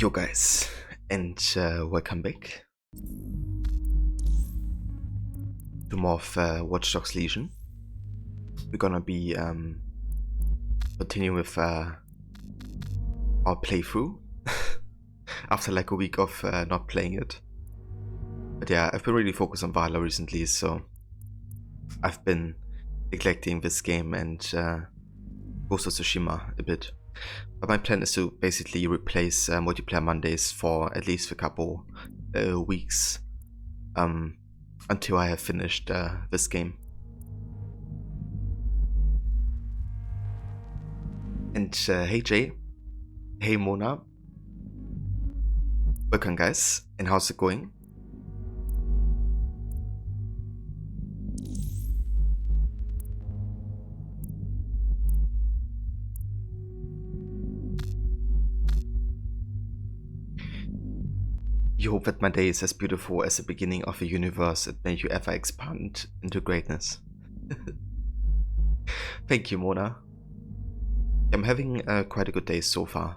Yo guys, and welcome back to more of Watch Dogs Legion. We're gonna be continuing with our playthrough after like a week of not playing it. But yeah, I've been really focused on Valhalla recently, so I've been neglecting this game and Ghost of Tsushima a bit. But my plan is to basically replace multiplayer Mondays for at least a couple weeks until I have finished this game. And hey Jay, hey Mona, welcome guys, and how's it going? You hope that my day is as beautiful as the beginning of a universe that may you ever expand into greatness. Thank you, Mona. I'm having quite a good day so far.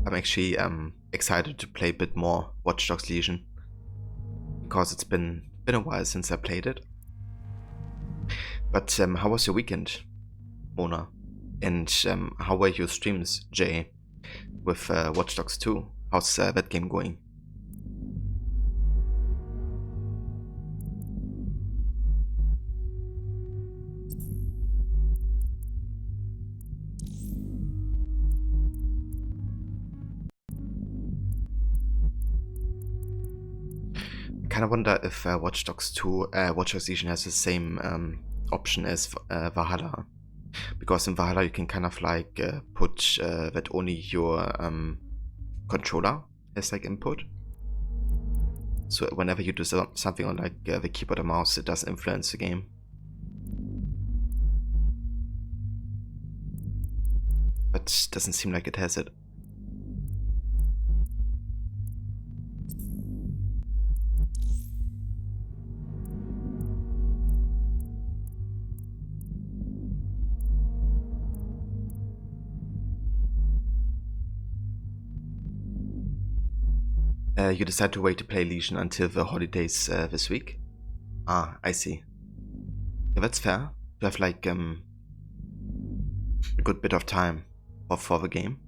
I'm actually excited to play a bit more Watch Dogs Legion because it's been a while since I played it. But how was your weekend, Mona? And how were your streams, Jay, with Watch Dogs 2? How's that game going? I kind of wonder if Watch Dogs 2, Watch Dogs Legion has the same option as Valhalla. Because in Valhalla you can kind of like put that only your controller has like input. So whenever you do something on like the keyboard or mouse, it does influence the game. But doesn't seem like it has it. You decide to wait to play Legion until the holidays this week? Ah, I see. Yeah, that's fair. You have like a good bit of time for the game.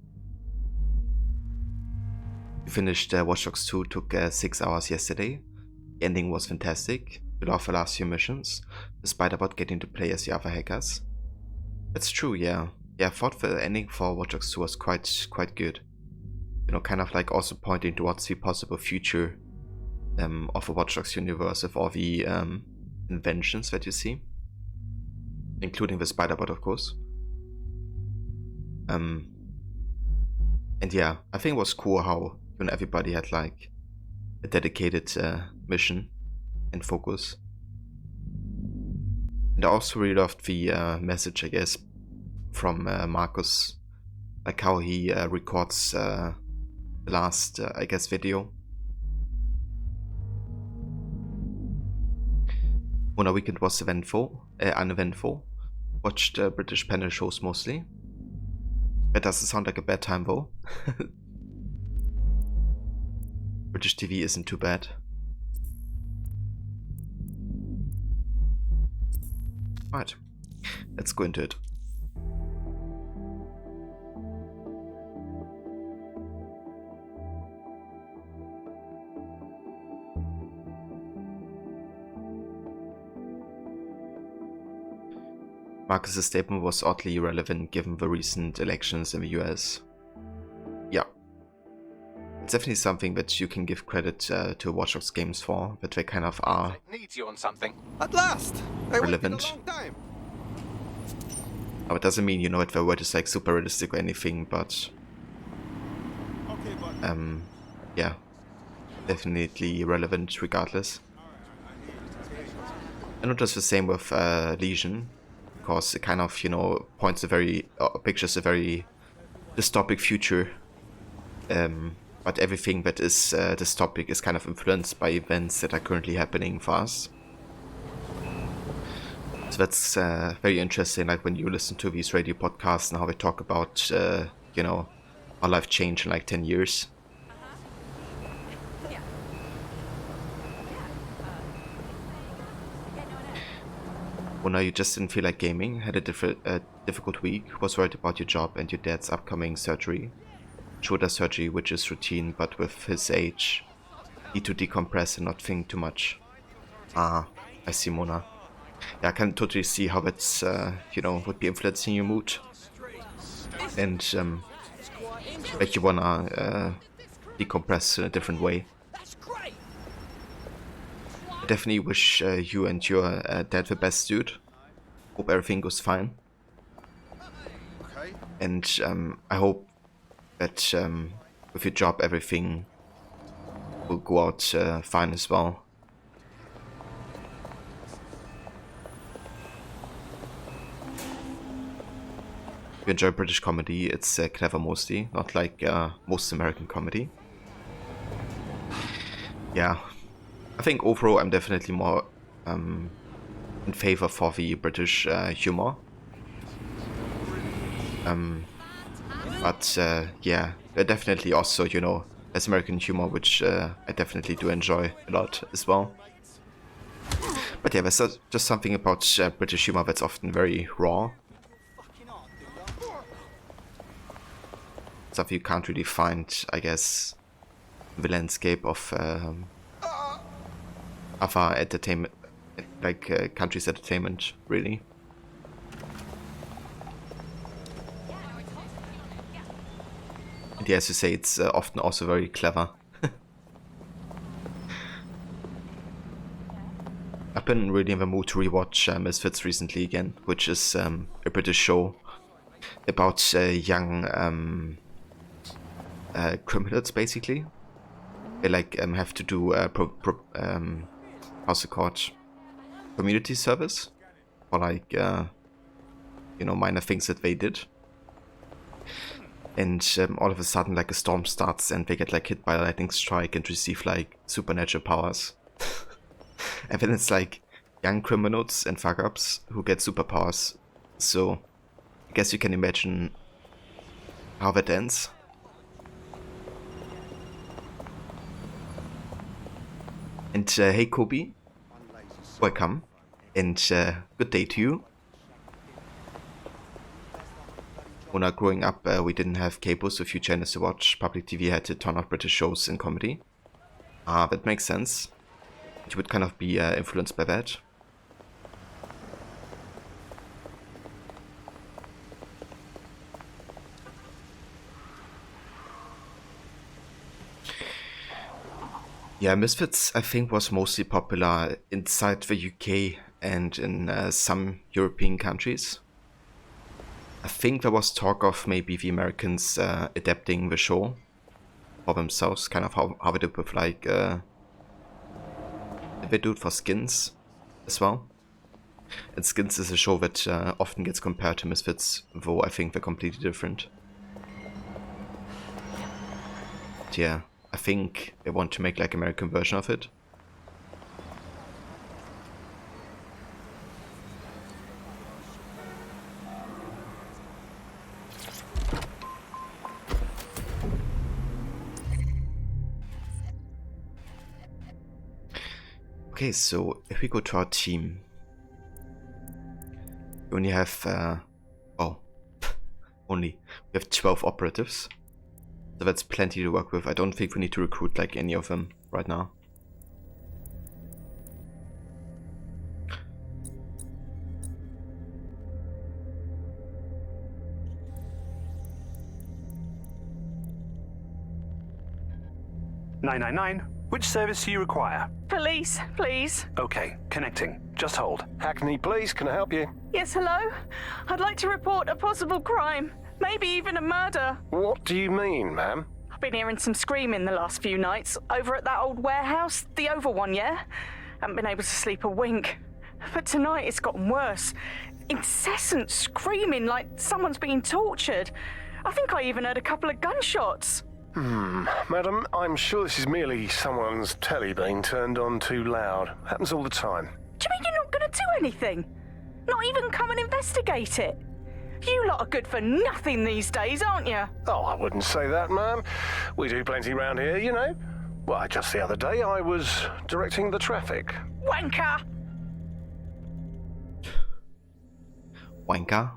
You finished Watch Dogs 2, took 6 hours yesterday. The ending was fantastic. You love the last few missions, despite about getting to play as the other hackers. That's true, yeah. Yeah, I thought the ending for Watch Dogs 2 was quite good. You know, kind of like also pointing towards the possible future of the Watch Dogs universe with all the inventions that you see, including the Spider-Bot, of course. And yeah, I think it was cool how everybody had like a dedicated mission and focus. And I also really loved the message, I guess, from Marcus, like how he records the last, I guess, video. When our weekend was uneventful. Watched British panel shows mostly. That doesn't sound like a bad time though. British TV isn't too bad. Right, let's go into it. Marcus's statement was oddly irrelevant given the recent elections in the US. Yeah. It's definitely something that you can give credit to Watch Dogs games for, that they kind of are needs you on something. At last! relevant. Oh, it doesn't mean, that the word is like super realistic or anything, but yeah, definitely relevant regardless. And not just the same with Legion. Because it kind of, points pictures a very dystopic future. But everything that is dystopic is kind of influenced by events that are currently happening for us. So that's very interesting, like when you listen to these radio podcasts and how they talk about, you know, how life changed in like 10 years. Well, now you just didn't feel like gaming, had a difficult week, was worried about your job and your dad's upcoming surgery. Shoulder surgery, which is routine, but with his age, need to decompress and not think too much. Ah, I see, Mona. Yeah, I can totally see how that's, you know, would be influencing your mood. And, like you wanna, decompress in a different way. I definitely wish you and your dad the best, dude. Hope everything goes fine. And, I hope that, with your job, everything will go out fine as well. If you enjoy British comedy, it's clever mostly, not like most American comedy. Yeah, I think overall I'm definitely more in favor for the British humor. But yeah, definitely also, you know, there's American humor, which I definitely do enjoy a lot as well. But yeah, there's just something about British humor that's often very raw. Stuff you can't really find, I guess, in the landscape of other entertainment, like countries' entertainment, really. And yeah, as you say, it's often also very clever. I've been really in the mood to rewatch Misfits recently again, which is a British show about young criminals, basically. They like have to do how's it called, community service, or like you know, minor things that they did. And all of a sudden, like, a storm starts and they get like hit by a lightning strike and receive like supernatural powers. And then it's like young criminals and fuck-ups who get superpowers. So I guess you can imagine how that ends. And hey Kobe, welcome, and good day to you. When I was growing up, we didn't have cable, so few channels to watch. Public TV had a ton of British shows and comedy. Ah, that makes sense. You would kind of be influenced by that. Yeah, Misfits, I think, was mostly popular inside the UK and in some European countries. I think there was talk of maybe the Americans adapting the show for themselves, kind of how they did with like they do it for Skins as well. And Skins is a show that often gets compared to Misfits, though I think they're completely different. But yeah, I think they want to make like American version of it. Okay, so if we go to our team, we only have, we have 12 operatives. So that's plenty to work with. I don't think we need to recruit like any of them right now. "999, which service do you require?" Police, please. Okay, connecting. Just hold. Hackney Police, can I help you? Yes, hello? I'd like to report a possible crime. Maybe even a murder. What do you mean, ma'am? I've been hearing some screaming the last few nights. Over at that old warehouse, the oval one, yeah? Haven't been able to sleep a wink. But tonight it's gotten worse. Incessant screaming like someone's being tortured. I think I even heard a couple of gunshots. Madam, I'm sure this is merely someone's telly being turned on too loud. Happens all the time. Do you mean you're not going to do anything? Not even come and investigate it. You lot are good for nothing these days, aren't you? Oh, I wouldn't say that, ma'am. We do plenty round here, you know. Why, just the other day I was directing the traffic. Wanker! Wanker?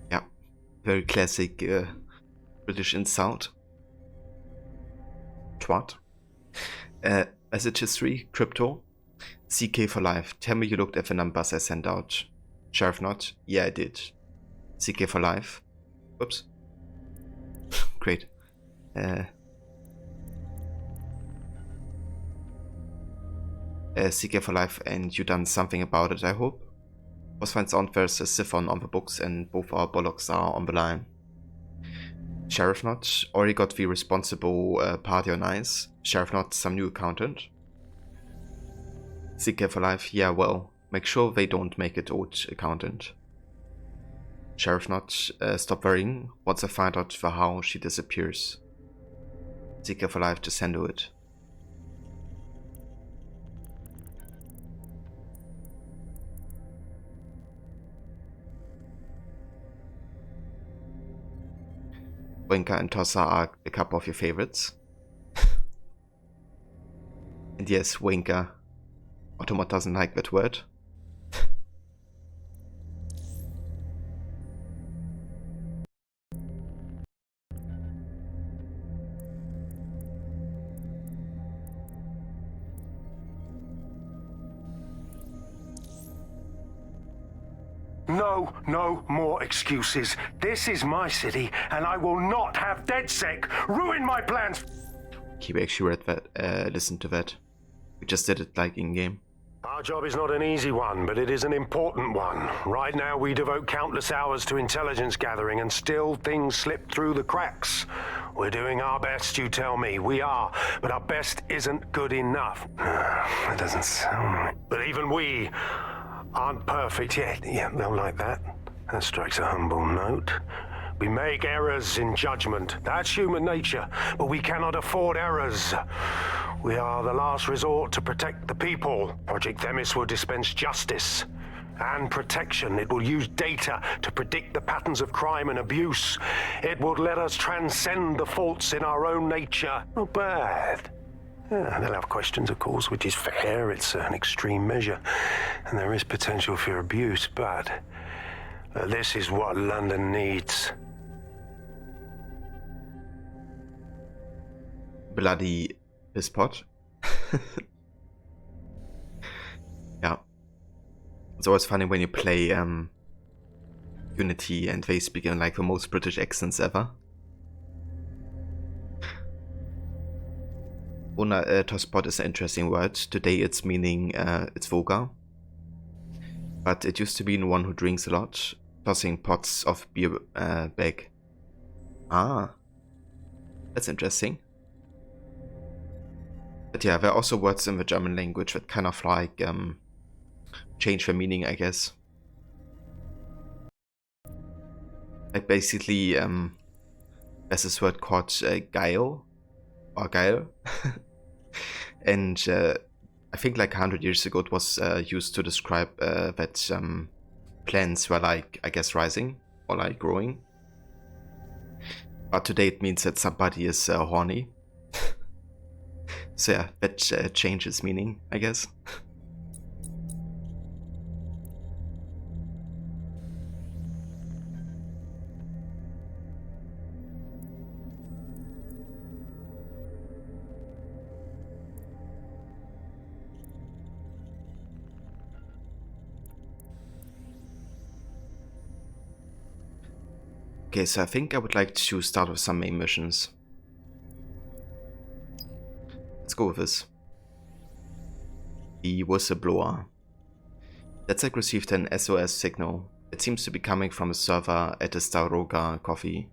Yeah, very classic British insult. Twat. Message history, crypto. CK for life. Tell me you looked at the numbers I sent out. Sheriff not? Yeah, I did. CK for life. Oops. Great. CK for life, and you done something about it, I hope. Was finds out there's a siphon on the books and both our bollocks are on the line. Sheriff not? Already got the responsible party on ice. Sheriff not? Some new accountant. CK for life? Yeah, well, make sure they don't make it old accountant. Sheriff not? Stop worrying. Once I find out for how she disappears. CK for life, just handle it. Winker and Tossa are a couple of your favorites. And yes, Winker. Automat doesn't like that word. No more excuses. This is my city, and I will not have DedSec ruin my plans. Keep actually read that, listen to that. We just did it like in-game. Our job is not an easy one, but it is an important one. Right now we devote countless hours to intelligence gathering, and still things slip through the cracks. We're doing our best, you tell me. We are, but our best isn't good enough. That doesn't sound right. But even we aren't perfect yet. Yeah, no, like that. That strikes a humble note. We make errors in judgment. That's human nature, but we cannot afford errors. We are the last resort to protect the people. Project Themis will dispense justice and protection. It will use data to predict the patterns of crime and abuse. It will let us transcend the faults in our own nature. Not bad. Yeah, they'll have questions, of course, which is fair. It's an extreme measure, and there is potential for abuse, but this is what London needs. Bloody piss pot. Yeah. It's always funny when you play Unity and they speak in like the most British accents ever. Tosspot is an interesting word. Today it's meaning it's vulgar. But it used to mean one who drinks a lot, tossing pots of beer back. Ah, that's interesting. But yeah, there are also words in the German language that kind of like change their meaning, I guess. Like basically, there's this word called geil, or geil. And I think like 100 years ago it was used to describe that plants were like, I guess, rising or like growing. But today it means that somebody is horny. So yeah, that changes meaning, I guess. Okay, so I think I would like to start with some main missions. Let's go with this. The whistleblower. DedSec received an SOS signal. It seems to be coming from a server at the Staroga coffee.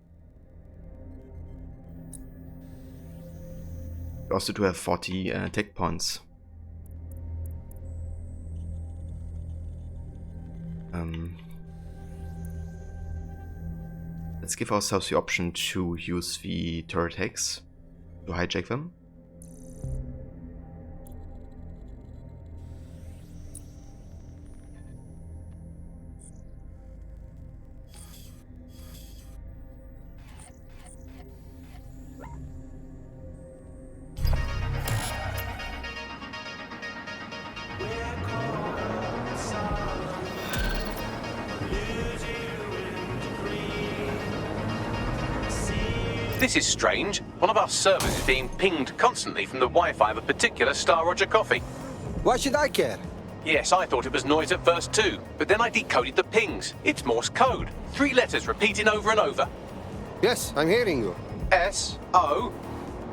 We also do have 40 tech points. Let's give ourselves the option to use the turret hacks to hijack them. This is strange. One of our servers is being pinged constantly from the Wi-Fi of a particular Star Roger coffee. Why should I care? Yes, I thought it was noise at first too, but then I decoded the pings. It's Morse code. 3 letters repeating over and over. Yes, I'm hearing you. S-O...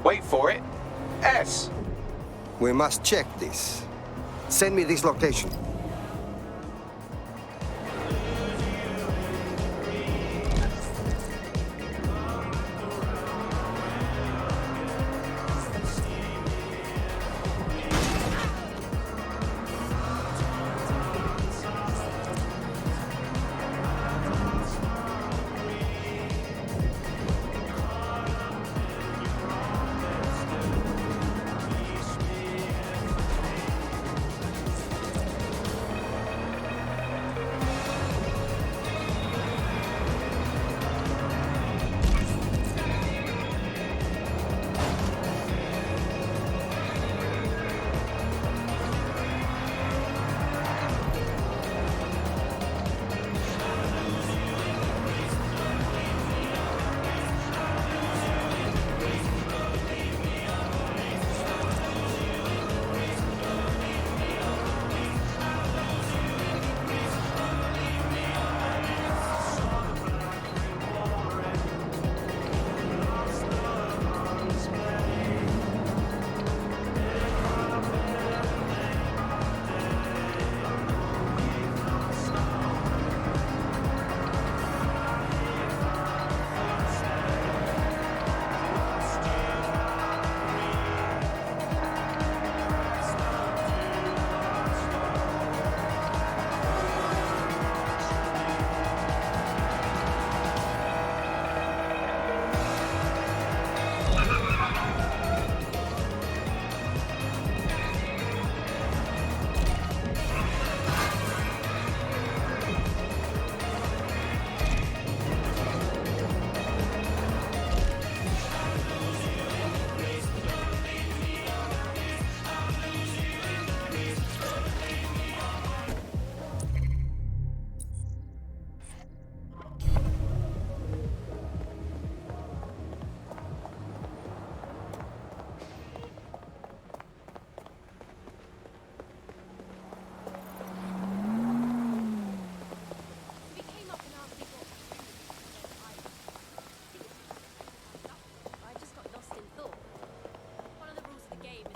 Wait for it. S. We must check this. Send me this location.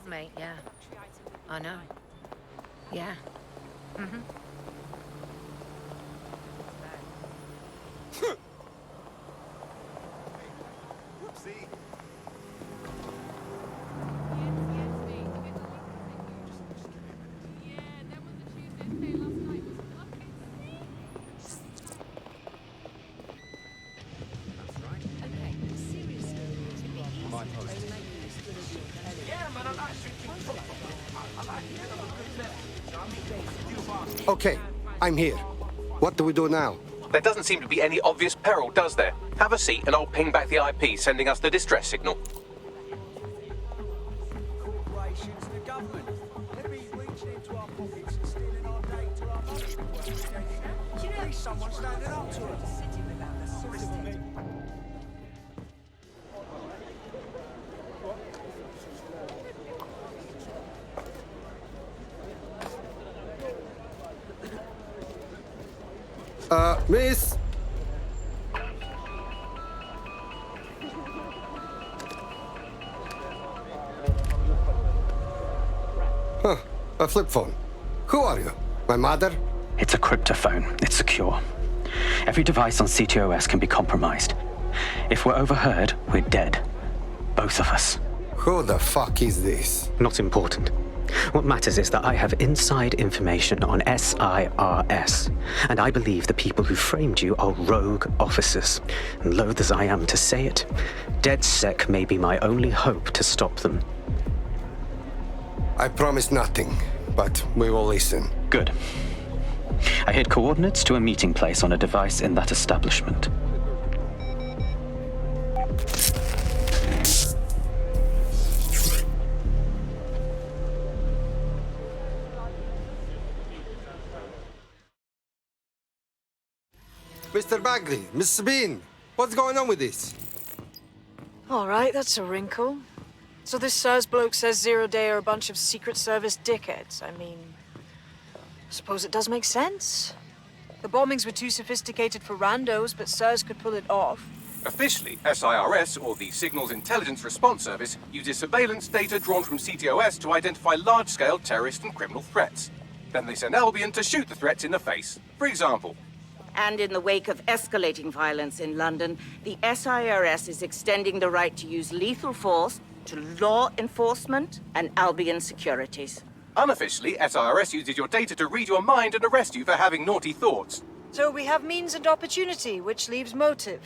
Mate, yeah. I know. Yeah. Mm-hmm. Okay, I'm here. What do we do now? There doesn't seem to be any obvious peril, does there? Have a seat and I'll ping back the IP sending us the distress signal. Corporations, the government. They'll be reaching into our pockets and stealing our data, our money. At least someone's standing up to us. Miss? Huh, a flip phone. Who are you? My mother? It's a cryptophone. It's secure. Every device on CTOS can be compromised. If we're overheard, we're dead. Both of us. Who the fuck is this? Not important. What matters is that I have inside information on SIRS, and I believe the people who framed you are rogue officers. And loath as I am to say it, DedSec may be my only hope to stop them. I promise nothing, but we will listen. Good. I hid coordinates to a meeting place on a device in that establishment. Mr. Bagley, Miss Sabine, what's going on with this? All right, that's a wrinkle. So this SIRS bloke says Zero Day are a bunch of Secret Service dickheads. I mean, I suppose it does make sense. The bombings were too sophisticated for randos, but SIRS could pull it off. Officially, SIRS, or the Signals Intelligence Response Service, uses surveillance data drawn from CTOS to identify large-scale terrorist and criminal threats. Then they send Albion to shoot the threats in the face. For example, And in the wake of escalating violence in London, the SIRS is extending the right to use lethal force to law enforcement and Albion securities. unofficially, SIRS uses your data to read your mind and arrest you for having naughty thoughts. So we have means and opportunity, which leaves motive.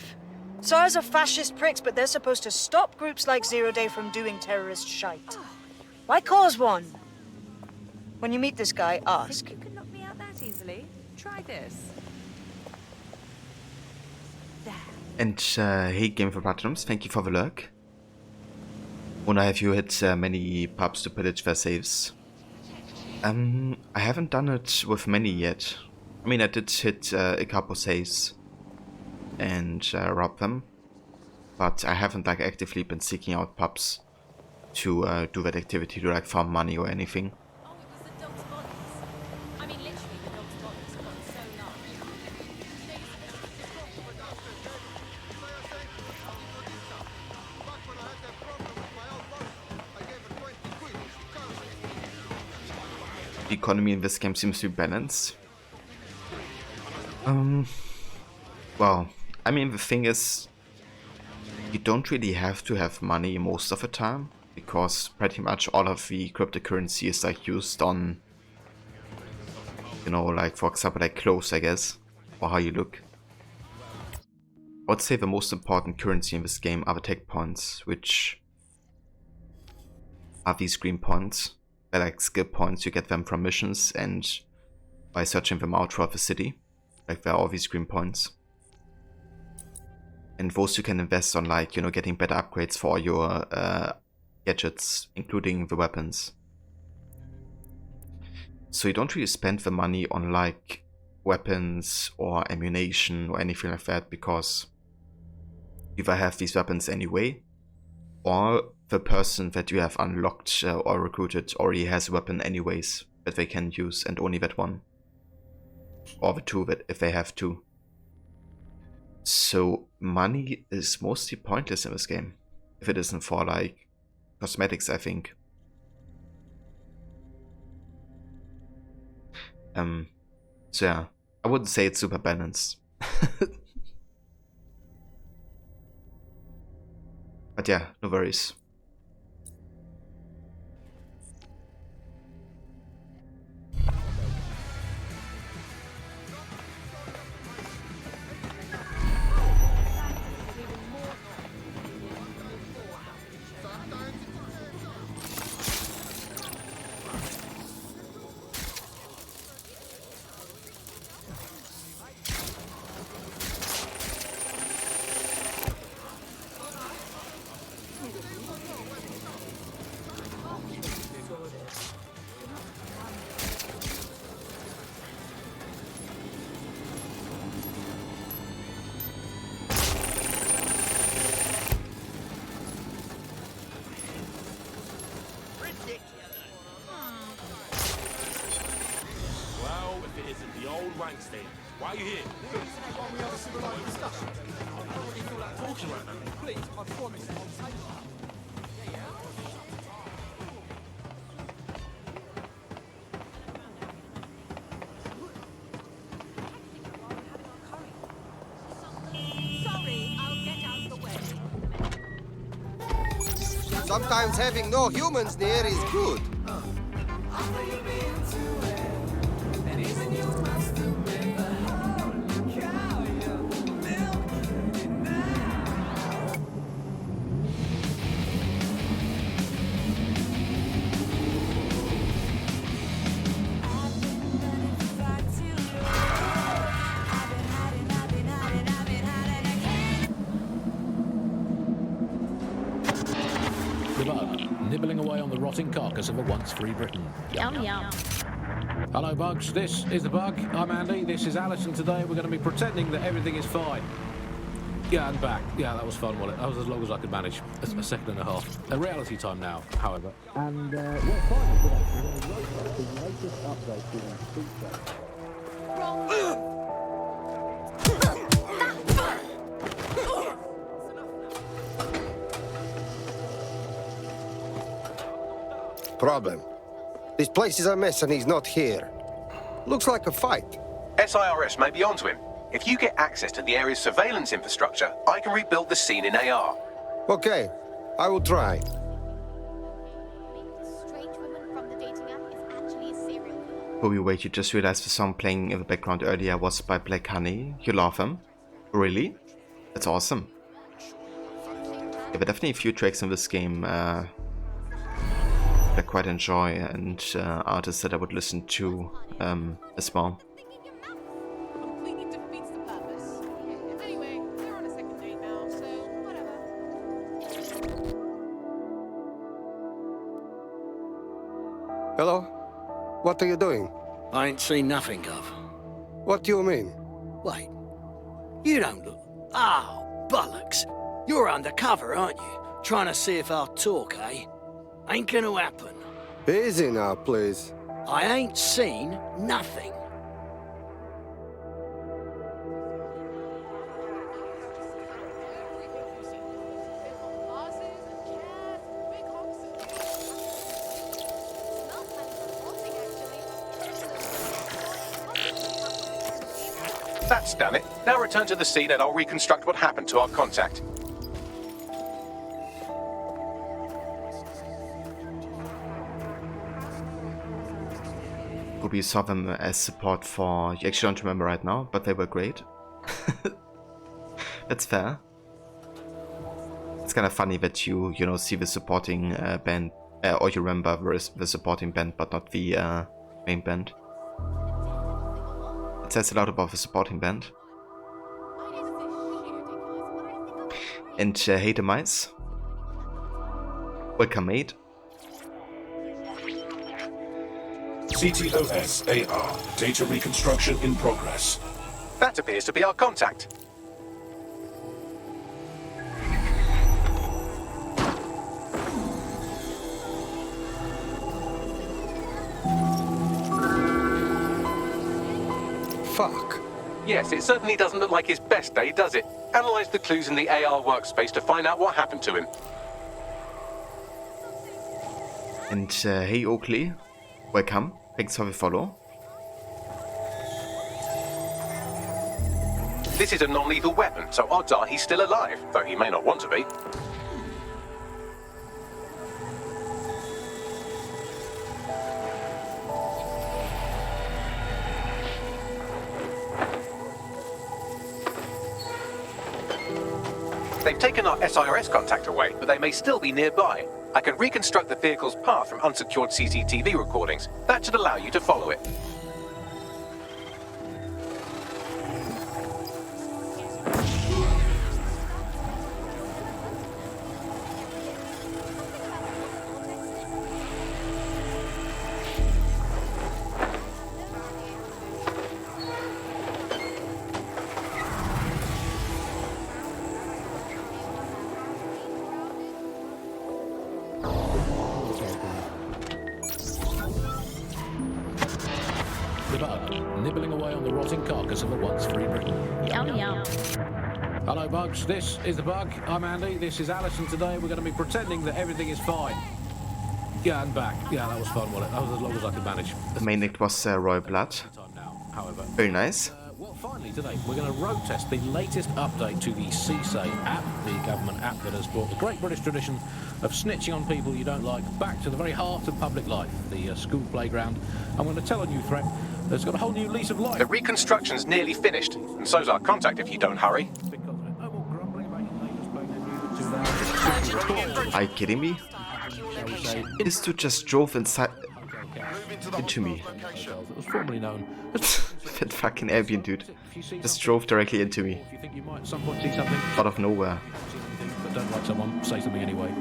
SIRS are fascist pricks, but they're supposed to stop groups like Zero Day from doing terrorist shite. Why cause one? When you meet this guy, ask. You could knock me out that easily. Try this. And hey, Game for Platinums, thank you for the lurk. Wonder have you hit many pubs to pillage their saves? I haven't done it with many yet. I mean, I did hit a couple saves and rob them, but I haven't like actively been seeking out pubs to do that activity to like farm money or anything. The economy in this game seems to be balanced. Well, I mean, the thing is, you don't really have to have money most of the time, because pretty much all of the cryptocurrency is like used on, you know, like for example, like clothes, I guess, or how you look. I would say the most important currency in this game are the tech points, which are these green points. They're like skill points, you get them from missions and by searching them out throughout the city. Like there are all these green points. And those you can invest on, like, you know, getting better upgrades for all your gadgets, including the weapons. So you don't really spend the money on like weapons or ammunition or anything like that, because you either have these weapons anyway, or the person that you have unlocked or recruited already has a weapon anyways that they can use, and only that one. Or the two, that if they have two. So money is mostly pointless in this game, if it isn't for like cosmetics, I think. So yeah, I wouldn't say it's super balanced. But yeah, no worries. Why are you here? Please, I promise I'll take that. Sorry, I'll get out of the way. Sometimes having no humans near is good. The bug, nibbling away on the rotting carcass of a once free Britain. Yum yum. Hello, bugs. This is the bug. I'm Andy. This is Alice, and today we're going to be pretending that everything is fine. Yeah, I'm back. Yeah, that was fun, wasn't it? That was as long as I could manage. A second and a half. A reality time now, however. And we're finally today. We're going to rotate the latest update to the speed Problem. This place is a mess and he's not here. Looks like a fight. SIRS may be onto him. If you get access to the area's surveillance infrastructure, I can rebuild the scene in AR. Okay, I will try. Before we wait, you just realized the song playing in the background earlier was by Black Honey. You love him? Really? That's awesome. Yeah, but definitely a few tracks in this game that I quite enjoy, and artists that I would listen to as well. Hello? What are you doing? I ain't seen nothing, Gov. What do you mean? Wait. You don't look... Oh, bollocks. You're undercover, aren't you? Trying to see if I'll talk, eh? Ain't gonna happen. Easy now, please. I ain't seen nothing. That's done it. Now return to the scene and I'll reconstruct what happened to our contact. We saw them as support for... You actually don't remember right now, but they were great. That's fair. It's kind of funny that you know, see the supporting band, or you remember the supporting band, but not the main band. It says a lot about the supporting band. And hey, the mice. Welcome, mate. CTOS AR. Data reconstruction in progress. That appears to be our contact. Fuck. Yes, it certainly doesn't look like his best day, does it? Analyze the clues in the AR workspace to find out what happened to him. And hey, Oakley. Welcome. Thanks for the follow. This is a non-lethal weapon, so odds are he's still alive, though he may not want to be. They've taken our SIRS contact away, but they may still be nearby. I can reconstruct the vehicle's path from unsecured CCTV recordings. That should allow you to follow it. The bug, nibbling away on the rotting carcass of a once free Britain. Yum yum. Hello, bugs. This is the bug. I'm Andy. This is Alice, and today we're going to be pretending that everything is fine. Yeah, I'm back. Yeah, that was fun, wasn't it? That was as long as I could manage. The main nick was Royal Blood. However, very nice. Well, finally today we're going to road test the latest update to the CSA app, the government app that has brought the great British tradition of snitching on people you don't like back to the very heart of public life, the school playground. I'm going to tell a new threat that's got a whole new lease of life. The reconstruction's nearly finished, and so's our contact if you don't hurry. Are you kidding me? This dude just drove inside into me. It was formerly known that fucking Albion dude just drove directly into me. If you think you might at some point see something out of nowhere. But don't like someone, say something anyway.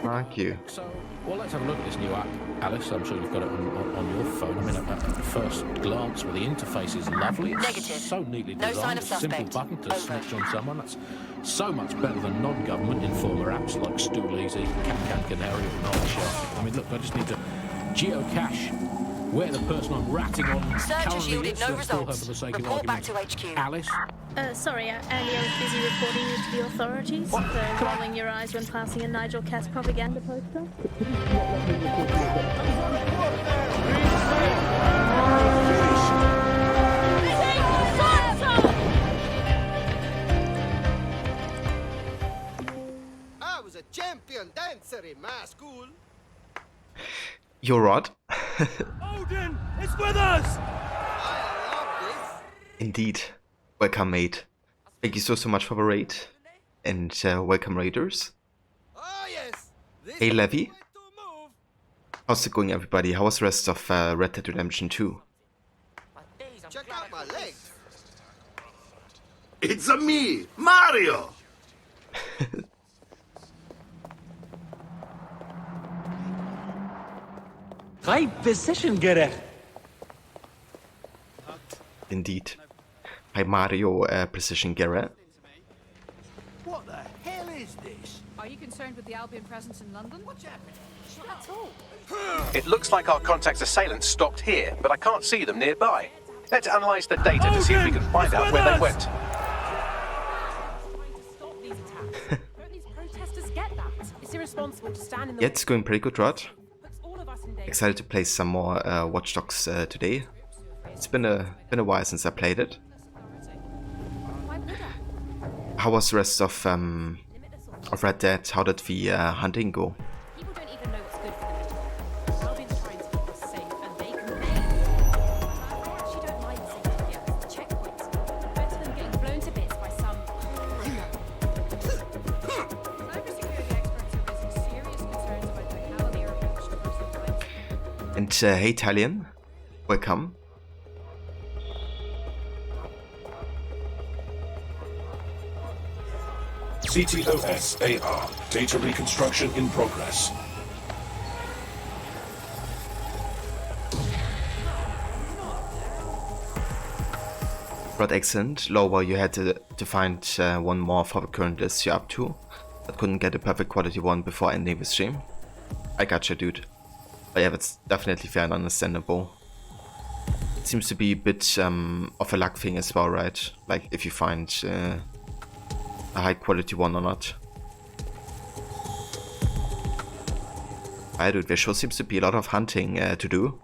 Thank you. So, well, let's have a look at this new app, Alice. I'm sure you've got it on your phone. I mean, at first glance, well, the interface is lovely. It's Negative. so neatly No designed. sign of A simple suspect. button to Over. snitch on someone. That's so much better than non-government informer apps like Stool Easy, Can Canary, or Night Shark. I mean, look, I just need to geocache where the person I'm ratting on Search has currently yielded is. no Let's call her results. for the sake Report of back argument. to HQ. Alice? Sorry, earlier I was busy reporting you to the authorities for rolling your eyes when passing a Nigel Cass propaganda poster. I was a champion dancer in my school. You're right. Odin, it's with us! Indeed. Welcome, mate. Thank you so much for the raid. And welcome, raiders. Hey, Levy. How's it going, everybody? How was the rest of Red Dead Redemption 2? Check out my legs. It's a me, Mario! Right position, Gareth. Indeed. Hi, Mario Precision Garrett. What the hell is this? Are you concerned with the Albion presence in London? What's happening? Not at all. It looks like our contact's assailants stopped here, but I can't see them nearby. Let's analyze the data to see if we can find out where they went. Don't these protesters get that? It's irresponsible to stand in the Yeah, it's going pretty good, right? Excited to play some more Watch Dogs today. It's been a while since I played it. How was the rest of Red Dead? How did the hunting go? People don't even know what's good for them. Albion's trying to keep us safe, and they can I actually don't mind safety here. It's the checkpoints. Better than getting blown to bits by some. And hey, Italian, welcome. CTOS AR. Data reconstruction in progress. Right, excellent. Lower, you had to find one more for the current list you're up to. But couldn't get a perfect quality one before ending the stream. I gotcha, dude. But yeah, that's definitely fair and understandable. It seems to be a bit of a luck thing as well, right? Like if you find a high quality one or not. I dude, there sure seems to be a lot of hunting to do.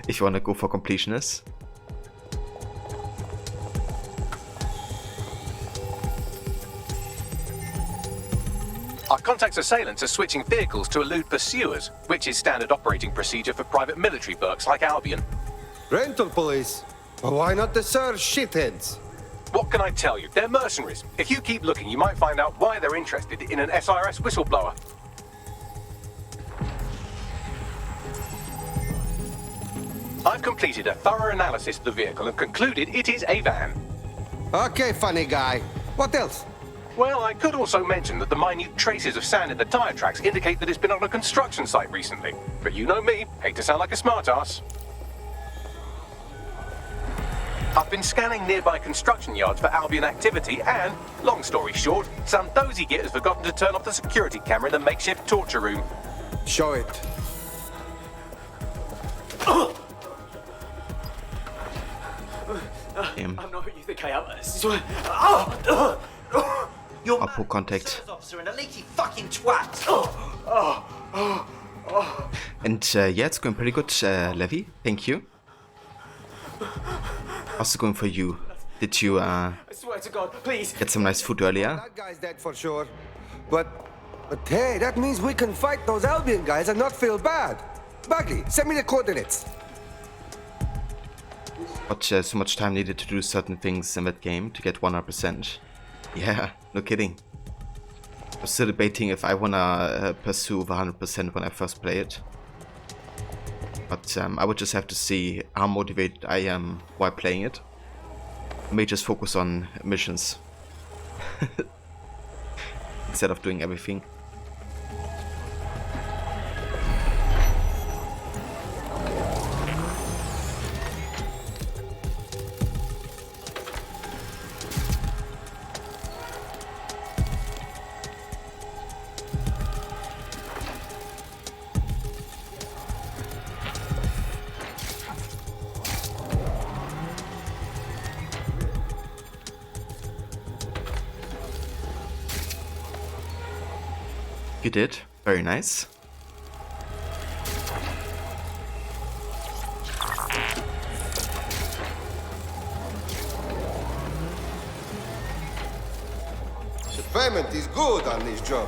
If you want to go for completionists. Our contact's assailants are switching vehicles to elude pursuers, which is standard operating procedure for private military burks like Albion. Rental police? Well, why not the Surge shitheads? What can I tell you? They're mercenaries. If you keep looking, you might find out why they're interested in an SIRS whistleblower. I've completed a thorough analysis of the vehicle and concluded it is a van. Okay, funny guy. What else? Well, I could also mention that the minute traces of sand in the tire tracks indicate that it's been on a construction site recently. But you know me, hate to sound like a smartass. I've been scanning nearby construction yards for Albion activity and, long story short, some dozy git has forgotten to turn off the security camera in the makeshift torture room. Show it. I'm not who you think I am. Upper contact. Officer and a leaky fucking twat. And yeah, it's going pretty good, Levy. Thank you. How's it going for you? Did you I swear to God, please. get some nice food earlier? That guy's dead for sure. But hey, that means we can fight those Albion guys and not feel bad. Bagley, send me the coordinates. But so much time needed to do certain things in that game to get 100%. Yeah, no kidding. I'm still debating if I wanna pursue the 100% when I first play it. But I would just have to see how motivated I am while playing it. I may just focus on missions instead of doing everything. You did. Very nice. The payment is good on this job.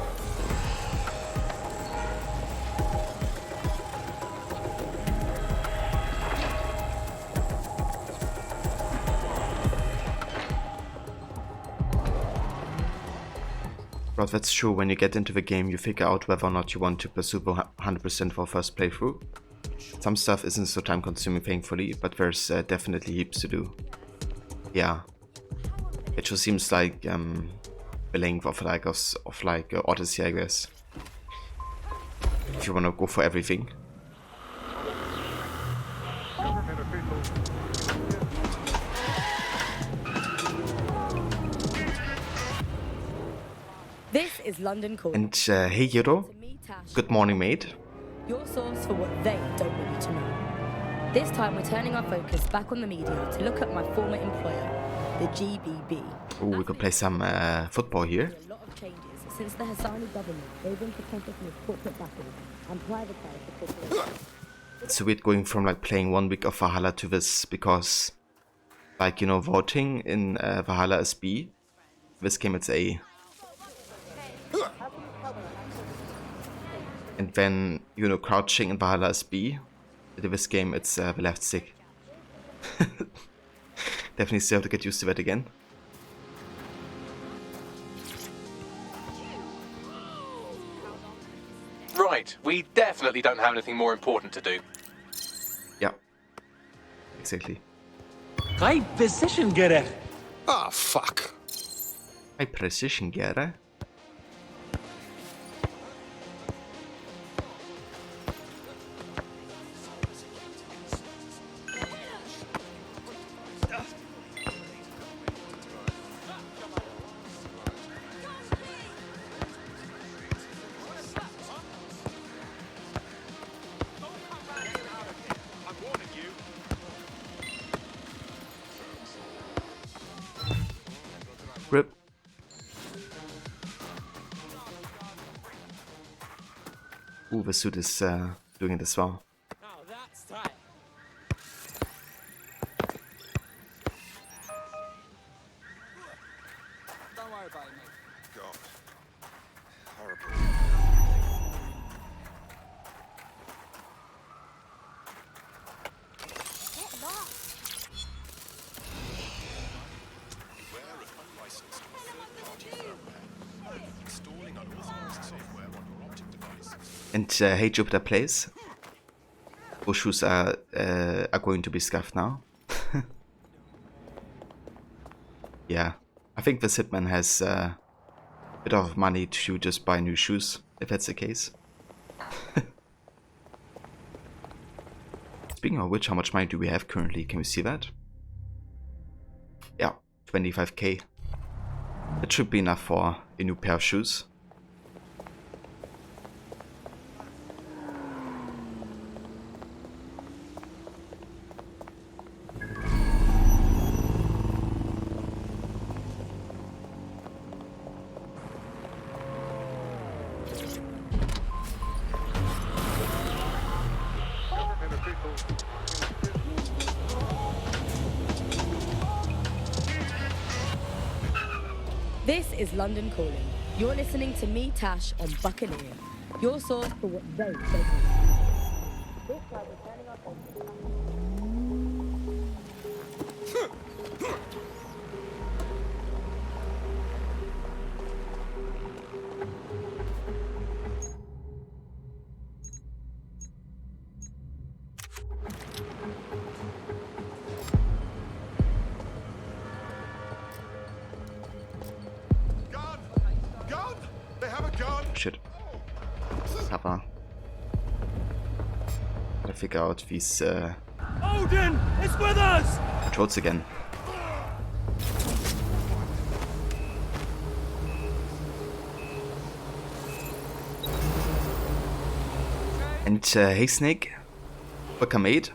But that's true, when you get into the game you figure out whether or not you want to pursue 100% for first playthrough. Some stuff isn't so time consuming thankfully, but there's definitely heaps to do. Yeah. It just seems like the length of Odyssey, I guess. If you wanna go for everything. This is London Calling. And hey Hiro, good morning mate. Your source for what they don't want you to know. This time we're turning our focus back on the media to look at my former employer, the GBB. Oh, we could play some football here. A lot of changes since the Hassani government gave in to consciousness corporate battles and privatized the corporation. It's weird going from like playing 1 week of Valhalla to this, because like, you know, voting in Valhalla is B, this game it's A. And then, you know, crouching in Valhalla is B. In this game it's the left stick. Definitely still have to get used to that again. Right, we definitely don't have anything more important to do. Yeah, exactly. High precision getter. Ah, fuck. High precision getter. Rip. Ooh, the suit is doing it as well. Now that's tight. Don't worry about it, mate. God. Horrible. Get lost. And hey Jupiter Place. Those shoes are going to be scuffed now. Yeah, I think this hitman has a bit of money to just buy new shoes, if that's the case. Speaking of which, how much money do we have currently? Can we see that? Yeah, 25k. That should be enough for a new pair of shoes. This is London Calling. You're listening to me, Tash, on Buccaneer. Your source for what they don't want you to know. This time we're turning our focus. Shit. Papa. I figure out these Odin, it's with us. controls again. And hey Snake, welcome mate.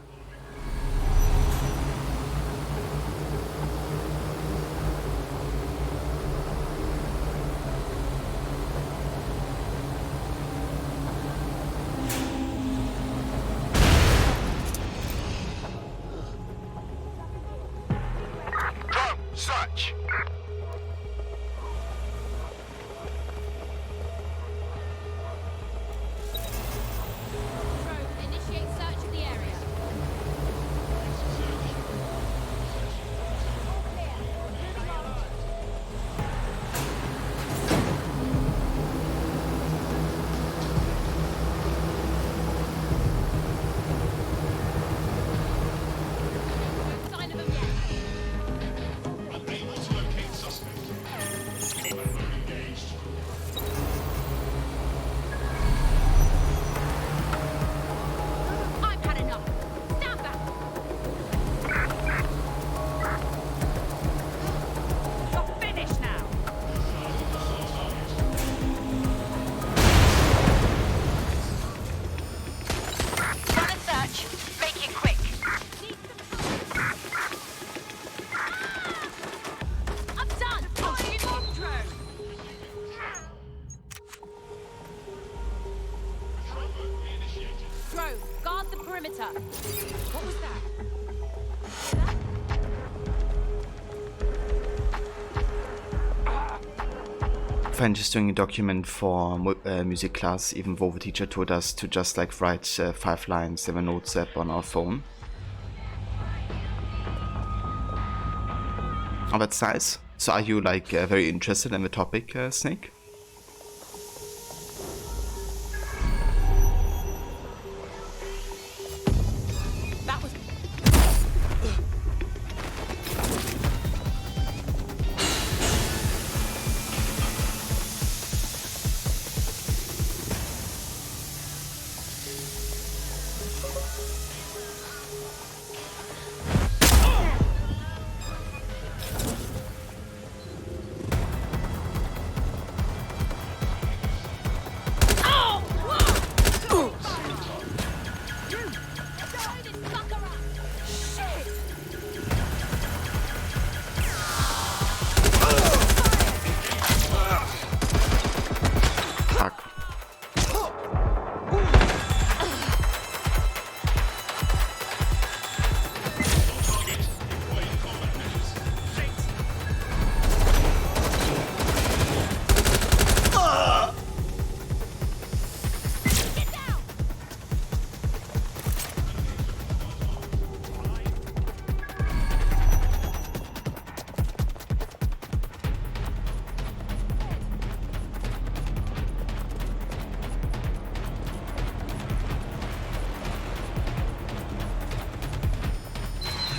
better. What was that? Fine, just doing a document for music class. Even though the teacher told us to just like write 5 lines in a notes app on our phone. Oh, that's nice. So are you like very interested in the topic, Snake? That was...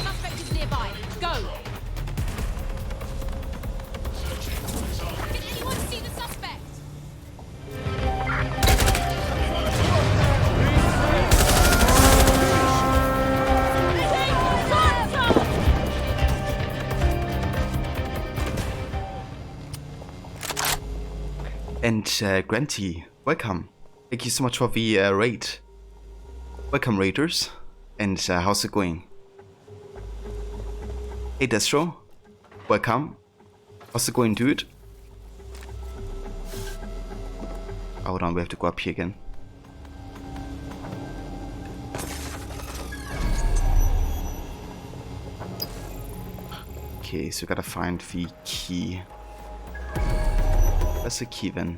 Suspect is nearby. Go! Can anyone see the suspect? And Granty, welcome. Thank you so much for the raid. Welcome, raiders. And how's it going? Hey, Destro. Welcome. How's it going, dude? Oh, hold on, we have to go up here again. Okay, so we gotta find the key. Where's the key then?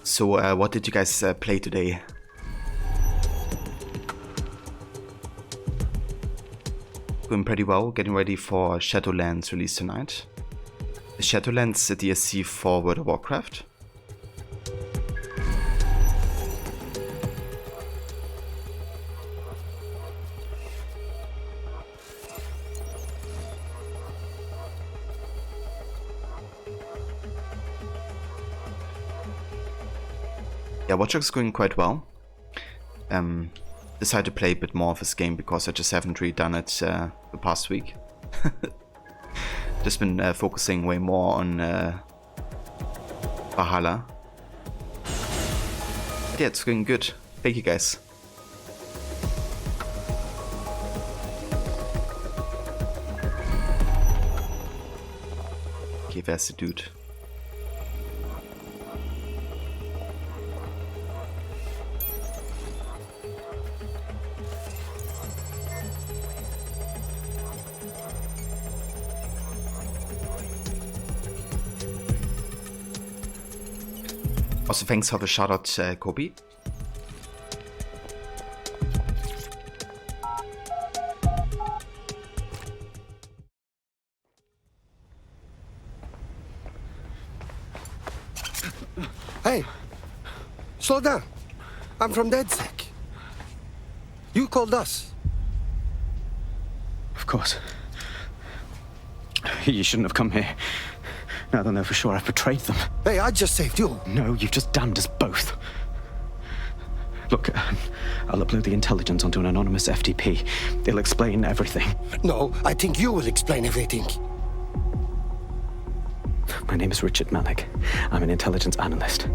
So, what did you guys play today? Going pretty well, getting ready for Shadowlands release tonight. The Shadowlands DLC for World of Warcraft. Yeah, Watch Dogs is going quite well. Decided to play a bit more of this game because I just haven't really done it the past week. Just been focusing way more on Valhalla. But yeah, it's going good. Thank you guys. Okay, there's the dude. Also, thanks for the shout out, Kobe. Hey, slow down. I'm from DedSec. You called us. Of course. You shouldn't have come here. Now they'll know for sure I've betrayed them. Hey, I just saved you. No, you've just damned us both. Look, I'll upload the intelligence onto an anonymous FTP. It'll explain everything. No, I think you will explain everything. My name is Richard Malik. I'm an intelligence analyst.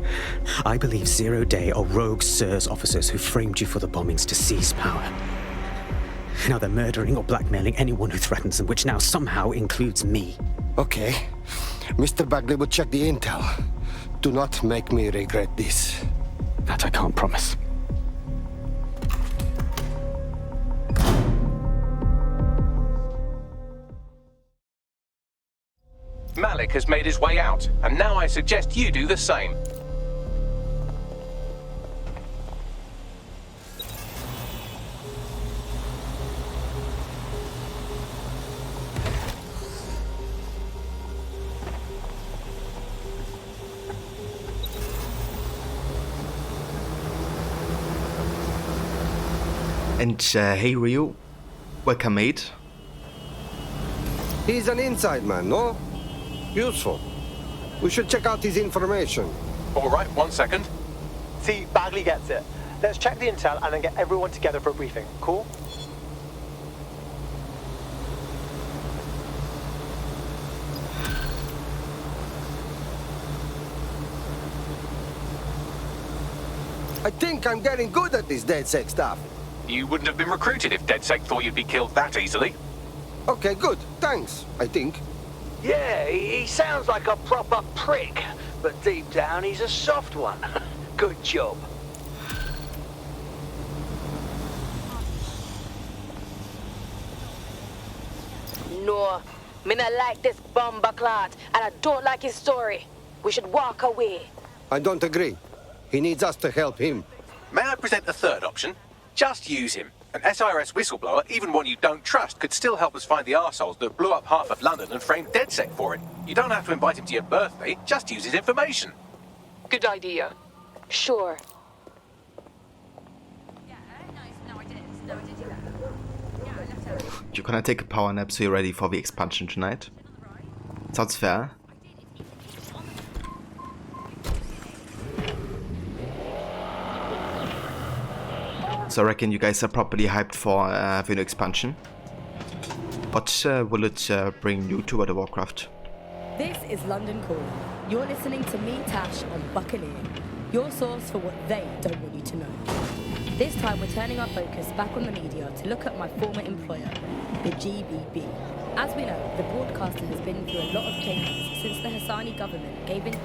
I believe 0 Day are rogue SIRS officers who framed you for the bombings to seize power. Now they're murdering or blackmailing anyone who threatens them, which now somehow includes me. Okay. Mr. Bagley will check the intel. Do not make me regret this. That I can't promise. Malik has made his way out, and now I suggest you do the same. And hey Rio, welcome mate. He's an inside man, no? Useful. We should check out his information. Alright, 1 second. See, Bagley gets it. Let's check the intel and then get everyone together for a briefing. Cool? I think I'm getting good at this DedSec stuff. You wouldn't have been recruited if DedSec thought you'd be killed that easily. Okay, good. Thanks, I think. Yeah, he sounds like a proper prick, but deep down he's a soft one. Good job. No, me not like this bomber clot, and I don't like his story. We should walk away. I don't agree. He needs us to help him. May I present a third option? Just use him. An SIRS whistleblower, even one you don't trust, could still help us find the arseholes that blew up half of London and framed DedSec for it. You don't have to invite him to your birthday, just use his information. Good idea. Sure. You're gonna take a power nap so you're ready for the expansion tonight. Sounds fair. So I reckon you guys are properly hyped for the new expansion. What will it bring new to World of Warcraft? This is London Calling. You're listening to me, Tash, on Buccaneer. Your source for what they don't want you to know. This time we're turning our focus back on the media to look at my former employer, the GBB. As we know, the broadcaster has been through a lot of changes since the Hassani government gave in...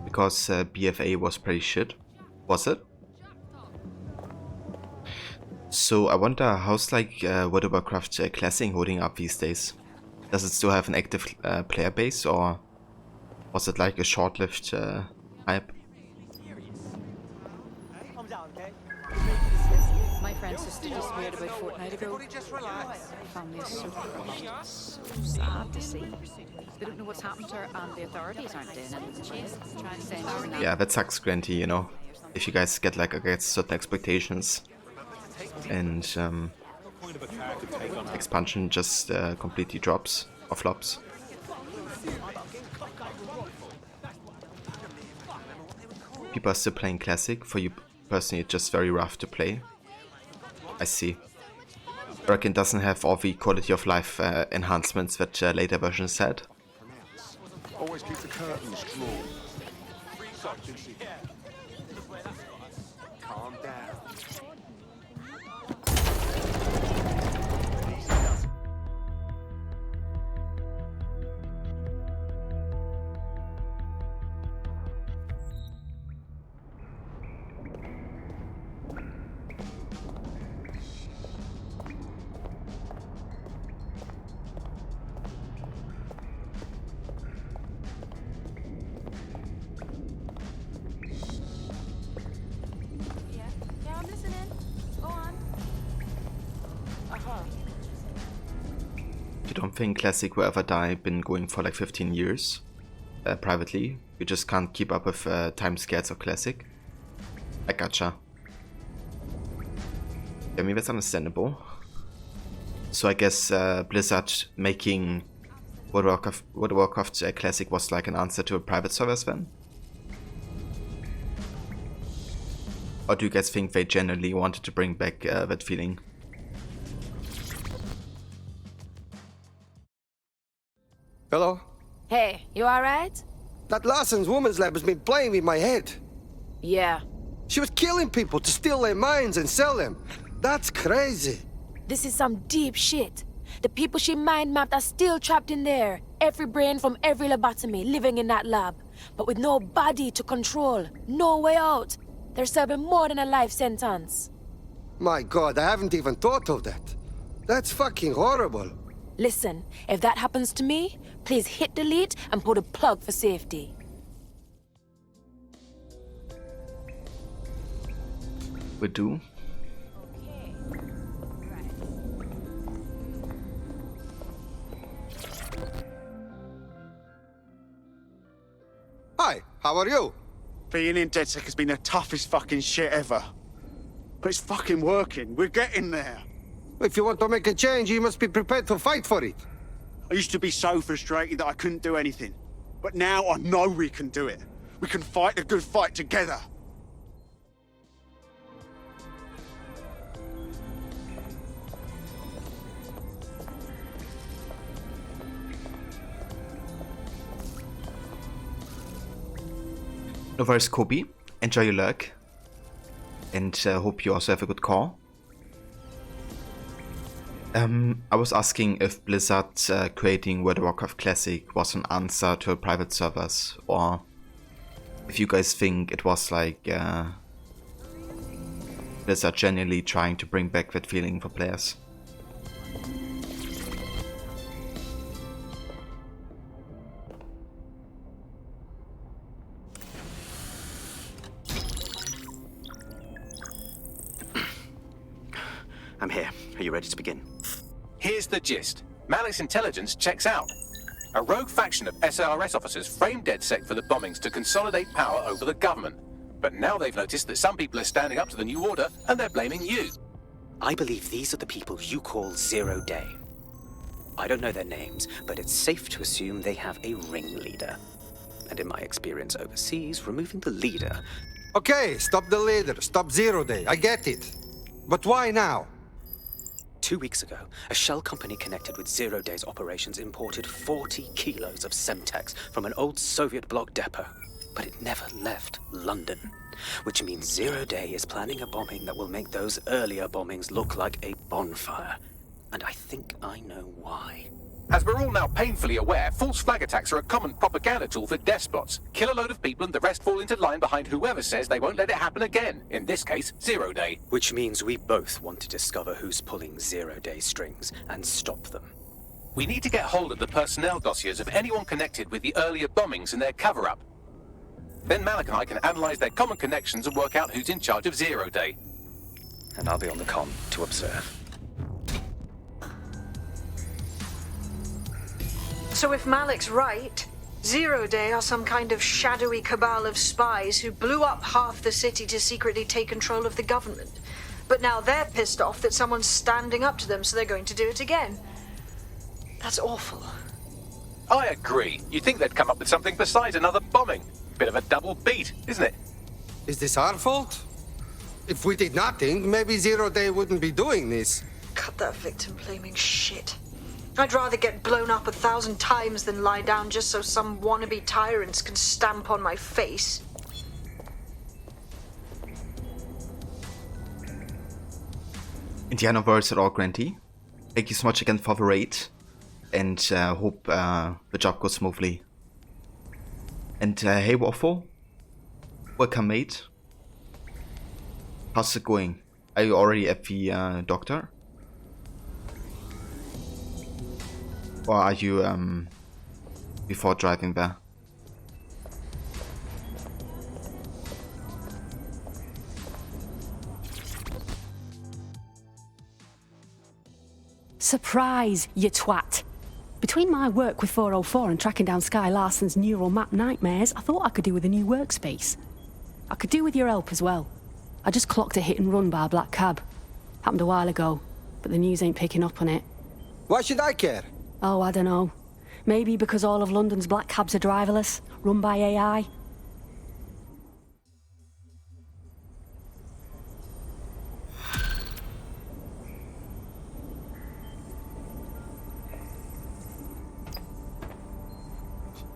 Because BFA was pretty shit, was it? So I wonder how's like World of Warcraft Classic holding up these days? Does it still have an active player base, or was it like a short-lived hype? My friend's sister disappeared about a fortnight ago. Family is so sad to see. They don't know what's happened to her, and the authorities aren't doing anything. Yeah, that sucks, Granty, you know. If you guys get like against certain expectations and expansion just completely drops or flops. People are still playing Classic. For you personally, it's just very rough to play. I see. I reckon it doesn't have all the quality of life enhancements that later versions had. Always keep the curtains drawn. Calm down. something Classic Will Ever Die been going for like 15 years privately. You just can't keep up with time scales of Classic. I gotcha. I mean, that's understandable. So I guess Blizzard making World of Warcraft Classic was like an answer to a private service then? Or do you guys think they genuinely wanted to bring back that feeling? Hello? Hey, you alright? That Larsen's woman's lab has been playing with my head. Yeah. She was killing people to steal their minds and sell them. That's crazy. This is some deep shit. The people she mind mapped are still trapped in there. Every brain from every lobotomy living in that lab. But with no body to control. No way out. They're serving more than a life sentence. My God, I haven't even thought of that. That's fucking horrible. Listen, if that happens to me, please hit delete and pull the plug for safety. We do. Hi, how are you? Being in DedSec has been the toughest fucking shit ever. But it's fucking working. We're getting there. If you want to make a change, you must be prepared to fight for it. I used to be so frustrated that I couldn't do anything. But now I know we can do it. We can fight the good fight together. No worries, Kobe. Enjoy your luck. And hope you also have a good call. I was asking if Blizzard creating World of Warcraft Classic was an answer to private servers, or if you guys think it was like Blizzard genuinely trying to bring back that feeling for players. I'm here. Are you ready to begin? Here's the gist. Malik's intelligence checks out. A rogue faction of SARS officers framed DedSec for the bombings to consolidate power over the government. But now they've noticed that some people are standing up to the new order and they're blaming you. I believe these are the people you call Zero Day. I don't know their names, but it's safe to assume they have a ringleader. And in my experience overseas, removing the leader... Okay, stop the leader, stop Zero Day, I get it. But why now? 2 weeks ago, a shell company connected with Zero Day's operations imported 40 kilos of Semtex from an old Soviet bloc depot. But it never left London, which means Zero Day is planning a bombing that will make those earlier bombings look like a bonfire. And I think I know why. As we're all now painfully aware, false flag attacks are a common propaganda tool for despots. Kill a load of people and the rest fall into line behind whoever says they won't let it happen again. In this case, Zero Day. Which means we both want to discover who's pulling Zero Day strings and stop them. We need to get hold of the personnel dossiers of anyone connected with the earlier bombings and their cover-up. Then Malik and I can analyze their common connections and work out who's in charge of Zero Day. And I'll be on the comm to observe. So if Malik's right, Zero Day are some kind of shadowy cabal of spies who blew up half the city to secretly take control of the government. But now they're pissed off that someone's standing up to them, so they're going to do it again. That's awful. I agree. You'd think they'd come up with something besides another bombing. Bit of a double beat, isn't it? Is this our fault? If we did nothing, maybe Zero Day wouldn't be doing this. Cut that victim-blaming shit. I'd rather get blown up 1,000 times than lie down just so some wannabe tyrants can stamp on my face. Indiana words at all, Granty. Thank you so much again for the raid, and hope the job goes smoothly. And hey Waffle, welcome mate. How's it going? Are you already at the doctor? Or are you before driving there? Surprise, you twat. Between my work with 404 and tracking down Sky Larson's neural map nightmares, I thought I could do with a new workspace. I could do with your help as well. I just clocked a hit and run by a black cab. Happened a while ago, but the news ain't picking up on it. Why should I care? Oh, I don't know. Maybe because all of London's black cabs are driverless, run by AI.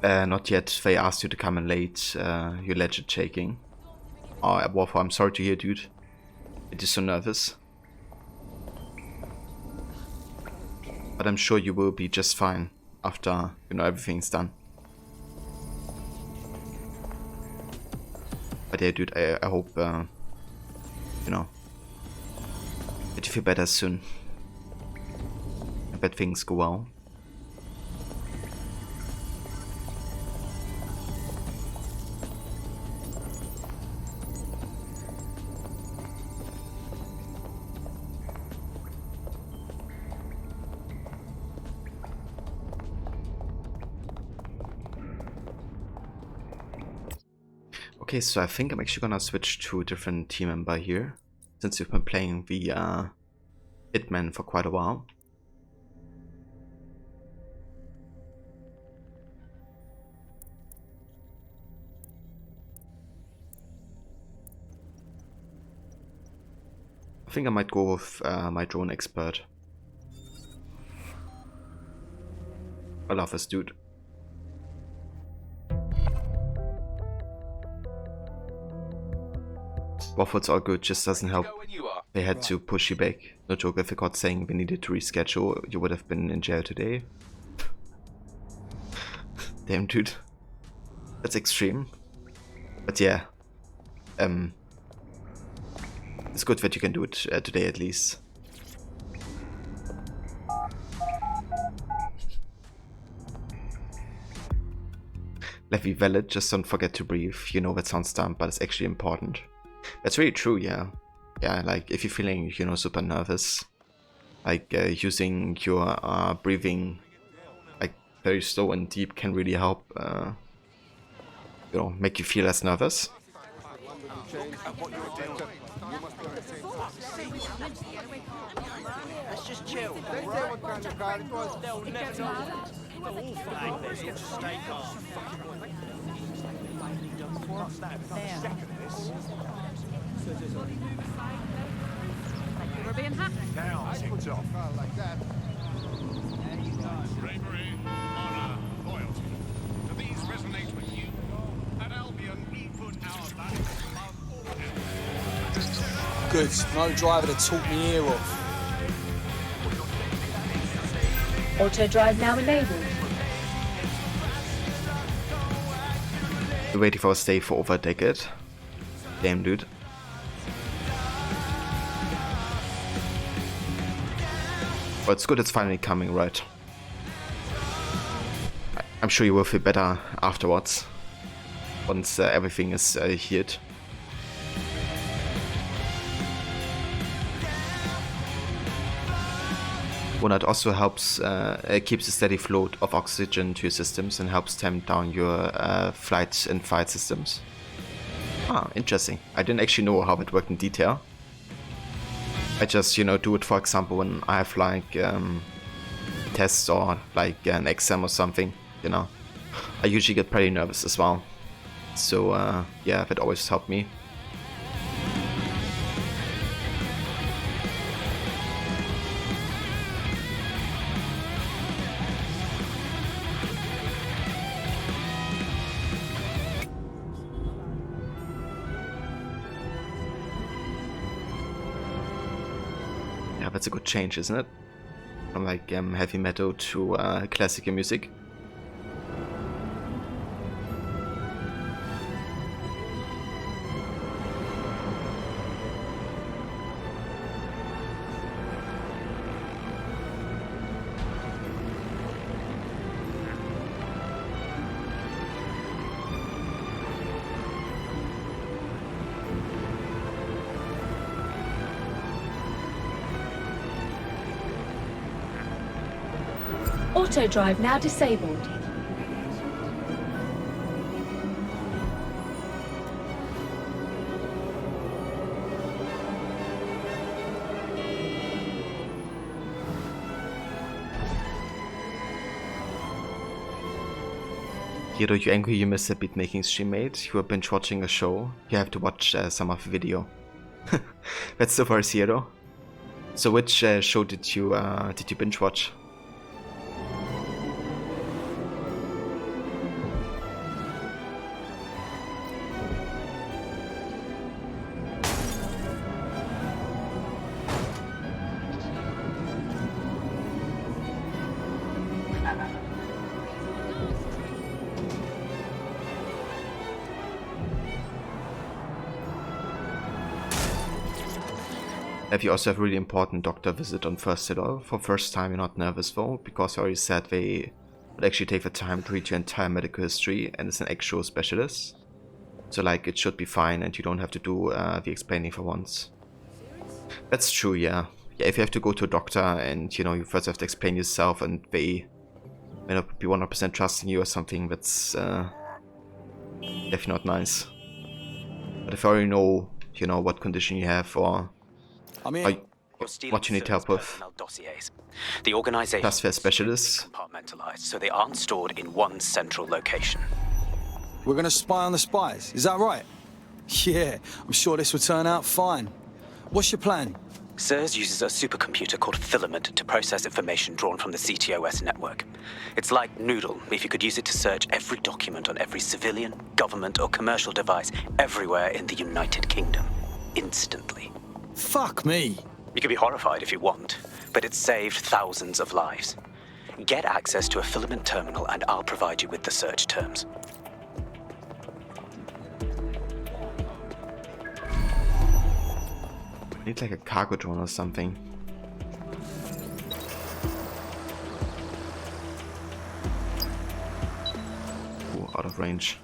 Not yet. They asked you to come in late. Your leg is shaking. Oh, Warfare, I'm sorry to hear, dude. It is so nervous. But I'm sure you will be just fine after, you know, everything's done. But yeah, dude, I hope, you know, that you feel better soon. I bet things go well. Okay, so I think I'm actually gonna switch to a different team member here, since we've been playing the Hitman for quite a while. I think I might go with my drone expert. I love this dude. Waffle's all good, just doesn't help. They had to push you back. No joke, if I got saying we needed to reschedule, you would have been in jail today. Damn, dude. That's extreme. But yeah. It's good that you can do it today at least. Levy valid, just don't forget to breathe. You know that sounds dumb, but it's actually important. That's really true, yeah. Yeah, like if you're feeling, you know, super nervous, like using your breathing like very slow and deep can really help, you know, make you feel less nervous. Let's just chill. They say what kind of car it was. They'll never know. We're being hacked. Now, it's off. Like that. Bravery, honor, loyalty. Do these resonate with you? At Albion, we put our values above all else. Good. No driver to talk me ear off. Auto drive now enabled. Been waiting for a stay for over a decade. Damn, dude. But it's good it's finally coming, right? I'm sure you will feel better afterwards, once everything is healed. One that also helps, keeps a steady flow of oxygen to your systems and helps tamp down your flight and fight systems. Ah, interesting. I didn't actually know how it worked in detail. I just, you know, do it, for example, when I have like tests or like an exam or something, you know. I usually get pretty nervous as well. So yeah, that always helped me. That's a good change, isn't it? From like heavy metal to classical music. Auto drive now disabled. Hiro, you angry you missed the beatmaking stream, mate? You were binge watching a show. You have to watch some of the video. That's the first, Hiro. So which show did you binge watch? Have you also have a really important doctor visit on First for first time you're not nervous though, because you already said they would actually take the time to read your entire medical history and it's an actual specialist. So like it should be fine and you don't have to do the explaining for once. That's true, yeah. Yeah, if you have to go to a doctor and you know you first have to explain yourself and they may not be 100% trusting you or something, that's definitely not nice. But if I already know, you know, what condition you have or what you need help with. Dossiers. The organization plus their specialists. Compartmentalized, so they aren't stored in one central location. We're gonna spy on the spies, is that right? Yeah, I'm sure this will turn out fine. What's your plan? SIRS uses a supercomputer called Filament to process information drawn from the CTOS network. It's like Noodle, if you could use it to search every document on every civilian, government or commercial device everywhere in the United Kingdom. Instantly. Fuck me. You can be horrified if you want, but it's saved thousands of lives. Get access to a Filament terminal and I'll provide you with the search terms. I need like a cargo drone or something. Ooh, out of range.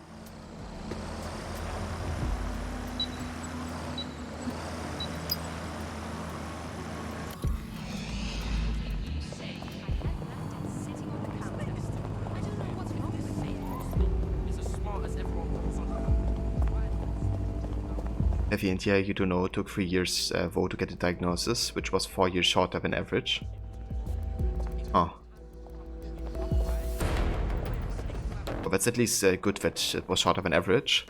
Heavy and yeah, you do know it took 3 years though to get a diagnosis, which was 4 years shorter than average. Oh. Well, that's at least good that it was shorter than average.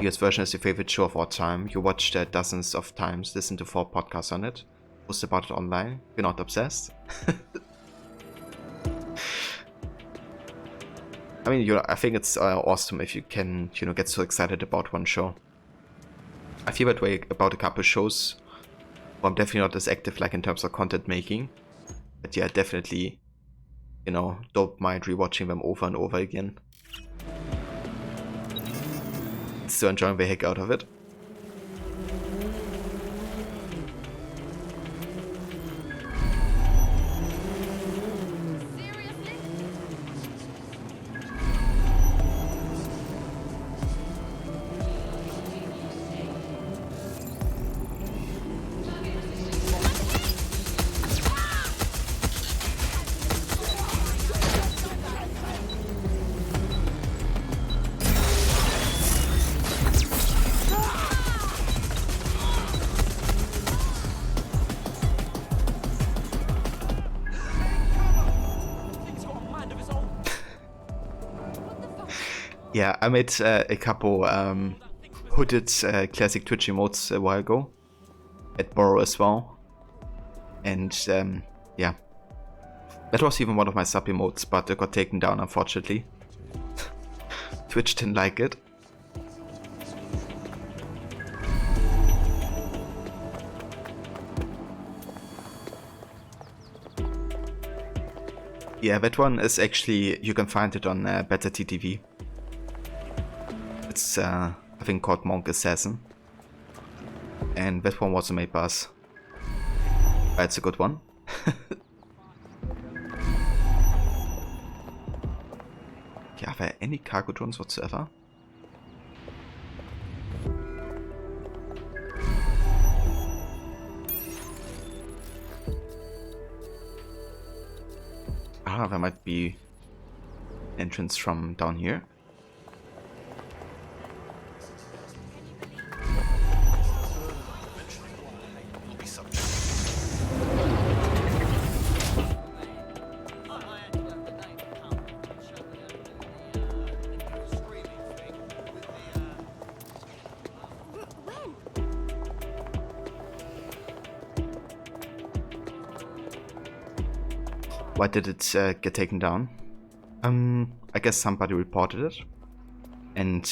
US version is your favorite show of all time. You watched it dozens of times, listened to 4 podcasts on it, post about it online. You're not obsessed. I mean, I think it's awesome if you can, you know, get so excited about one show. I feel that way about a couple shows. Well, I'm definitely not as active like in terms of content making. But yeah, definitely, you know, don't mind rewatching them over and over again. Still enjoying the heck out of it. Yeah, I made a couple hooded classic Twitch emotes a while ago at Borrow as well, and yeah, that was even one of my sub emotes, but it got taken down unfortunately. Twitch didn't like it. Yeah, that one is actually, you can find it on Better TTV. It's I think called Monk Assassin, and that one was a made buzz. It's a good one. Yeah, are there any cargo drones whatsoever? there might be entrance from down here. Why did it get taken down? I guess somebody reported it. And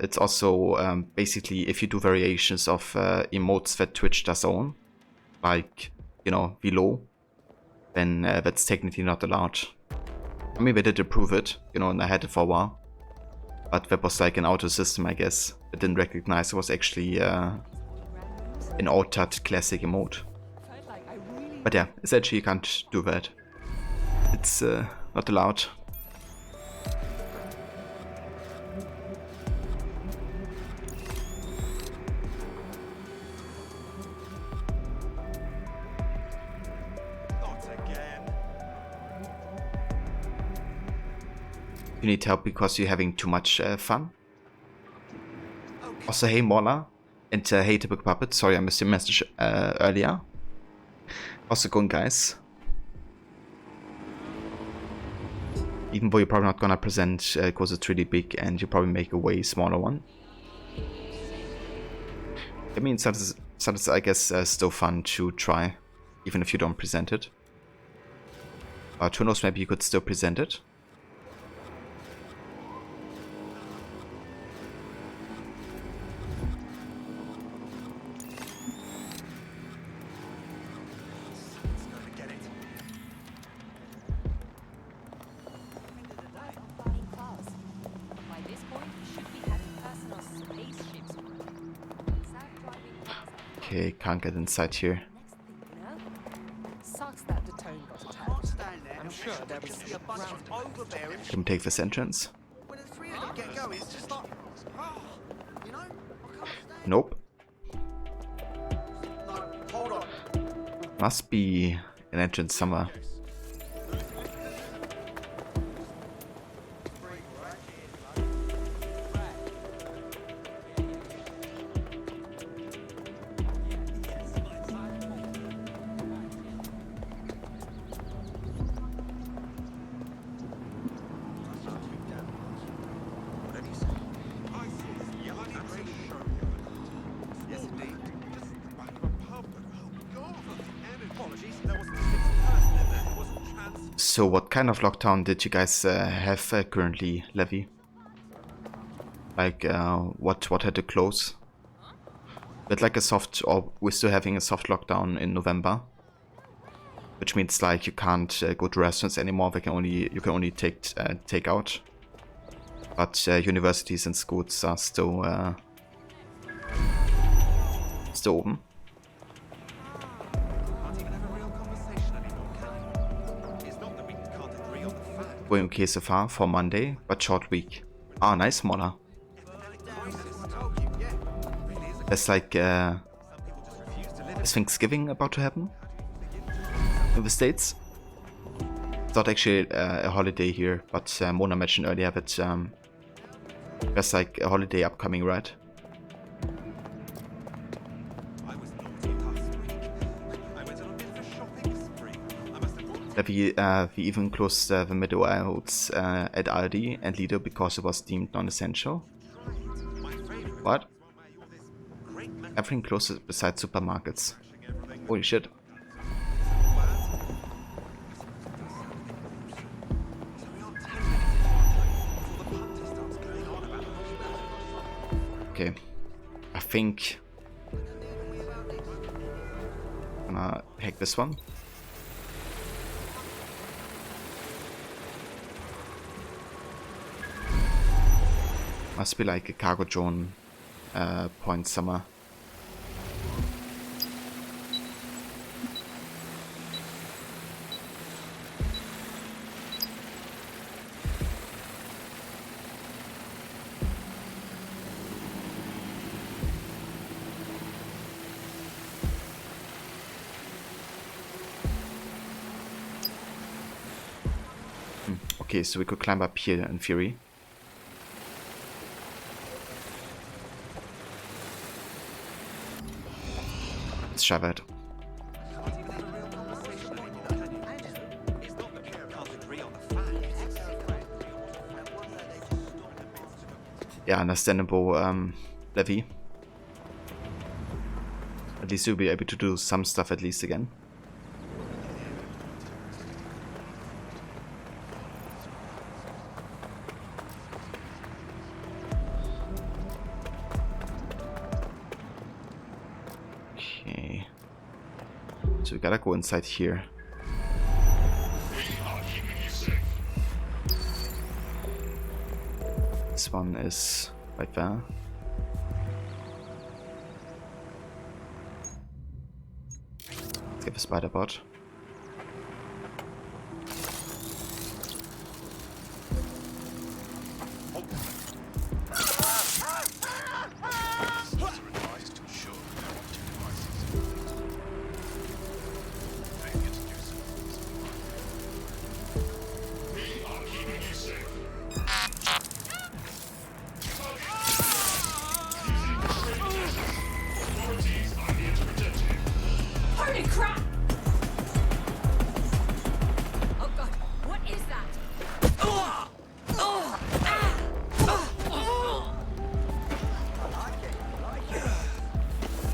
it's also basically if you do variations of emotes that Twitch does own, like, you know, below, then that's technically not allowed. I mean, they did approve it, you know, and I had it for a while. But that was like an auto system, I guess. I didn't recognize it was actually an altered classic emote. But yeah, essentially you can't do that. It's not allowed. You need help because you're having too much fun. Also, hey Mola, and hey Typical Puppet, sorry I missed your message earlier. How's it going, guys? Even though you're probably not gonna present because it's really big and you probably make a way smaller one. I mean, sometimes I guess still fun to try, even if you don't present it. But who knows, maybe you could still present it. Okay, can't get inside here. Can we take this entrance? Nope. Must be an entrance somewhere. So what kind of lockdown did you guys have currently, Levy? Like what had to close? But like a soft, or we're still having a soft lockdown in November, which means like you can't go to restaurants anymore. You can only take out. But universities and schools are still open. Going okay so far for Monday, but short week. Ah, nice, Mola. There's like is Thanksgiving about to happen in the States? It's not actually a holiday here, but Mona mentioned earlier that there's like a holiday upcoming, right? We even closed the middle aisles at Aldi and Lidl because it was deemed non-essential. What? Everything closed besides supermarkets. Holy shit. Okay. I think I'm gonna hack this one. Must be like a cargo drone point somewhere. Okay, so we could climb up here in theory. Let's shove it. Yeah, understandable, Levy. At least you'll be able to do some stuff at least again. Okay. So we gotta go inside here. This one is right there. Let's get the spider bot. Holy crap! Oh god, what is that?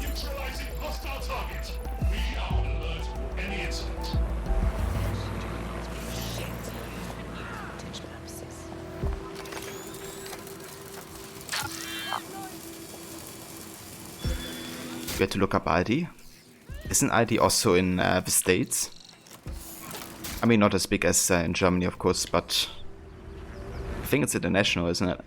Neutralizing hostile target. We are on alert for any incident. We had to look up Aldi. Isn't Aldi also in the States? I mean, not as big as in Germany, of course, but I think it's international, isn't it?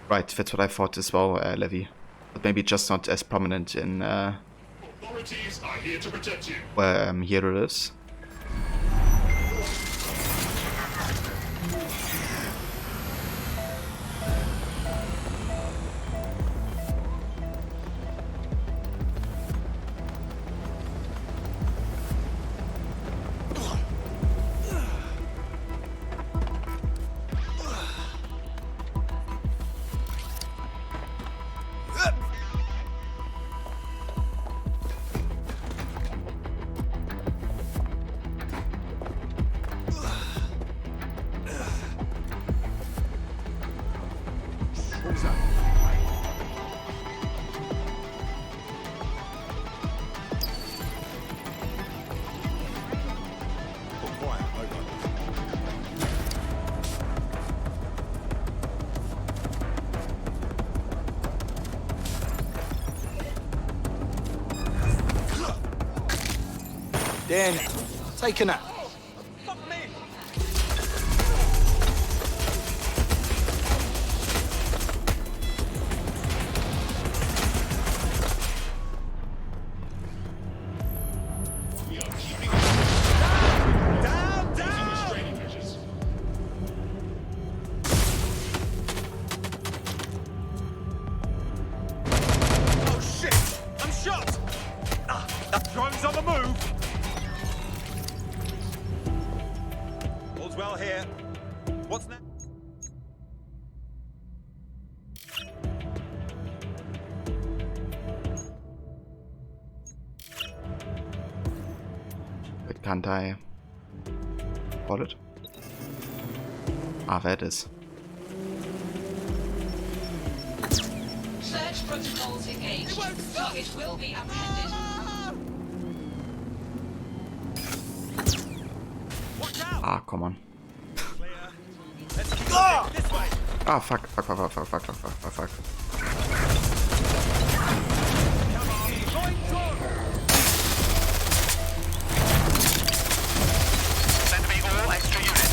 Right, that's what I thought as well, Levy. But maybe just not as prominent in Authorities are here to protect you. where Hero lives. Dan, take a nap. Oh shit! I'm shot! That drone's on the move! All's well here. What's next? Wait, can't I hold it? Ah, there it is. Search protocols engaged. Target will be apprehended. Ah, come on. Let's keep going this way. Ah, fuck. Send me all extra units.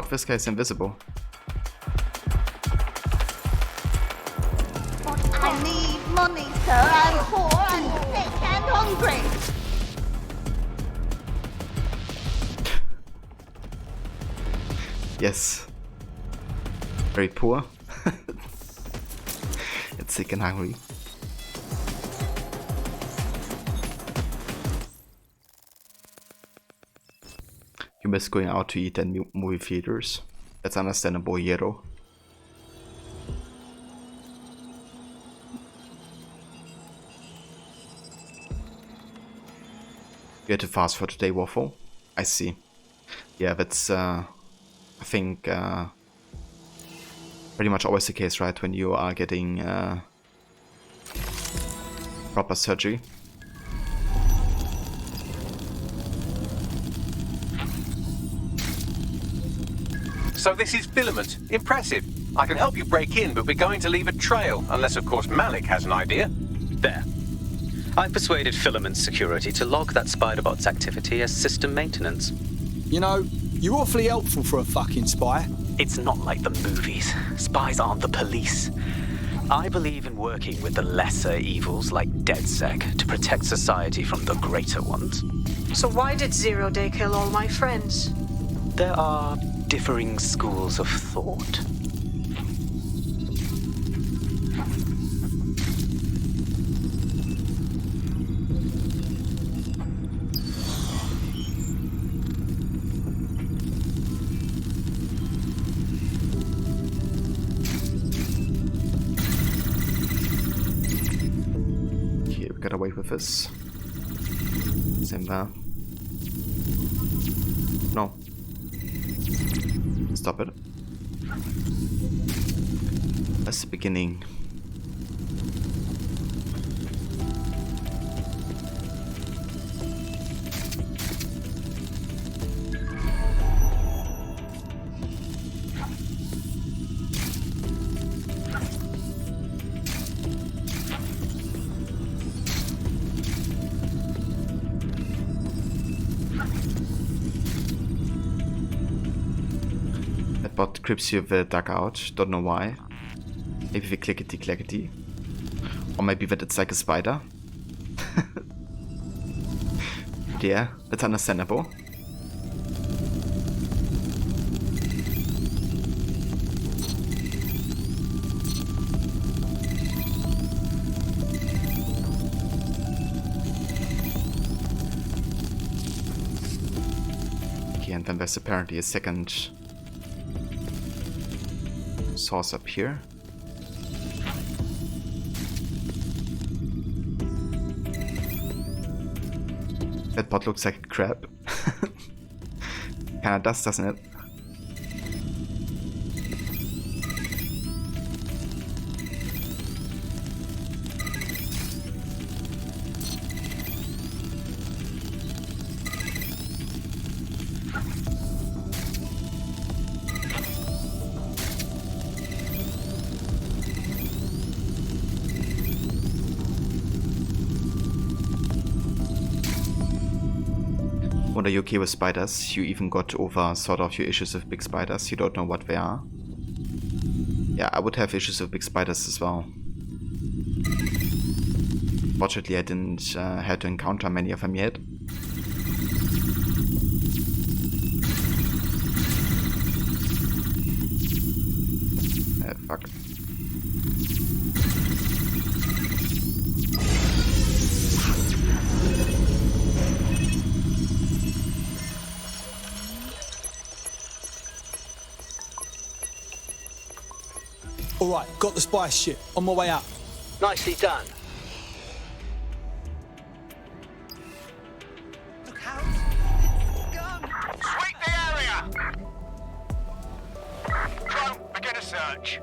if this guy's invisible? I need money, sir. I'm poor and sick and hungry. Yes. Very poor. It's sick and hungry. You miss going out to eat at movie theaters. That's understandable, Yero. You had to fast for today, Waffle? I see. Yeah, that's I think pretty much always the case, right? When you are getting proper surgery. So this is Filament. Impressive. I can help you break in, but we're going to leave a trail, unless of course Malik has an idea. There. I've persuaded Filament Security to log that Spider-Bot's activity as system maintenance. You know, you're awfully helpful for a fucking spy. It's not like the movies. Spies aren't the police. I believe in working with the lesser evils like DedSec to protect society from the greater ones. So why did Zero Day kill all my friends? There are differing schools of thought. Okay, we got away with this. Same there. No. Stop it. That's the beginning. Bot grips you the dugout, don't know why. Maybe the clickety clackety. Or maybe that it's like a spider. Yeah, that's understandable. Okay, and then there's apparently a second source up here. That bot looks like a crab. Kinda does, doesn't it? What are you okay with spiders? You even got over sort of your issues with big spiders. You don't know what they are. Yeah, I would have issues with big spiders as well. Fortunately, I didn't have to encounter many of them yet. Fuck. Alright, got the spy ship. On my way up. Nicely done. Sweep the area! Drone, begin a search.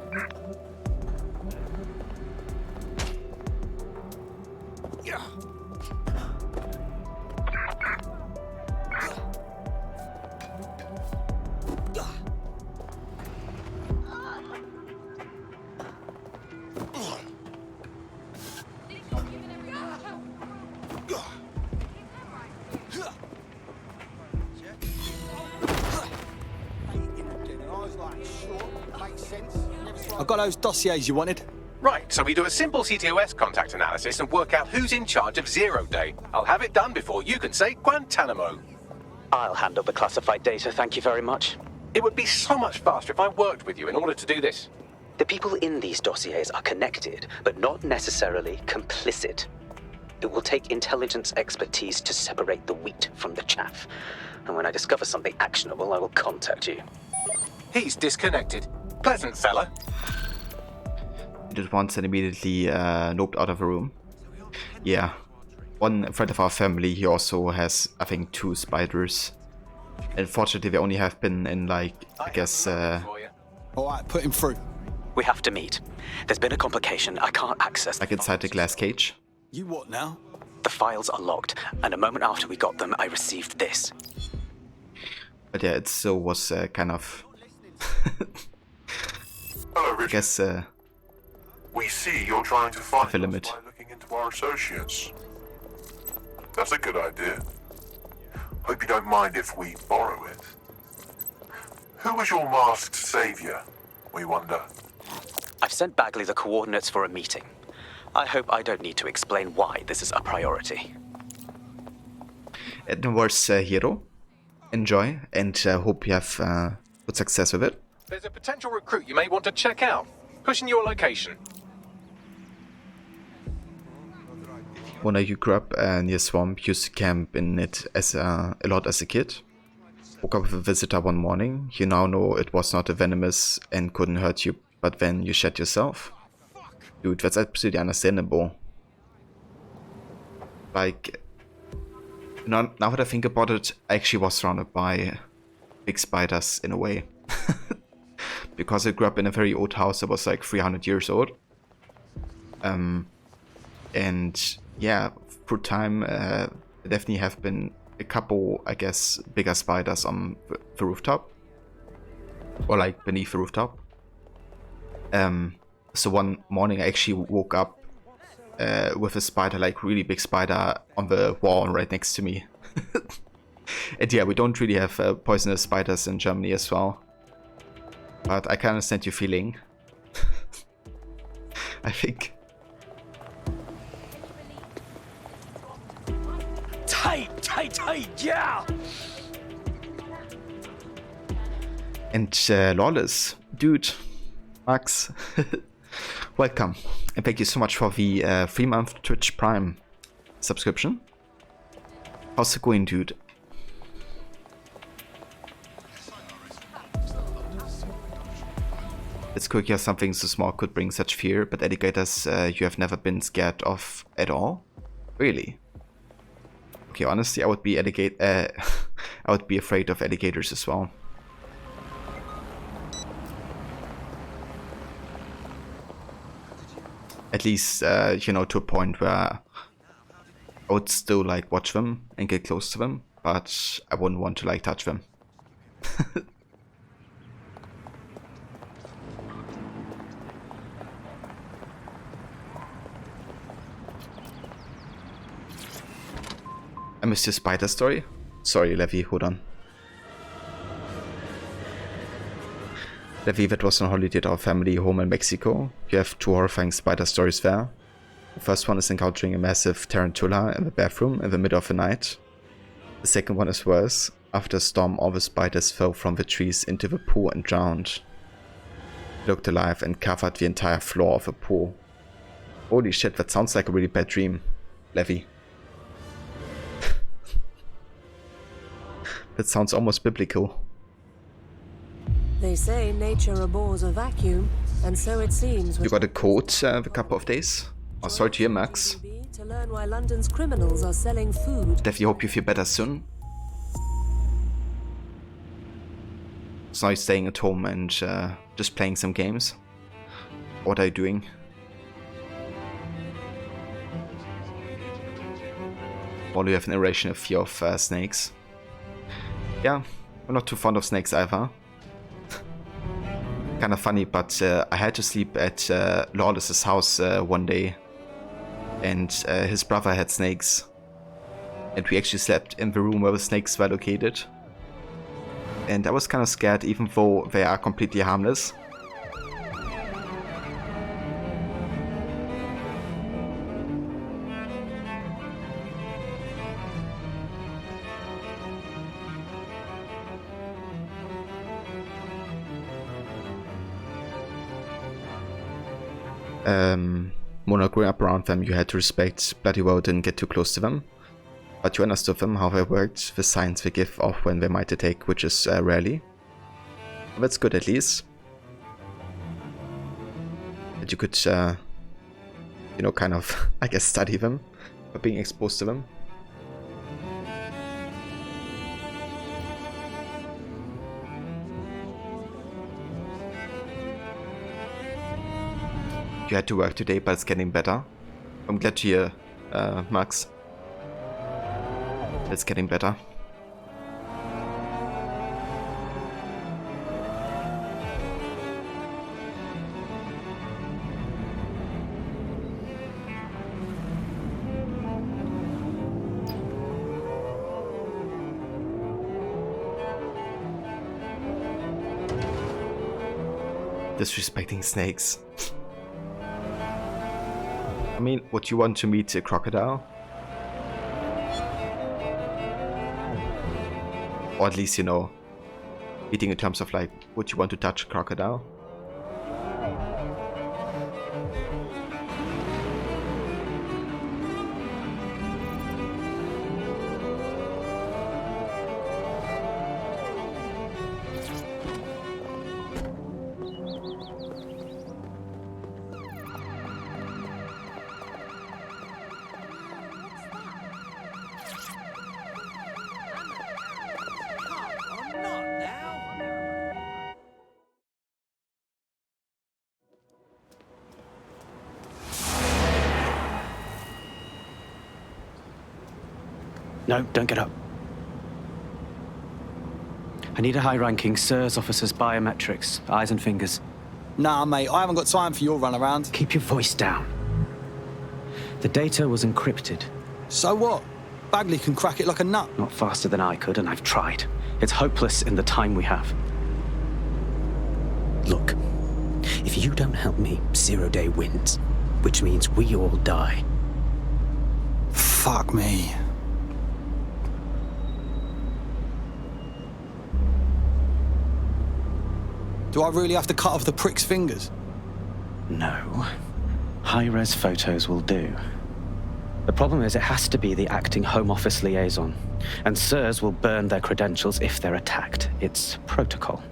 got those dossiers you wanted? Right, so we do a simple CTOS contact analysis and work out who's in charge of 0 Day. I'll have it done before you can say Guantanamo. I'll handle the classified data, thank you very much. It would be so much faster if I worked with you in order to do this. The people in these dossiers are connected, but not necessarily complicit. It will take intelligence expertise to separate the wheat from the chaff. And when I discover something actionable, I will contact you. He's disconnected. Pleasant fella. He did once and immediately noped out of the room. Yeah. One friend of our family, he also has, I think, 2 spiders. Unfortunately, they only have been in, like, I guess... Alright, put him through. We have to meet. There's been a complication. I can't access like inside the glass cage. You what now? The files are locked, and a moment after we got them, I received this. But yeah, it still was kind of... Hello, Richard. I guess... we see you're trying to find us by limit. looking into our associates. That's a good idea. Hope you don't mind if we borrow it. Who was your masked savior, we wonder? I've sent Bagley the coordinates for a meeting. I hope I don't need to explain why this is a priority. It was Hero. Enjoy, and hope you have good success with it. There's a potential recruit you may want to check out. Pushing your location. When you grew up near Swamp, used to camp in it as a lot as a kid. Woke up with a visitor one morning. You now know it was not a venomous and couldn't hurt you, but then you shed yourself. Dude, that's absolutely understandable. Like, now that I think about it, I actually was surrounded by big spiders in a way. Because I grew up in a very old house that was like 300 years old. And yeah, through time, there definitely have been a couple, I guess, bigger spiders on the rooftop. Or like beneath the rooftop. So one morning I actually woke up with a spider, like really big spider, on the wall right next to me. And yeah, we don't really have poisonous spiders in Germany as well. But I can understand your feeling. I think. Tight, yeah! And Lawless, dude, Max, welcome. And thank you so much for the 3-month Twitch Prime subscription. How's it going, dude? It's cool here something so small could bring such fear, but alligators you have never been scared of at all? Really? Okay, honestly, I would be I would be afraid of alligators as well. At least, you know, to a point where I would still like watch them and get close to them, but I wouldn't want to like touch them. I missed your spider story. Sorry, Levi, hold on. Levi, that was on holiday at our family home in Mexico. You have 2 horrifying spider stories there. The first one is encountering a massive tarantula in the bathroom in the middle of the night. The second one is worse. After a storm, all the spiders fell from the trees into the pool and drowned. They looked alive and covered the entire floor of the pool. Holy shit, that sounds like a really bad dream, Levi. That sounds almost biblical. They say nature abhors a vacuum, and so it seems. You got a cold a couple of days? Oh, sorry to hear, Max. To learn why London's criminals are selling food. Definitely hope you feel better soon. So now you're staying at home and just playing some games. What are you doing? While you have an irrational fear of snakes. Yeah, I'm not too fond of snakes either. Kind of funny, but I had to sleep at Lawless's house one day. And his brother had snakes. And we actually slept in the room where the snakes were located. And I was kind of scared, even though they are completely harmless. Mona, growing up around them, you had to respect bloody well, didn't get too close to them. But you understood them, how they worked, the signs they give off when they might attack, which is rarely. But that's good at least. That you could, you know, kind of, I guess, study them, by being exposed to them. You had to work today, but it's getting better. I'm glad to hear, Max. It's getting better. Disrespecting snakes. I mean, would you want to meet a crocodile? Or at least, you know, eating in terms of like, would you want to touch a crocodile? No, don't get up. I need a high-ranking SIRS officer's biometrics, eyes and fingers. Nah, mate, I haven't got time for your runaround. Keep your voice down. The data was encrypted. So what? Bagley can crack it like a nut. Not faster than I could, and I've tried. It's hopeless in the time we have. Look, if you don't help me, 0 Day wins, which means we all die. Fuck me. Do I really have to cut off the prick's fingers? No. High-res photos will do. The problem is it has to be the acting Home Office liaison, and SIRS will burn their credentials if they're attacked. It's protocol.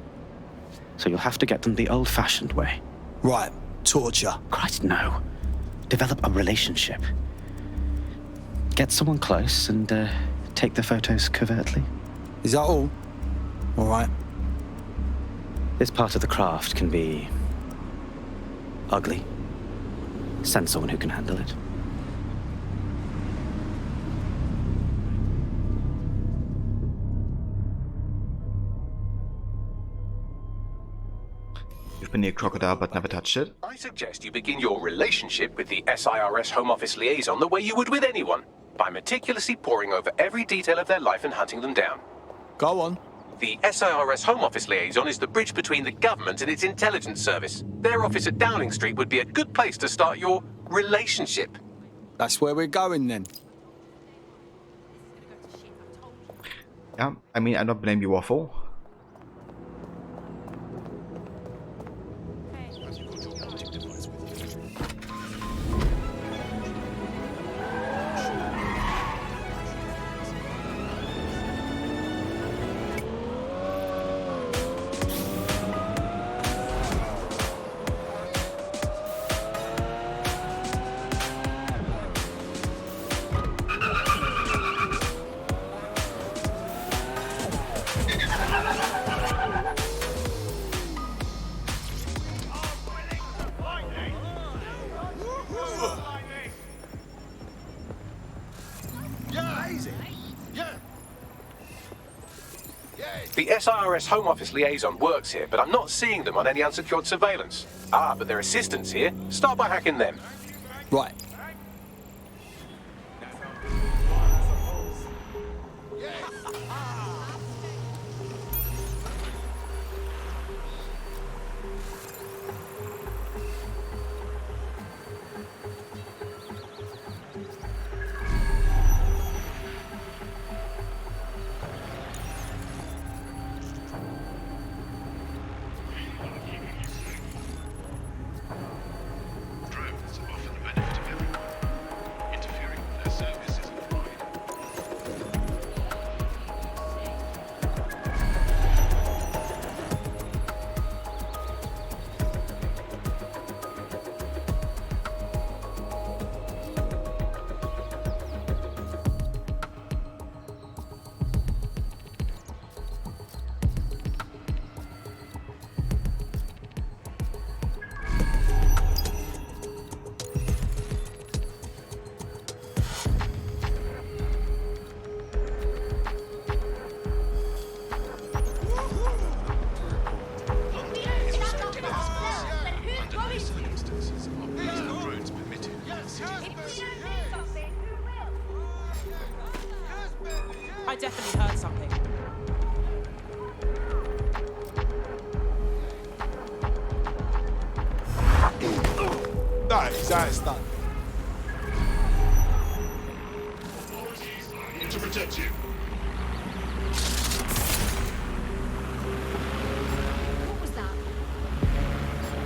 So you'll have to get them the old-fashioned way. Right. Torture. Christ, no. Develop a relationship. Get someone close and take the photos covertly. Is that all? All right. This part of the craft can be ugly. Send someone who can handle it. You've been near crocodile but never touched it? I suggest you begin your relationship with the SIRS Home Office liaison the way you would with anyone, by meticulously poring over every detail of their life and hunting them down. Go on. The SIRS Home Office liaison is the bridge between the government and its intelligence service. Their office at Downing Street would be a good place to start your relationship. That's where we're going then. Yeah, I mean, I don't blame you, Waffle. The SIRS Home Office liaison works here, but I'm not seeing them on any unsecured surveillance. Ah, but their assistants here. Start by hacking them. Right. officers are using the drones permitted in the city. I definitely heard something. No, he's out of stun. Here to protect you. What was that?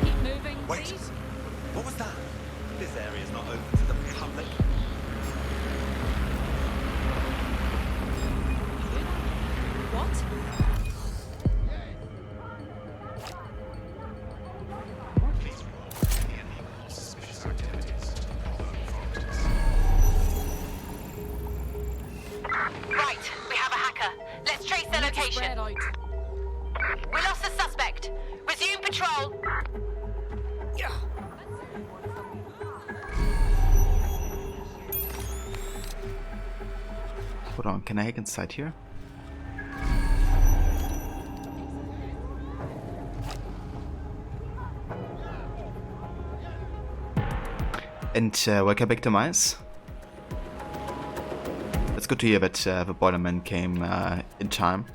Keep moving, Wait. please. What was that? This area is not open to the public. What? Please report any more suspicious activities. Right, we have a hacker. Let's trace their location. Spread out. We lost the suspect. Resume patrol. Hold on, can I hack inside here? And welcome back to Mice. It's good to hear that the Boilerman came in time.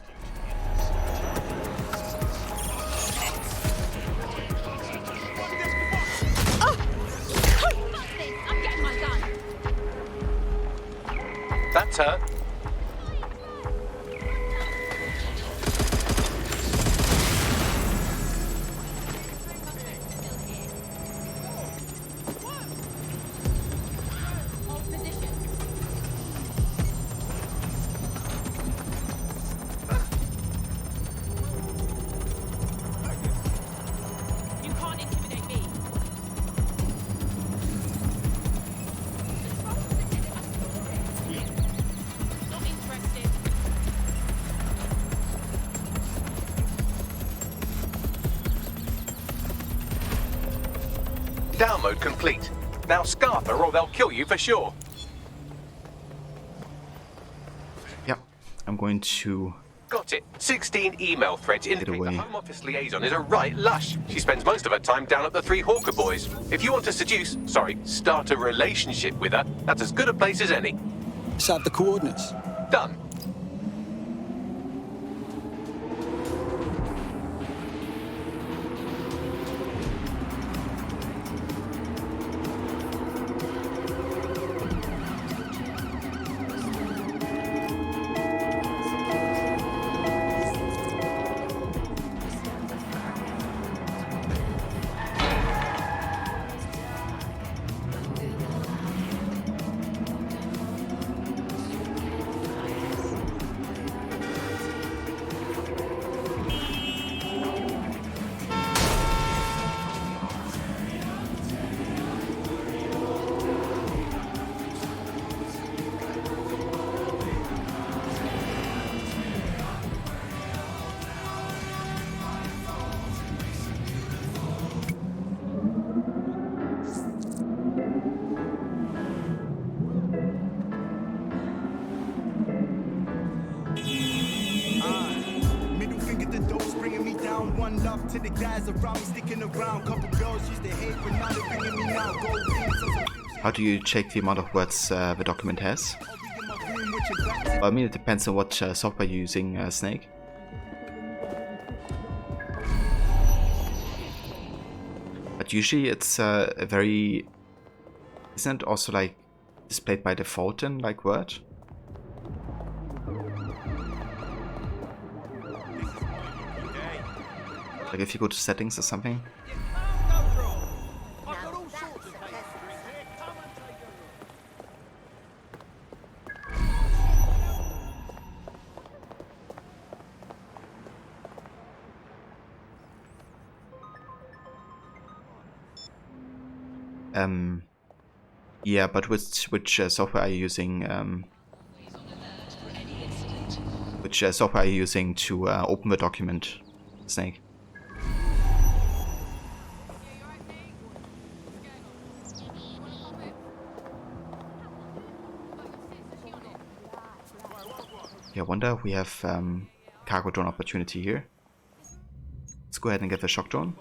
I'm getting my gun. That's her. Hold position. You can't intimidate me. Not interested. Download complete. Now scarf her or they'll kill you for sure. Yeah, I'm going to... Got it. 16 email threads indicate away. the Home Office liaison is a right lush. She spends most of her time down at the Three Hawker Boys. If you want to start a relationship with her, that's as good a place as any. Let's have the coordinates. Done. Middle finger to those bringing me down. One love to the guys around me sticking around. Couple girls used to hate, but now they're bringing me now. Gold rings. How do you check the amount of words the document has? Well, I mean, it depends on what software you're using, Snake. But usually it's a very... Isn't it also like displayed by default in like Word? Like if you go to settings or something? Yeah, but which software are you using? Which software are you using to open the document, Snake? Yeah, I wonder if we have cargo drone opportunity here. Let's go ahead and get the shock drone.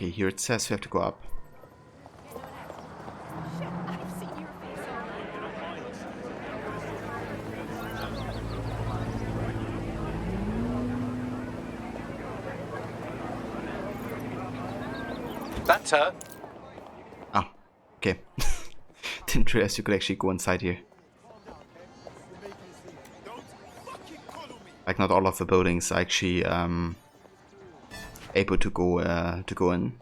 Okay, here it says we have to go up. That's her. Ah, okay. Didn't realize you could actually go inside here. Like, not all of the buildings are actually able to go in.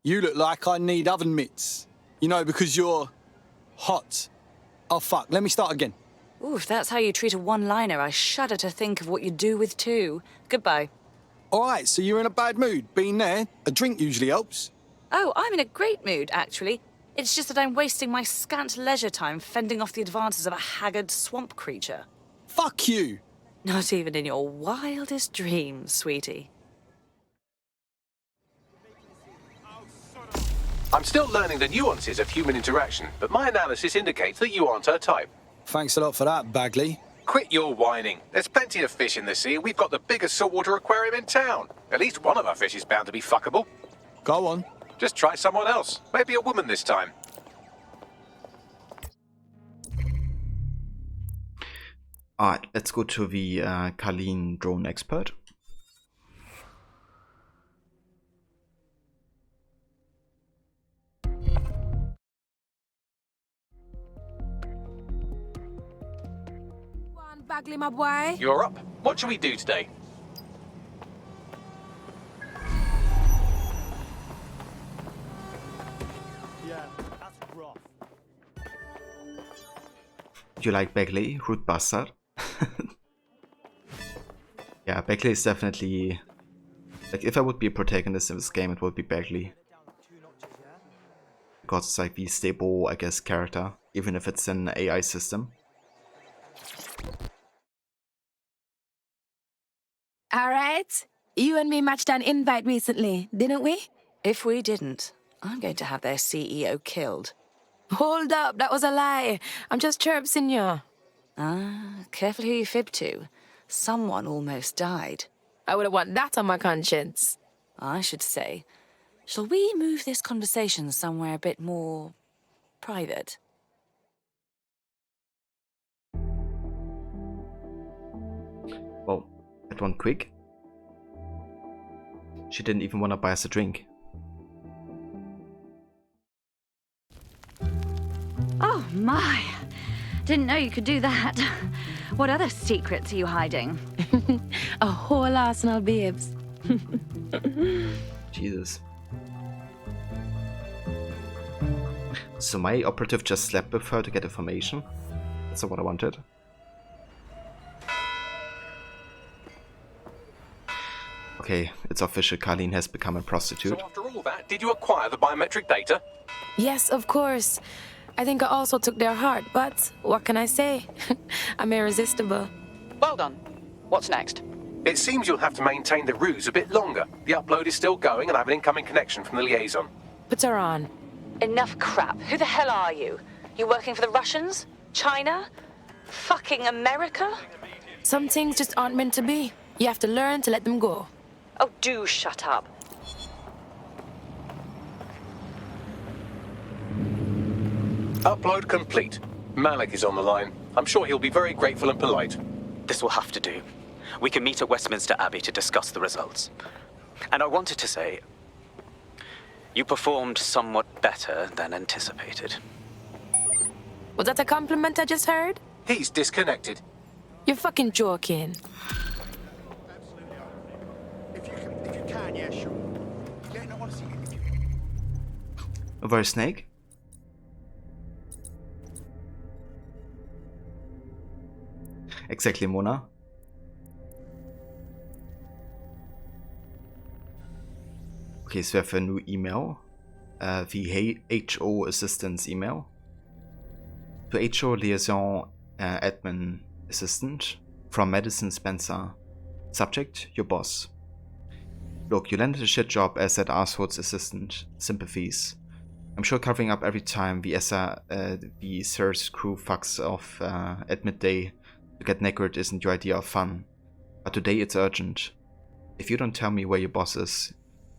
You look like I need oven mitts. You know, because you're hot. Oh, fuck. Let me start again. Ooh, if that's how you treat a one-liner, I shudder to think of what you do with two. Goodbye. All right, so you're in a bad mood. Been there. A drink usually helps. Oh, I'm in a great mood, actually. It's just that I'm wasting my scant leisure time fending off the advances of a haggard swamp creature. Fuck you! Not even in your wildest dreams, sweetie. I'm still learning the nuances of human interaction, but my analysis indicates that you aren't her type. Thanks a lot for that, Bagley. Quit your whining. There's plenty of fish in the sea, and we've got the biggest saltwater aquarium in town. At least one of our fish is bound to be fuckable. Go on. Just try someone else. Maybe a woman this time. Alright, let's go to the Carleen drone expert. Bagley, my boy. You're up. What shall we do today? Yeah, that's rough. Do you like Bagley, rude bastard? Yeah, Bagley is definitely... Like, if I would be a protagonist in this game, it would be Bagley. Because it's like the stable, I guess, character, even if it's an AI system. All right. You and me matched an invite recently, didn't we? If we didn't, I'm going to have their CEO killed. Hold up, that was a lie. I'm just chirping you. Ah, careful who you fib to. Someone almost died. I wouldn't want that on my conscience. I should say. Shall we move this conversation somewhere a bit more private? Well, that one quick. She didn't even want to buy us a drink. Oh my! Didn't know you could do that. What other secrets are you hiding? A whole arsenal, babes. Jesus. So my operative just slept with her to get information? That's not what I wanted. Okay, it's official, Carleen has become a prostitute. So after all that, did you acquire the biometric data? Yes, of course. I think I also took their heart, but what can I say? I'm irresistible. Well done. What's next? It seems you'll have to maintain the ruse a bit longer. The upload is still going and I have an incoming connection from the liaison. Put her on. Enough crap. Who the hell are you? You working for the Russians? China? Fucking America? Some things just aren't meant to be. You have to learn to let them go. Oh, do shut up. Upload complete. Malik is on the line. I'm sure he'll be very grateful and polite. This will have to do. We can meet at Westminster Abbey to discuss the results. And I wanted to say, you performed somewhat better than anticipated. Was that a compliment I just heard? He's disconnected. You're fucking joking. If you can, yeah, sure. Yeah, no, honestly, Over a snake? Exactly, Mona. Okay, so we have a new email. The HO assistance email. To HO liaison admin assistant from Madison Spencer. Subject, your boss. Look, you landed a shit job as that asshole's assistant. Sympathies. I'm sure covering up every time the SIR's crew fucks off at midday to get knackered isn't your idea of fun. But today it's urgent. If you don't tell me where your boss is,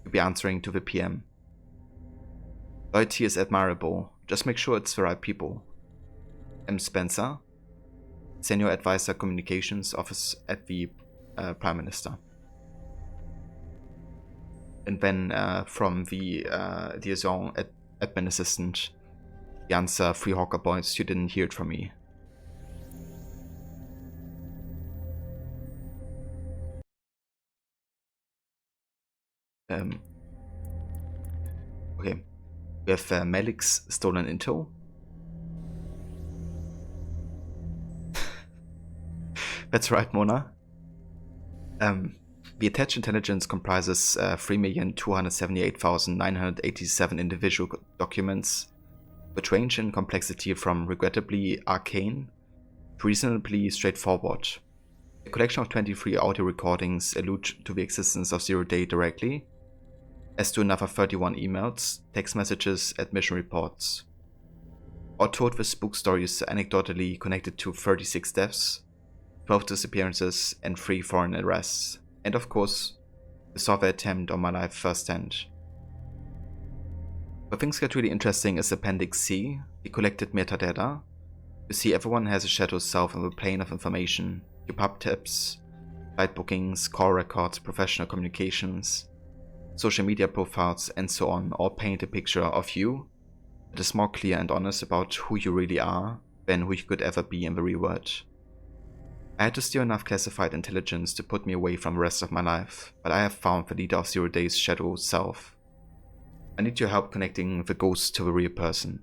you'll be answering to the PM. Loyalty is admirable, just make sure it's the right people. M. Spencer, Senior Advisor Communications Office at the Prime Minister. And then from the liaison admin assistant, the answer, Free Hawker Boys, you didn't hear it from me. Okay, we have Malik's stolen intel. That's right, Mona. The attached intelligence comprises 3,278,987 individual documents, which range in complexity from regrettably arcane to reasonably straightforward. A collection of 23 audio recordings allude to the existence of Zero Day directly, as do another 31 emails, text messages, and mission reports. All told with spook stories anecdotally connected to 36 deaths, 12 disappearances, and 3 foreign arrests. And of course, I saw the attempt on my life firsthand. Where things get really interesting is Appendix C, the collected metadata. You see, everyone has a shadow self on the plane of information. Your pub tips, flight bookings, call records, professional communications, social media profiles, and so on all paint a picture of you that is more clear and honest about who you really are than who you could ever be in the real world. I had to steal enough classified intelligence to put me away from the rest of my life, but I have found the leader of Zero Day's shadow self. I need your help connecting the ghost to the real person.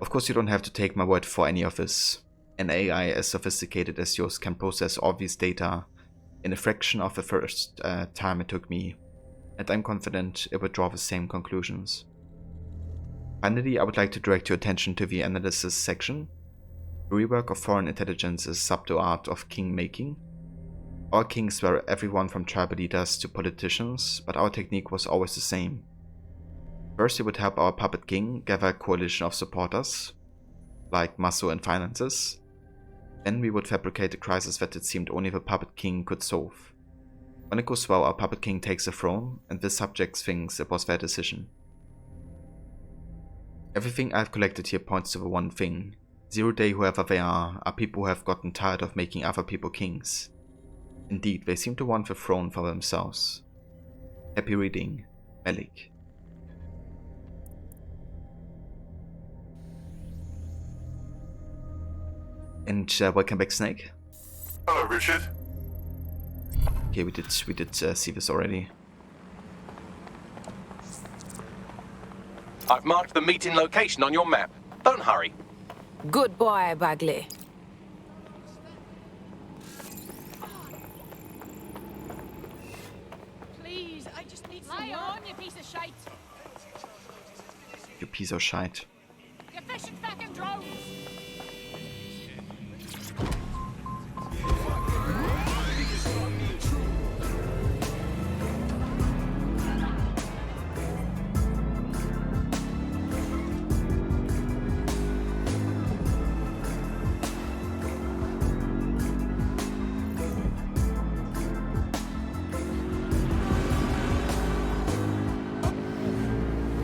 Of course, you don't have to take my word for any of this. An AI as sophisticated as yours can process all these data in a fraction of the first time it took me, and I'm confident it would draw the same conclusions. Finally, I would like to direct your attention to the analysis section. The rework of foreign intelligence is subtle art of king-making. All kings were everyone from tribal leaders to politicians, but our technique was always the same. First, we would help our puppet king gather a coalition of supporters, like muscle and finances. Then we would fabricate a crisis that it seemed only the puppet king could solve. When it goes well, our puppet king takes the throne, and the subjects thinks it was their decision. Everything I've collected here points to the one thing. Zero Day, whoever they are people who have gotten tired of making other people kings. Indeed, they seem to want the throne for themselves. Happy reading, Malik. And welcome back, Snake. Hello, Richard. Okay, we did see this already. I've marked the meeting location on your map. Don't hurry. Good boy, Bagley. Please, I just need some on, you piece of shite. You piece of shite. You fishing fucking drones.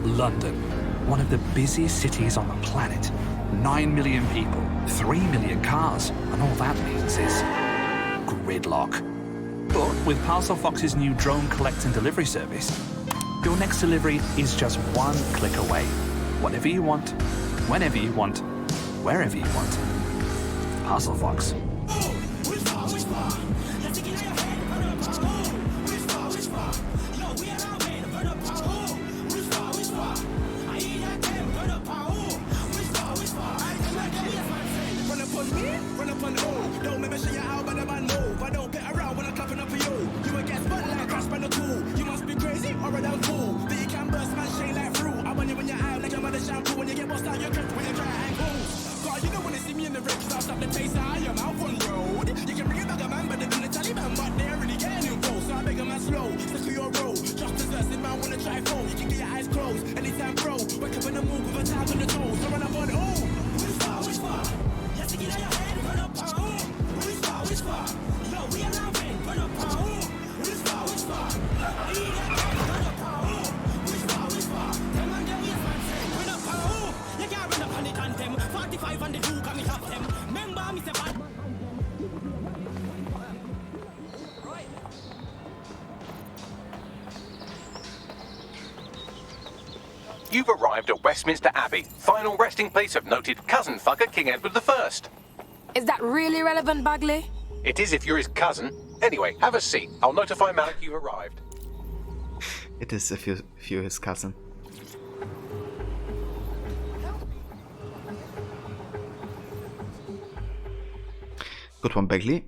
London, one of the busiest cities on the planet. 9 million people, 3 million cars, and all that means is gridlock. But with Parcel Fox's new drone collect and delivery service, your next delivery is just one click away. Whatever you want, whenever you want, wherever you want. Parcel Fox. Slow, stick to your road. Just as us, if man wanna try phone, you can get your eyes closed. Anytime, bro. But You've arrived at Westminster Abbey, final resting place of noted cousin fucker King Edward I. Is that really relevant, Bagley? It is if you're his cousin. Anyway, have a seat. I'll notify Malik you've arrived. It is if you're his cousin. Good one, Bagley.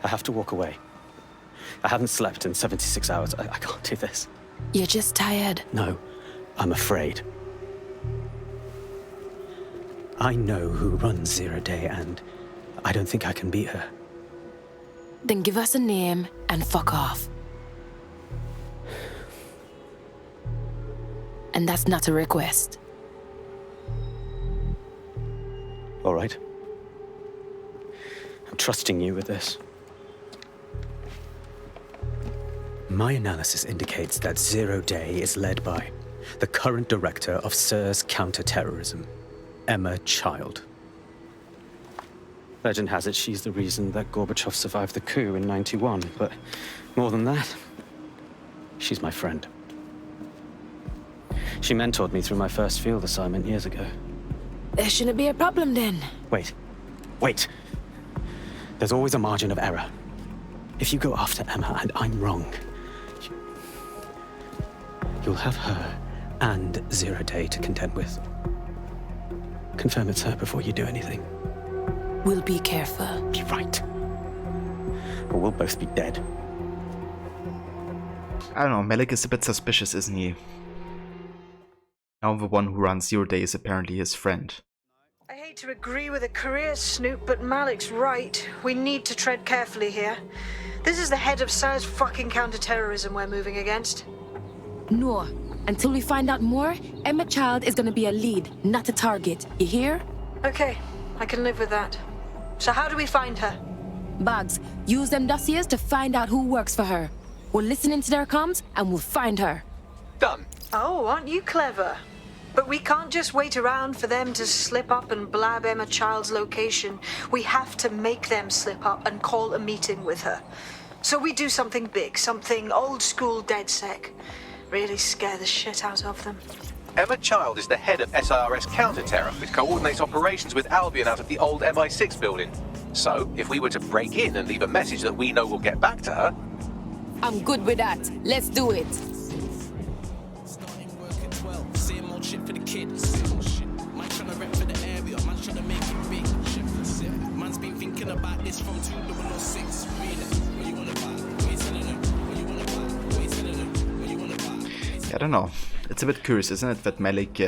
I have to walk away. I haven't slept in 76 hours. I can't do this. You're just tired. No, I'm afraid. I know who runs Zero Day, and I don't think I can beat her. Then give us a name and fuck off. And that's not a request. All right. I'm trusting you with this. My analysis indicates that Zero Day is led by the current director of SIRS counterterrorism, Emma Child. Legend has it she's the reason that Gorbachev survived the coup in '91, but more than that, she's my friend. She mentored me through my first field assignment years ago. There shouldn't be a problem then. Wait. There's always a margin of error. If you go after Emma and I'm wrong, you'll have her and Zero Day to contend with. Confirm it's her before you do anything. We'll be careful. You're right. Or we'll both be dead. I don't know, Malik is a bit suspicious, isn't he? Now the one who runs Zero Day is apparently his friend. I hate to agree with a career snoop, but Malik's right. We need to tread carefully here. This is the head of SIRS fucking counterterrorism we're moving against. No. Until we find out more, Emma Child is gonna be a lead, not a target. You hear? Okay, I can live with that. So how do we find her? Bugs, use them dossiers to find out who works for her. We'll listen into their comms and we'll find her. Done. Oh, aren't you clever? But we can't just wait around for them to slip up and blab Emma Child's location. We have to make them slip up and call a meeting with her. So we do something big, something old school DedSec. Really scare the shit out of them. Emma Child is the head of SIRS counter-terror, which coordinates operations with Albion out of the old MI6 building. So, if we were to break in and leave a message that we know will get back to her... I'm good with that. Let's do it. Same old shit for the kids. Man tryna rep for the area, man tryna make it big. Man's been thinking about this from 2006. What you wanna buy? What you telling them? What you wanna buy? What you telling them? What you wanna buy? I don't know. It's a bit curious, isn't it, that Malik,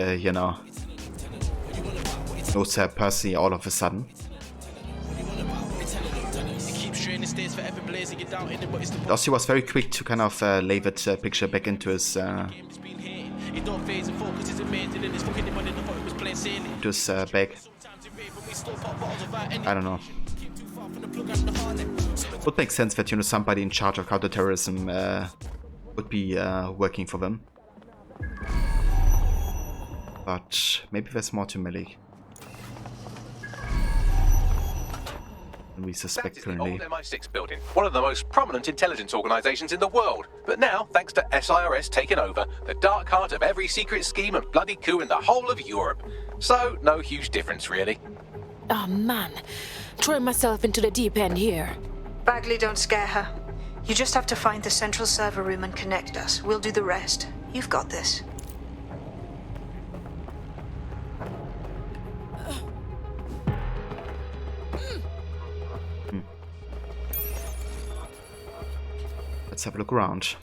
knows her personally all of a sudden. Also, he was very quick to kind of lay that picture back into his bag. I don't know. Would make sense that, somebody in charge of counterterrorism would be working for them. But maybe there's more to Malik than we suspect currently. That is the old MI6 building, one of the most prominent intelligence organizations in the world. But now, thanks to SIRS taking over, the dark heart of every secret scheme and bloody coup in the whole of Europe. So, no huge difference, really. Oh man, throwing myself into the deep end here. Bagley, don't scare her. You just have to find the central server room and connect us. We'll do the rest. You've got this. Let's have a look around.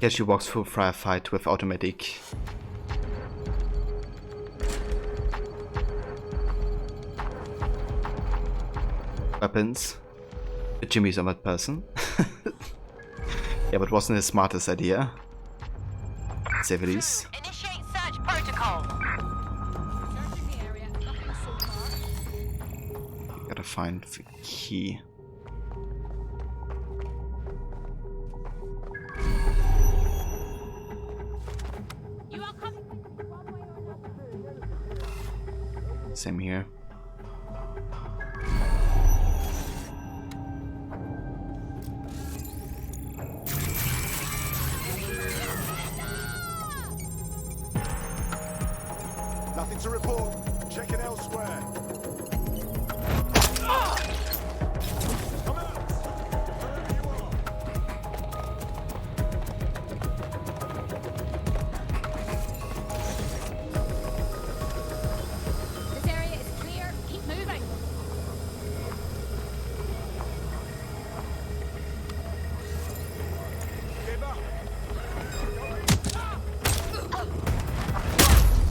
Here she walks through firefight with automatic. Weapons. Jimmy's a mad person. Yeah, but wasn't his smartest idea. Save these. Initiate search protocol. Gotta find the key. Same here. Nothing to report. Checking elsewhere. This area is clear. Keep moving.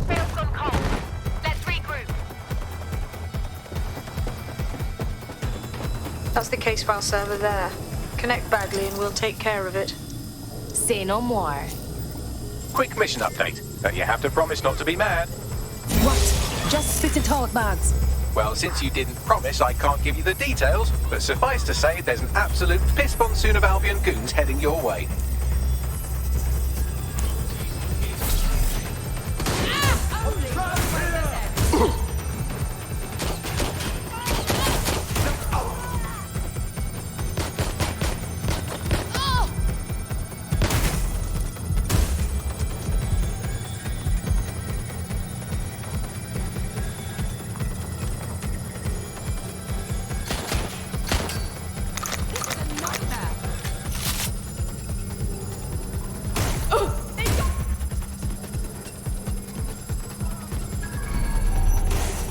Fail's gone cold. Let's regroup. That's the case file server there. Connect Bagley and we'll take care of it. Say no more. Quick mission update. But you have to promise not to be mad. What? Just spit it out, Bugs. Well, since you didn't promise, I can't give you the details, but suffice to say, there's an absolute piss monsoon of Albion goons heading your way.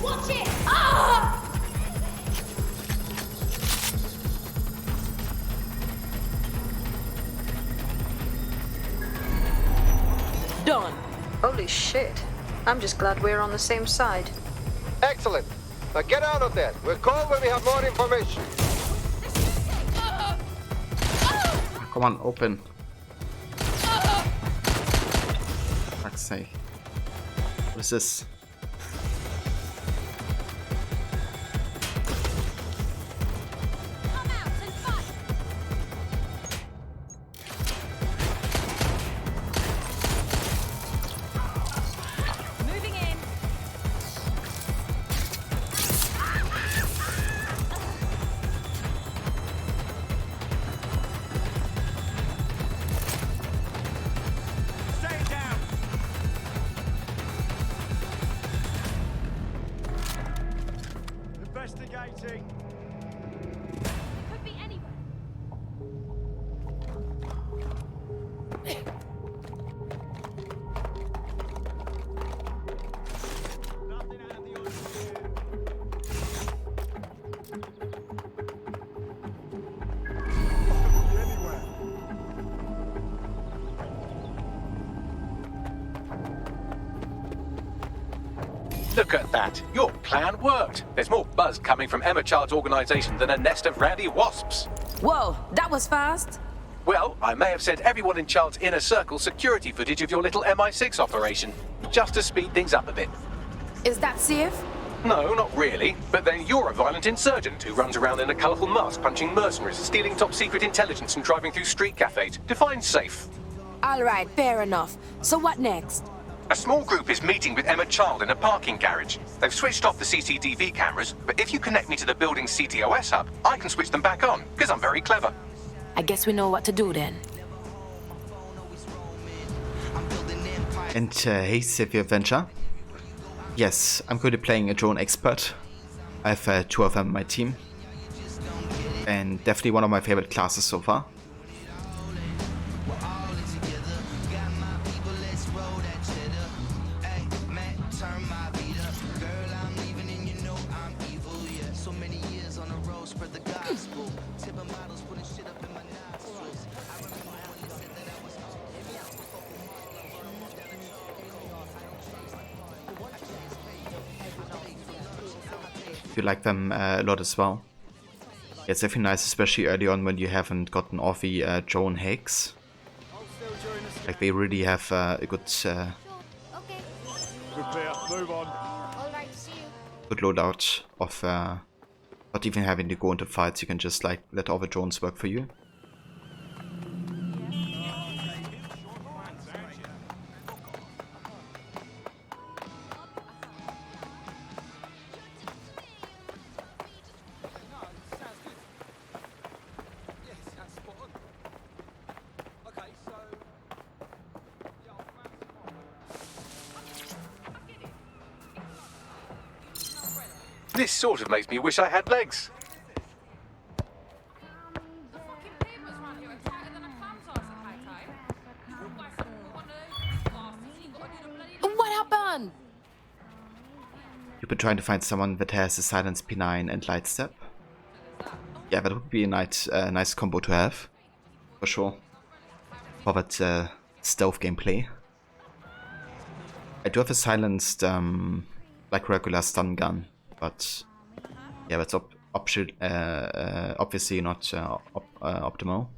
Watch it! Ah! Done. Holy shit. I'm just glad we're on the same side. Excellent. Now get out of there. We'll call when we have more information. Come on, open. Fuck's sake. What is this? Moving in. Stay down. Investigating. Could be anywhere. Look at that. Your plan worked. There's more buzz coming from Emma Child's organization than a nest of randy wasps. Whoa, that was fast. Well, I may have sent everyone in Child's inner circle security footage of your little MI6 operation, just to speed things up a bit. Is that safe? No, not really. But then you're a violent insurgent who runs around in a colourful mask punching mercenaries, stealing top-secret intelligence and driving through street cafes. Define safe. All right, fair enough. So what next? A small group is meeting with Emma Child in a parking garage. They've switched off the CCTV cameras, but if you connect me to the building's CTOS hub, I can switch them back on, because I'm very clever. I guess we know what to do then. And hey, save your adventure. Yes, I'm currently playing a drone expert. I have 2 of them on my team. And definitely one of my favorite classes so far. spread the gospel. Tipping models, putting shit up in my nostrils. I remember when they said that I was You like them a lot as well. Yeah, it's definitely nice, especially early on when you haven't gotten off the drone hacks. Like they really have a good Good clear. Move on. good loadout of not even having to go into fights. You can just like let all the drones work for you. This sort of makes me wish I had legs. What happened? You've been trying to find someone that has a silence P9 and light step. Yeah, that would be a nice combo to have, for sure. For that stealth gameplay. I do have a silenced like regular stun gun, but yeah, that's obviously not optimal.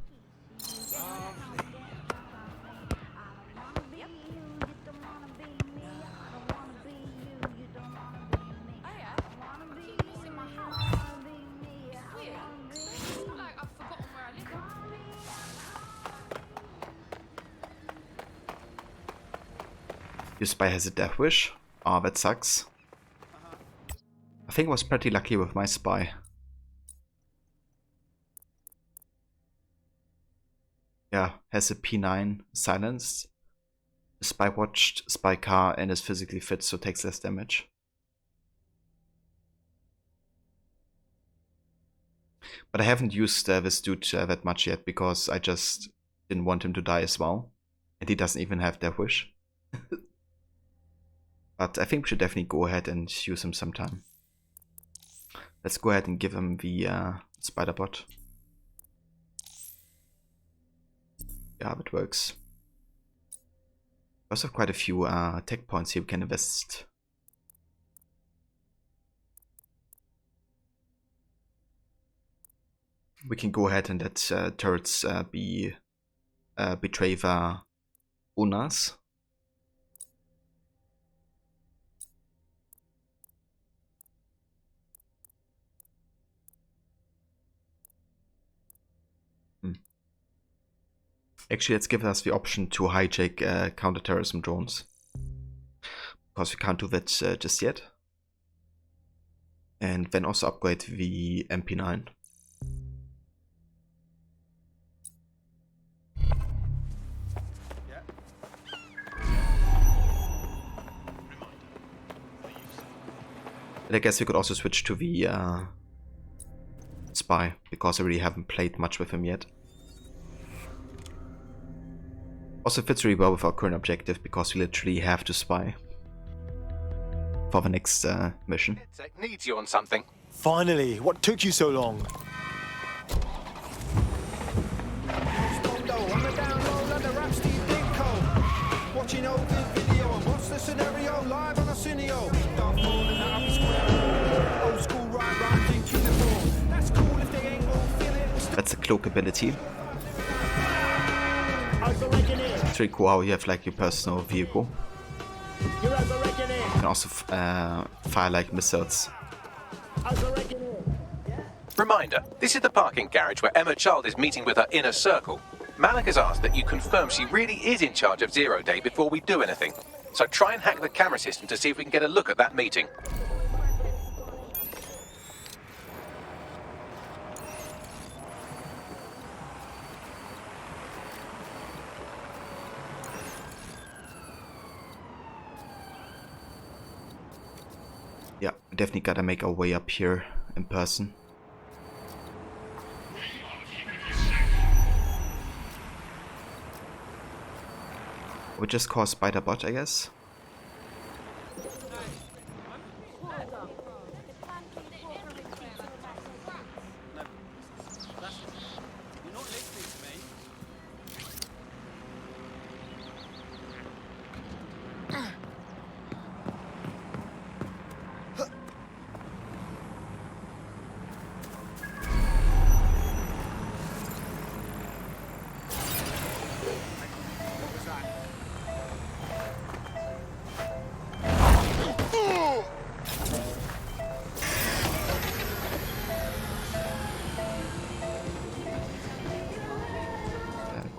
Your spy has a death wish. Ah, that sucks. I think I was pretty lucky with my spy. Yeah, has a P9 silenced. The spy watched spy car and is physically fit, so takes less damage. But I haven't used this dude that much yet because I just didn't want him to die as well. And he doesn't even have death wish. But I think we should definitely go ahead and use him sometime. Let's go ahead and give him the spider bot. Yeah, that works. We also have quite a few tech points here we can invest. We can go ahead and let turrets be Betraver owners. Actually, let's give us the option to hijack counterterrorism drones. Because we can't do that just yet. And then also upgrade the MP9. And I guess we could also switch to the spy, because I really haven't played much with him yet. Also fits really well with our current objective, because we literally have to spy for the next mission. Tech needs you on something. Finally, what took you so long? Watching old video and what's the scenario live on a cineo. Old school ride thinking before. That's cool if they ain't all feel it. That's a cloak ability. It's really cool how you have like your personal vehicle. You can also fire like missiles. Reminder, this is the parking garage where Emma Child is meeting with her inner circle. Malik has asked that you confirm she really is in charge of Zero Day before we do anything. So try and hack the camera system to see if we can get a look at that meeting. Yeah, we definitely gotta make our way up here in person. We just call spider bot, I guess.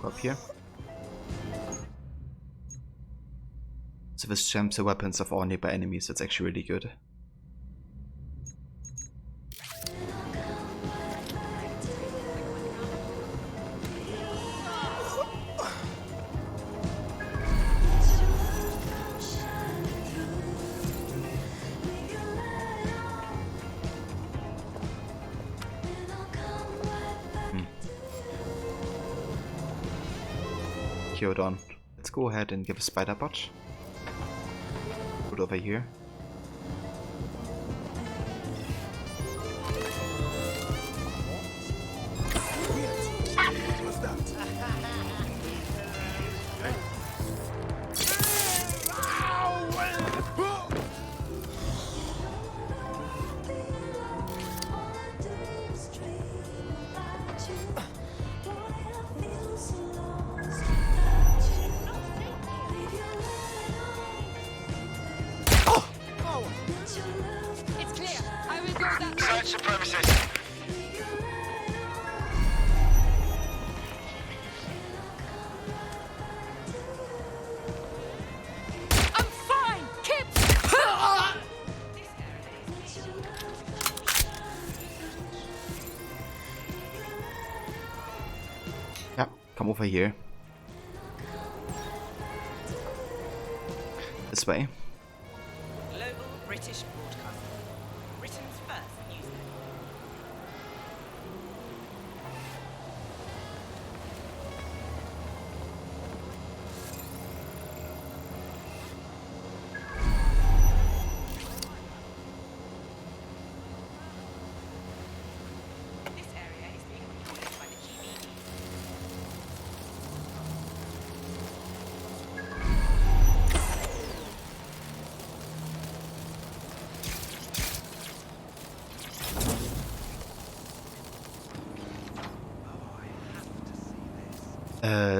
Go up here. So this jams the weapons of all nearby enemies. That's actually really good. On. Let's go ahead and give a spider bot. Put over here. Come over here. This way. Global British Broadcasting. Britain's first newspaper. This area is being recorded by the GBE.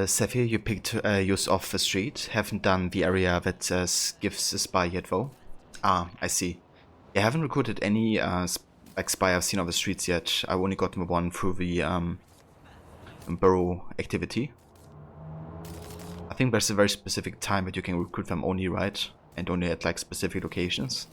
Zephyr, you picked use off the street. Haven't done the area that gives a spy yet though. Ah, I see. I haven't recruited any like spy I've seen on the streets yet. I've only gotten the one through the burrow activity. I think there's a very specific time that you can recruit them only, right? And only at like specific locations.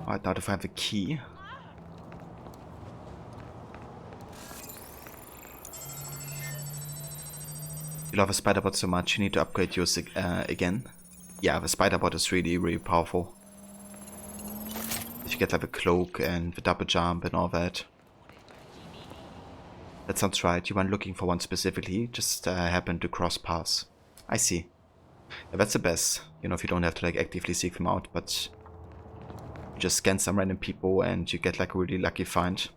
Alright, now to find the key. You love a spider bot so much, you need to upgrade yours again. Yeah, the spider bot is really, really powerful. If you get like the cloak and the double jump and all that. That sounds right, you weren't looking for one specifically, just happened to cross paths. I see. Yeah, that's the best, you know, if you don't have to like actively seek them out, but you just scan some random people and you get like a really lucky find.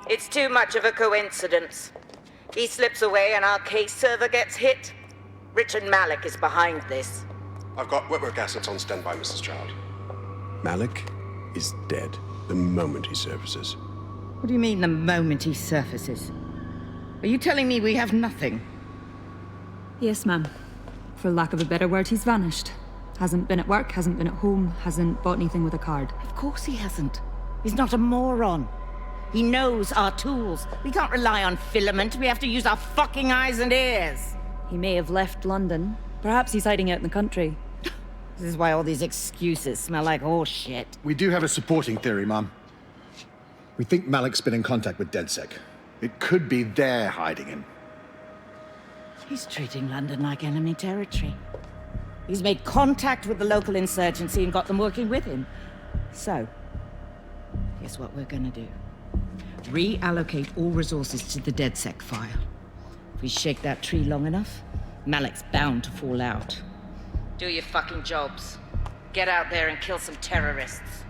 It's too much of a coincidence. He slips away and our case server gets hit. Richard Malik is behind this. I've got wetwork assets on standby, Mrs. Child. Malik is dead the moment he surfaces. What do you mean, the moment he surfaces? Are you telling me we have nothing? Yes, ma'am. For lack of a better word, he's vanished. Hasn't been at work, hasn't been at home, hasn't bought anything with a card. Of course he hasn't. He's not a moron. He knows our tools. We can't rely on filament. We have to use our fucking eyes and ears. He may have left London. Perhaps he's hiding out in the country. This is why all these excuses smell like horse shit. We do have a supporting theory, Mum. We think Malik's been in contact with DedSec. It could be they're hiding him. He's treating London like enemy territory. He's made contact with the local insurgency and got them working with him. So, here's what we're gonna do. Reallocate all resources to the DedSec file. If we shake that tree long enough, Malik's bound to fall out. Do your fucking jobs. Get out there and kill some terrorists.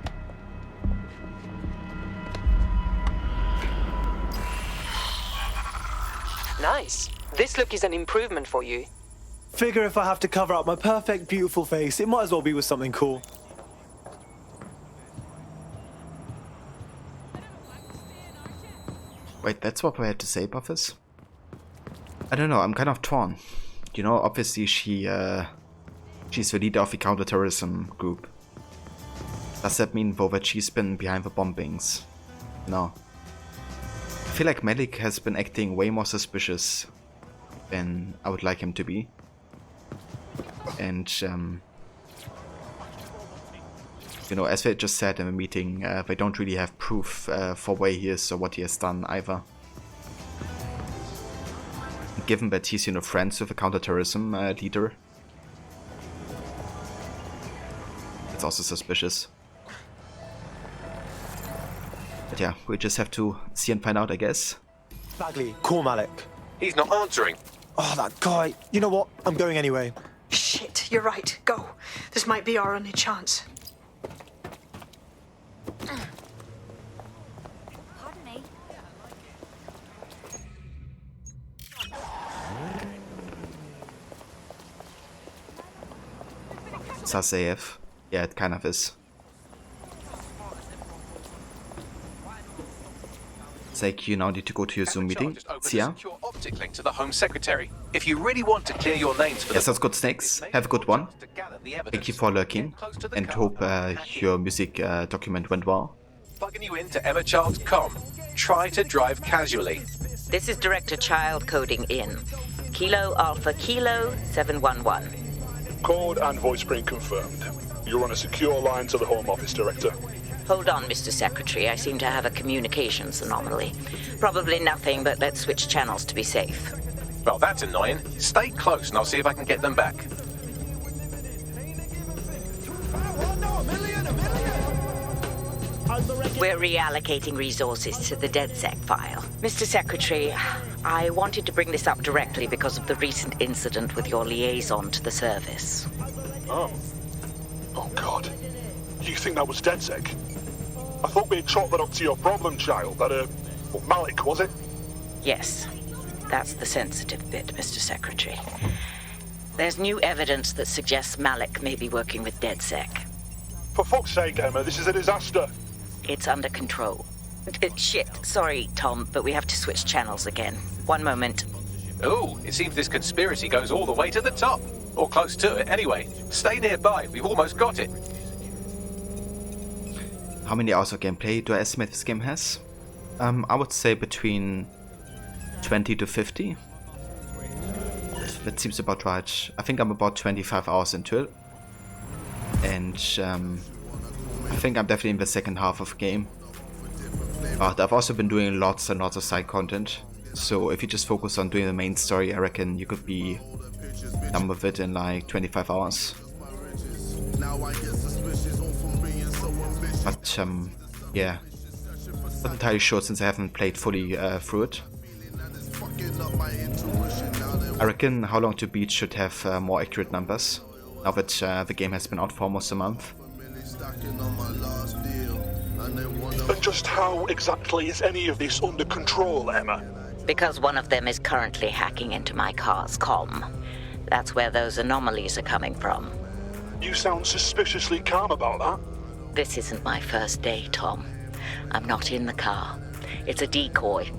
Nice. This look is an improvement for you. Figure if I have to cover up my perfect, beautiful face, it might as well be with something cool. Wait, that's what we had to say about this? I don't know, I'm kind of torn. You know, obviously she's the leader of the counterterrorism group. Does that mean, though, that she's been behind the bombings? No. I feel like Malik has been acting way more suspicious than I would like him to be. And, you know, as they just said in the meeting, they don't really have proof for where he is or what he has done either. Given that he's, you know, friends with a counterterrorism leader, it's also suspicious. But yeah, we just have to see and find out, I guess. Bagley, call Malik. He's not answering. Oh, that guy. You know what? I'm going anyway. Shit, you're right. Go. This might be our only chance. Pardon me. Sasayev. Yeah, it kind of is. It's like you now need to go to your Zoom meeting. See ya. Secure optic link to the Home Secretary. If you really want to clear your names for Yes, that's good, Snakes. Have a good one. Thank you for lurking, and hope your music document went well. Plugging you into Emma Child's comm. Try to drive casually. This is Director Child coding in. Kilo Alpha Kilo 711. Code and voice print confirmed. You're on a secure line to the Home Office, Director. Hold on, Mr. Secretary. I seem to have a communications anomaly. Probably nothing, but let's switch channels to be safe. Well, that's annoying. Stay close and I'll see if I can get them back. We're reallocating resources to the DedSec file. Mr. Secretary, I wanted to bring this up directly because of the recent incident with your liaison to the service. Oh. Oh, God. You think that was DedSec? I thought we had chalked that up to your problem child, that, Malik, was it? Yes. That's the sensitive bit, Mr. Secretary. There's new evidence that suggests Malik may be working with DedSec. For fuck's sake, Emma, this is a disaster. It's under control. Shit, sorry, Tom, but we have to switch channels again. One moment. Ooh, it seems this conspiracy goes all the way to the top. Or close to it, anyway. Stay nearby, we've almost got it. How many hours of gameplay do I estimate this game has? I would say between 20 to 50. That seems about right. I think I'm about 25 hours into it. And I think I'm definitely in the second half of the game. But I've also been doing lots and lots of side content. So if you just focus on doing the main story, I reckon you could be done with it in like 25 hours. But yeah, not entirely sure since I haven't played fully through it. I reckon How Long to Beat should have more accurate numbers, now that the game has been out for almost a month. And just how exactly is any of this under control, Emma? Because one of them is currently hacking into my car's comm. That's where those anomalies are coming from. You sound suspiciously calm about that. This isn't my first day, Tom. I'm not in the car. It's a decoy.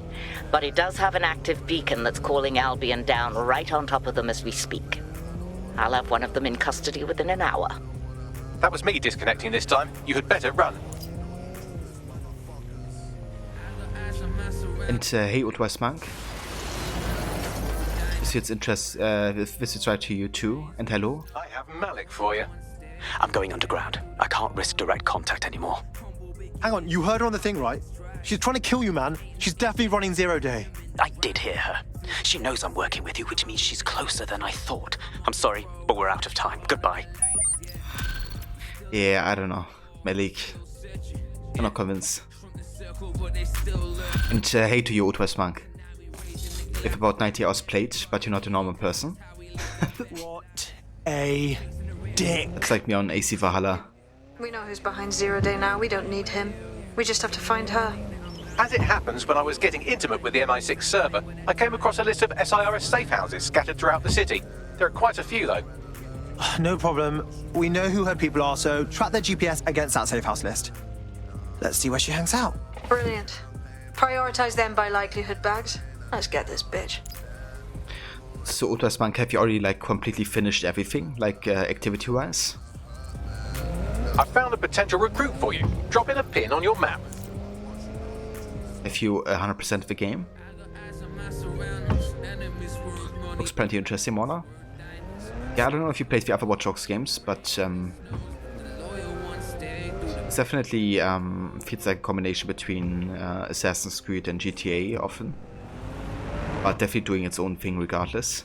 But it does have an active beacon that's calling Albion down right on top of them as we speak. I'll have one of them in custody within an hour. That was me disconnecting this time. You had better run. And hey, Utwise Monk. It's interest. This is right to you too. And hello. I have Malik for you. I'm going underground. I can't risk direct contact anymore. Hang on, you heard her on the thing, right? She's trying to kill you, man. She's definitely running 0 day. I did hear her. She knows I'm working with you, which means she's closer than I thought. I'm sorry, but we're out of time. Goodbye. Yeah, I don't know. Malik. I'm not convinced. And hey to you, Old West Monk. You have about 90 hours played, but you're not a normal person. What a dick. It's like me on AC Valhalla. We know who's behind Zero Day now. We don't need him. We just have to find her. As it happens, when I was getting intimate with the MI6 server, I came across a list of SIRS safe houses scattered throughout the city. There are quite a few, though. No problem. We know who her people are, so track their GPS against that safe house list. Let's see where she hangs out. Brilliant. Prioritize them by likelihood bags. Let's get this bitch. So, Old West Monk, have you already like completely finished everything, like activity-wise? I found a potential recruit for you. Drop in a pin on your map. Have you 100% of the game? Looks pretty interesting, Mona. Yeah, I don't know if you played the other Watch Dogs games, but it's definitely feels like a combination between Assassin's Creed and GTA often. But definitely doing its own thing regardless.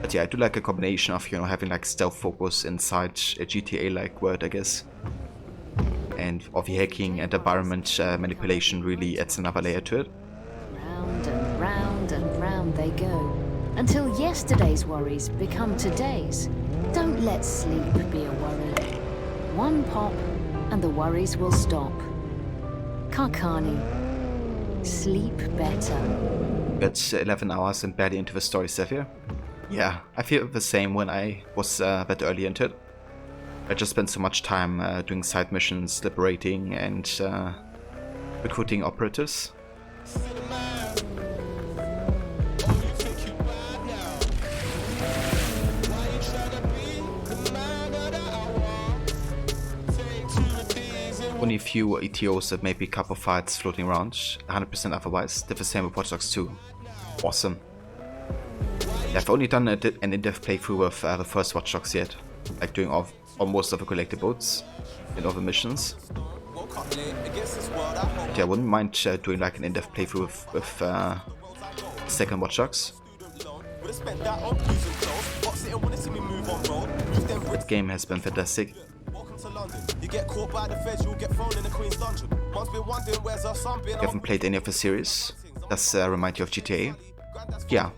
But yeah, I do like a combination of, you know, having like stealth focus inside a GTA-like world, I guess. And of the hacking and environment manipulation really adds another layer to it. Round and round and round they go, until yesterday's worries become today's. Don't let sleep be a worry. One pop and the worries will stop. Karkani, sleep better. But 11 hours and barely into the story, Sephir. Yeah, I feel the same when I was that early into it. I just spent so much time doing side missions, liberating and recruiting operatives. Only a few ETOs that maybe a couple fights floating around, 100% otherwise. Did the same with Watch Dogs 2. Awesome. I've only done an in-depth playthrough of the first Watch Dogs yet, like doing almost of the collectibles in all the missions. But yeah, I wouldn't mind doing like an in-depth playthrough with second Watch Dogs. The game has been fantastic. You get caught by the feds, you'll get thrown in the Queen's dungeon. Once been wondering where's our son been. You haven't played any of the series? Does remind you of GTA? Yeah.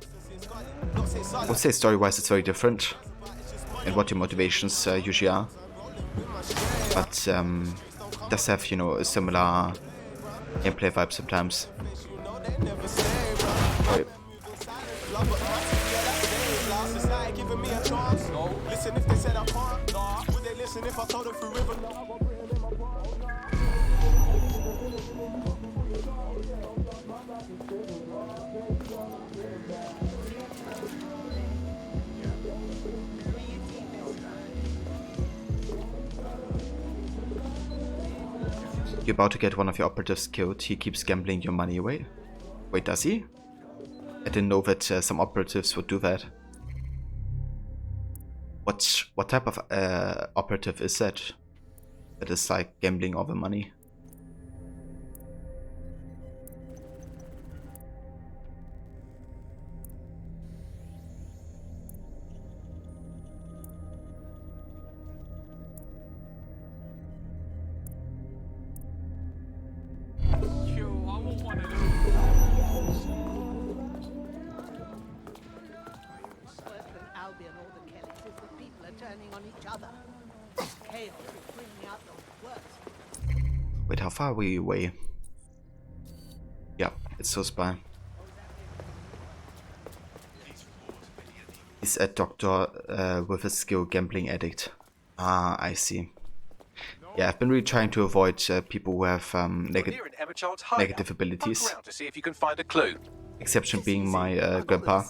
I would say story-wise it's very different, and what your motivations usually are. But it does have, you know, a similar gameplay vibe sometimes. Right. You're about to get one of your operatives killed. He keeps gambling your money away. Wait, does he? I didn't know that some operatives would do that. What type of operative is that? That is like gambling all the money. Wait, how far are we away? Yeah, it's close by. He's a doctor with a skill gambling addict. Ah, I see. Yeah, I've been really trying to avoid people who have negative abilities. To see if you can find a clue. Exception being my grandpa.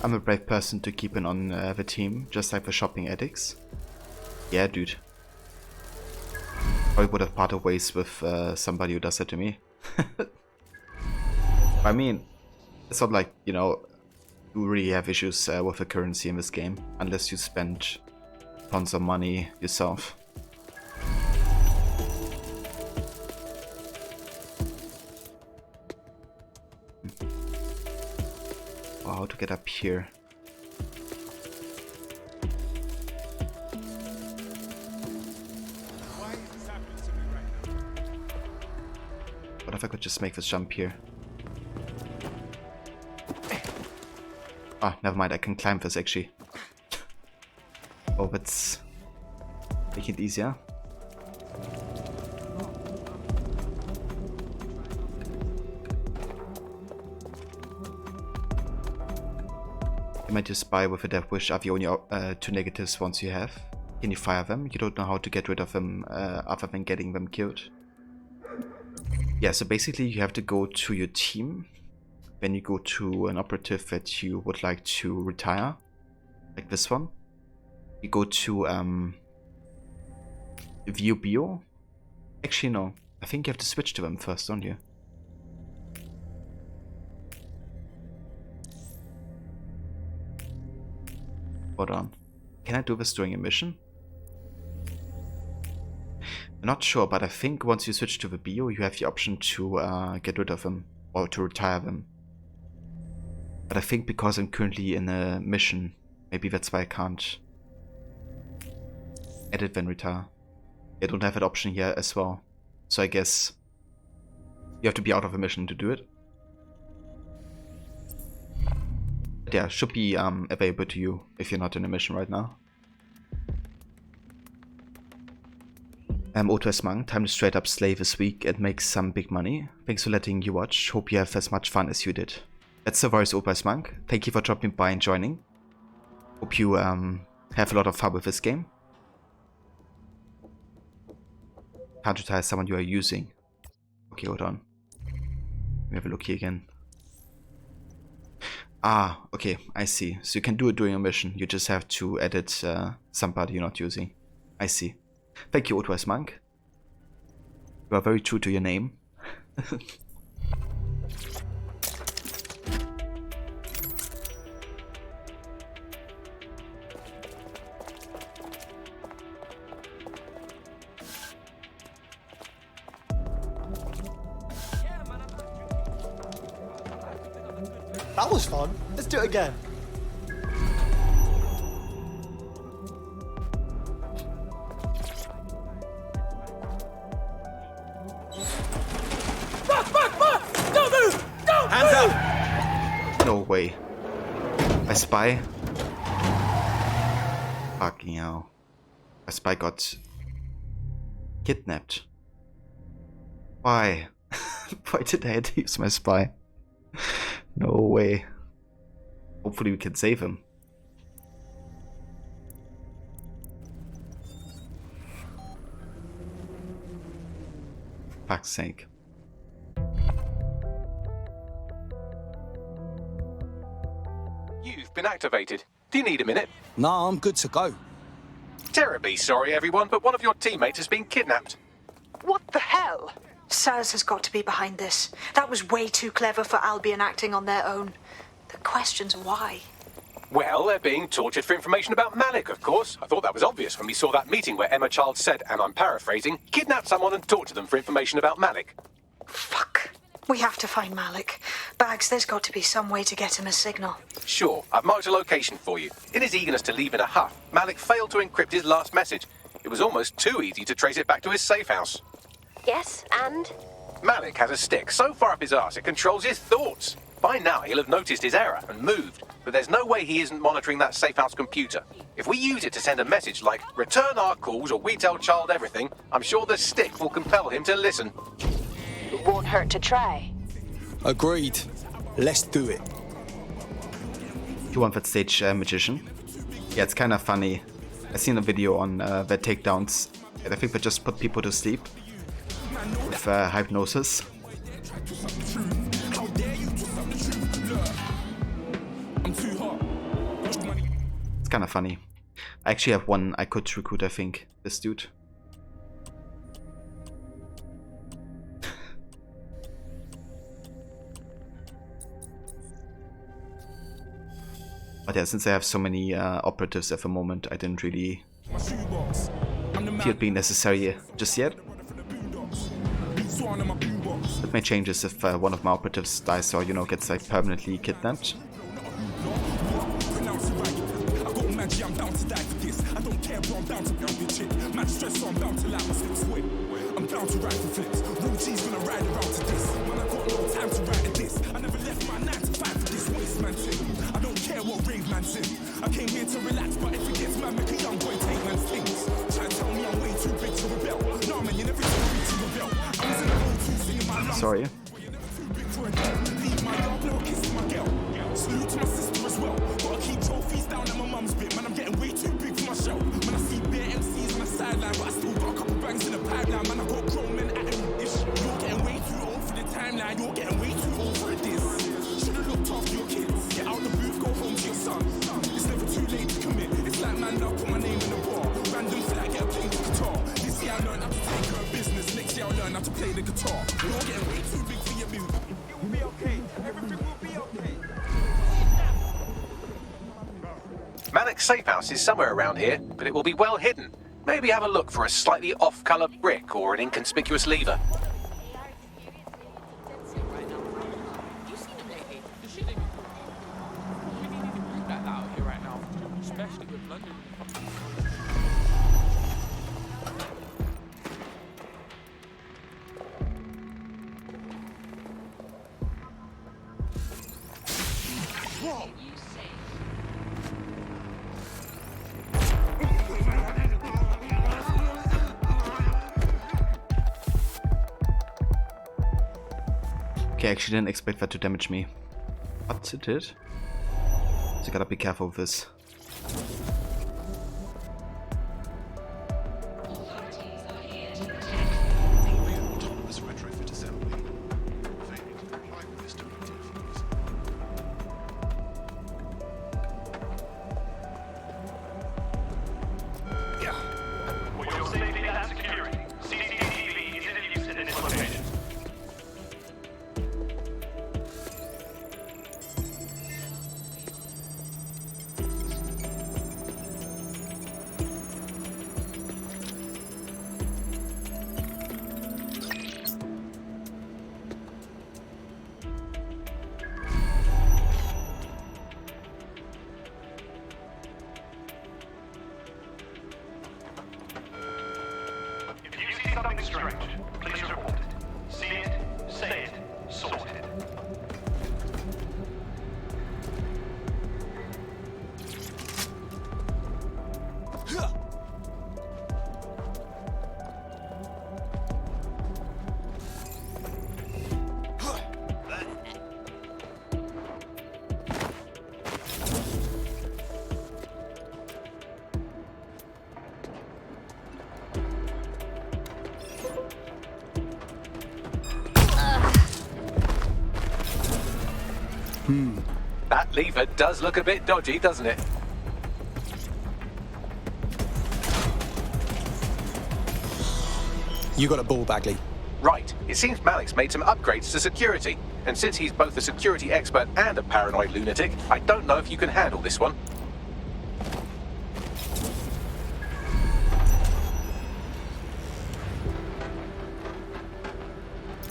I'm a brave person to keep in on the team, just like the shopping addicts. Yeah, dude. I would have parted ways with somebody who does that to me. I mean, it's not like, you know, you really have issues with the currency in this game, unless you spend tons of money yourself. Oh, how to get up here? What if I could just make this jump here? Ah, never mind, I can climb this actually. Oh, that's making it easier. You might just buy with a Death Wish are the only 2 negatives once you have. Can you fire them? You don't know how to get rid of them other than getting them killed. Yeah, so basically you have to go to your team. Then you go to an operative that you would like to retire, like this one. You go to View Bio. Actually, no. I think you have to switch to them first, don't you? Hold on. Can I do this during a mission? I'm not sure, but I think once you switch to the Bio, you have the option to get rid of them or to retire them. But I think because I'm currently in a mission, maybe that's why I can't edit then retire. I don't have that option here as well. So I guess you have to be out of a mission to do it. But yeah, should be available to you if you're not in a mission right now. O2S Monk, time to straight up slay this week and make some big money. Thanks for letting you watch. Hope you have as much fun as you did. That's the voice O2S Monk. Thank you for dropping by and joining. Hope you have a lot of fun with this game. Can't retire someone you are using. Okay, hold on. Let me have a look here again. Ah, okay, I see. So you can do it during a mission. You just have to edit somebody you're not using. I see. Thank you, O2S Monk. You are very true to your name. That was fun. Let's do it again. Back! Don't move! Don't Hands up! No way. My spy? Fucking hell. My spy got kidnapped. Why? Why did I have to use my spy? No way. Hopefully we can save him. Fuck's sake. You've been activated. Do you need a minute? No, I'm good to go. Terribly sorry, everyone, but one of your teammates has been kidnapped. What the hell? SARS has got to be behind this. That was way too clever for Albion acting on their own. The question's why. Well, they're being tortured for information about Malik, of course. I thought that was obvious when we saw that meeting where Emma Child said, and I'm paraphrasing, kidnap someone and torture them for information about Malik. Fuck. We have to find Malik. Bags, there's got to be some way to get him a signal. Sure, I've marked a location for you. In his eagerness to leave in a huff, Malik failed to encrypt his last message. It was almost too easy to trace it back to his safe house. Yes, and? Malik has a stick so far up his arse it controls his thoughts. By now he'll have noticed his error and moved, but there's no way he isn't monitoring that safe house computer. If we use it to send a message like, return our calls or we tell Child everything, I'm sure the stick will compel him to listen. It won't hurt to try. Agreed. Let's do it. You want that stage magician? Yeah, it's kind of funny. I seen a video on their takedowns, and I think they just put people to sleep with hypnosis. I'm too hot. kind of funny. I actually have one I could recruit, I think. This dude. But yeah, since I have so many operatives at the moment, I didn't really feel it being necessary just yet. That may change if one of my operatives dies or, you know, gets like permanently kidnapped. I'm down to die for this. I don't care, bro, I'm down to build this shit. Man, stress, so I'm bound to like my slips quick. I'm down to ride for flips. Real G's gonna ride around to this. Man, I got no time to write this. I never left my 9 to 5 for this waste man's in. I don't care what rave man's in. I came here to relax, but if it gets mad, make a young boy take man's things. Try to tell me I'm way too big to rebel. No, man, you never tell me to rebel. I was in the road too, singing my lungs. Sorry. Leave my dog, little kiss to my girl. Salute to my sister as well. Gotta keep trophies down at my mum's bit. Man, I'm getting way too big for my show. Man, I see bare MCs on the sideline, but I still got a couple bangs in the pipeline. Man, I got grown men at ish. You're getting way too old for the timeline. You're getting way too old for a diss. Should've looked after your kids. Get out the booth, go home to your son. It's never too late to commit. It's like, man, I'll put my name in the bar. Random flat, get a pink guitar. This year I learned how to take care of business. Next year I'll learn how to play the guitar. You're getting way too big for your music. It will be okay. Everything will be okay. Malik's safe house is somewhere around here, but it will be well hidden. Maybe have a look for a slightly off-colour brick or an inconspicuous lever. Okay, I actually didn't expect that to damage me. But it did. So I gotta be careful with this. Something strange. Please report it. See it, say it, sort it. That lever does look a bit dodgy, doesn't it? You got a ball, Bagley. Right. It seems Malik's made some upgrades to security. And since he's both a security expert and a paranoid lunatic, I don't know if you can handle this one.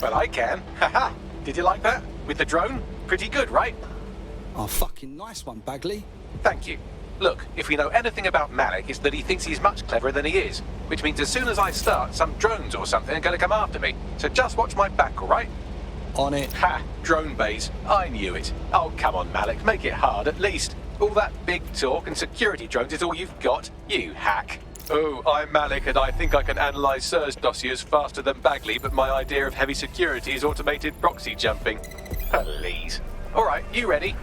Well, I can. Haha. Did you like that? With the drone? Pretty good, right? Oh, fucking nice one, Bagley. Thank you. Look, if we know anything about Malik, it's that he thinks he's much cleverer than he is. Which means as soon as I start, some drones or something are going to come after me. So just watch my back, all right? On it. Ha! Drone bays. I knew it. Oh, come on, Malik. Make it hard, at least. All that big talk and security drones is all you've got? You hack. Oh, I'm Malik, and I think I can analyse SIRS dossiers faster than Bagley, but my idea of heavy security is automated proxy jumping. Please. All right, you ready?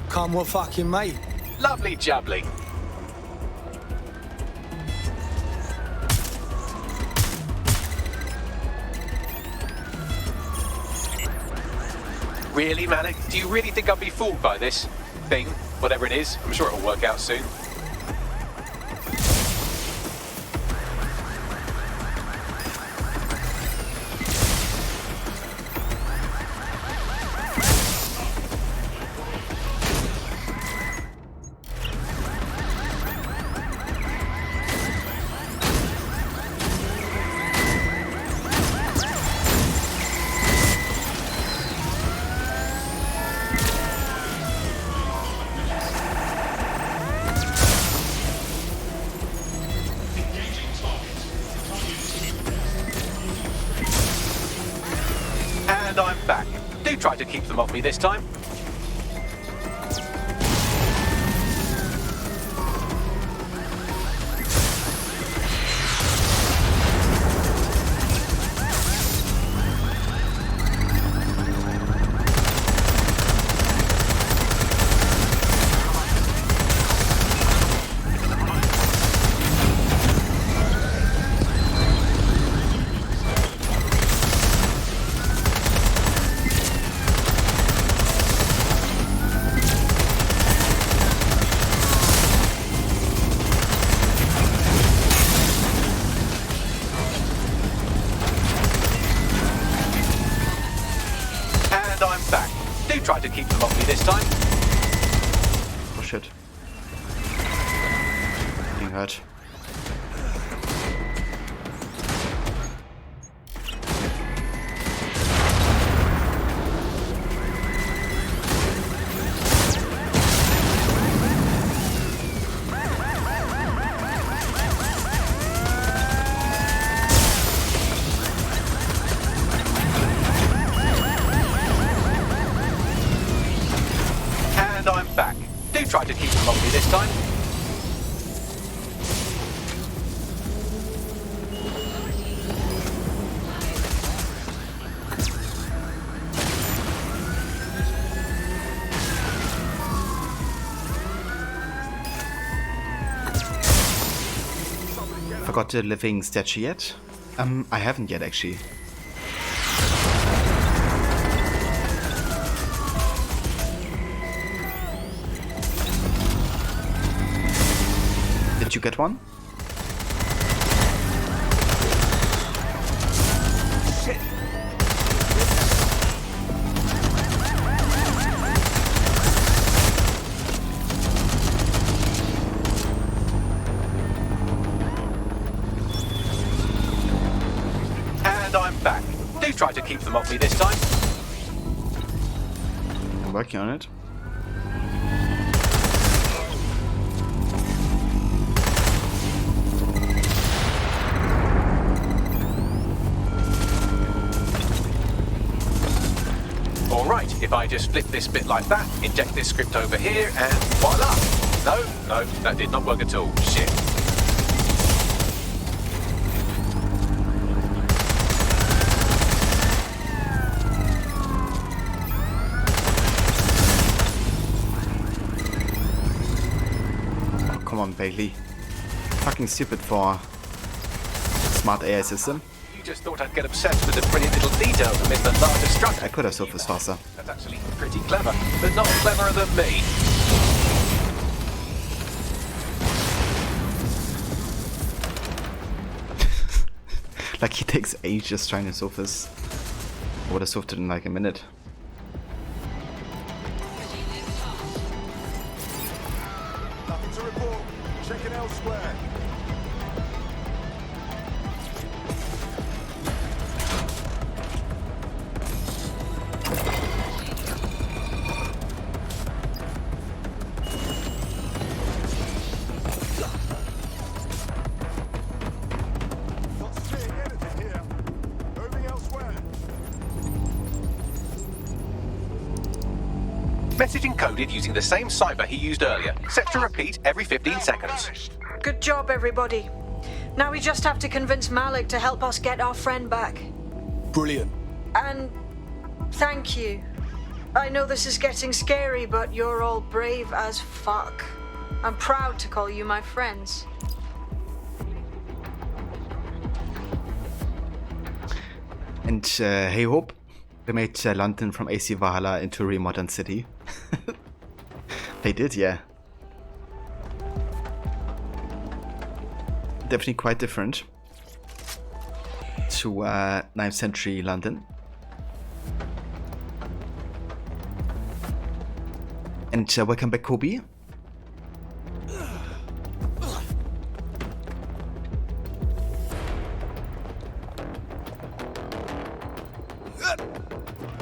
Come what fucking mate. Lovely jubbly. Really, Malik? Do you really think I'll be fooled by this thing? Whatever it is, I'm sure it'll work out soon. back. Do try to keep them off me this time. Try to keep them off me this time. Oh shit. Being hurt. Try to keep them off me this time. Forgot the living statue yet? I haven't yet actually. Did you get one? Shit. And I'm back. Do try to keep them off me this time. I'm working on it. Alright, if I just flip this bit like that, inject this script over here, and voila! No, that did not work at all. Shit. Oh, come on, Bailey. Fucking stupid for smart AI system. You just thought I'd get obsessed with the brilliant little details amid the larger structure. I could have surfaced faster. That's actually pretty clever, but not cleverer than me. Like he takes ages trying to surface. I would have solved it in like a minute. Nothing to report. Checking elsewhere. Message encoded using the same cipher he used earlier. Set to repeat every 15 seconds. Good job, everybody. Now we just have to convince Malik to help us get our friend back. Brilliant. And thank you. I know this is getting scary, but you're all brave as fuck. I'm proud to call you my friends. And hey Hope, we made London from AC Valhalla into a real modern city. They did, yeah. Definitely quite different to 9th century London. And welcome back, Kobe.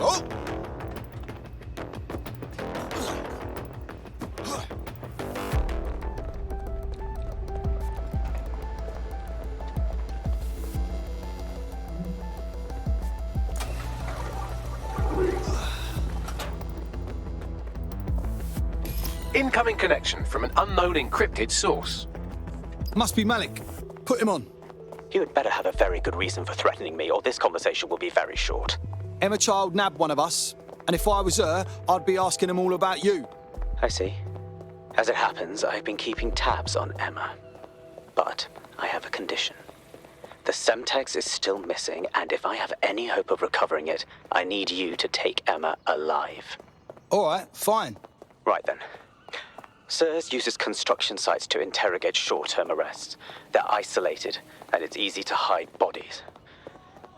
Oh! Incoming connection from an unknown encrypted source. Must be Malik. Put him on. You had better have a very good reason for threatening me, or this conversation will be very short. Emma Child nabbed one of us, and if I was her, I'd be asking him all about you. I see. As it happens, I've been keeping tabs on Emma. But I have a condition. The Semtex is still missing, and if I have any hope of recovering it, I need you to take Emma alive. All right, fine. Right then. SIRS uses construction sites to interrogate short-term arrests. They're isolated, and it's easy to hide bodies.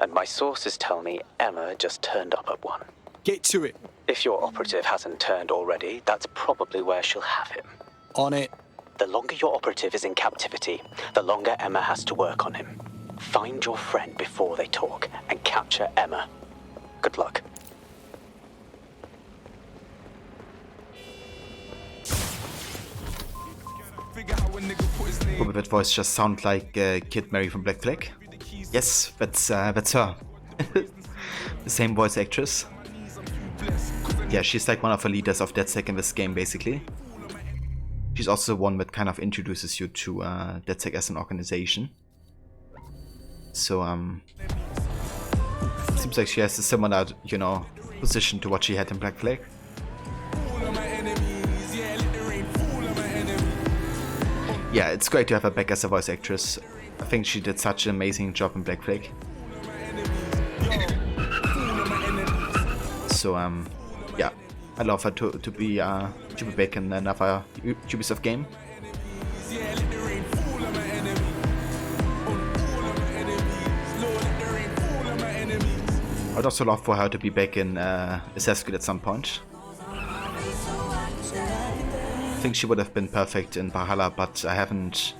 And my sources tell me Emma just turned up at one. Get to it. If your operative hasn't turned already, that's probably where she'll have him. On it. The longer your operative is in captivity, the longer Emma has to work on him. Find your friend before they talk, and capture Emma. Good luck. Probably that voice just sound like Kid Mary from Black Flag. Yes, that's her. The same voice actress. Yeah, she's like one of the leaders of DedSec in this game, basically. She's also the one that kind of introduces you to DedSec as an organization. So, seems like she has a similar, you know, position to what she had in Black Flag. Yeah, it's great to have her back as a voice actress. I think she did such an amazing job in Black Flag. So, yeah, I love her to be back in another Ubisoft game. I'd also love for her to be back in Assassin's Creed at some point. I think she would have been perfect in Valhalla, but I haven't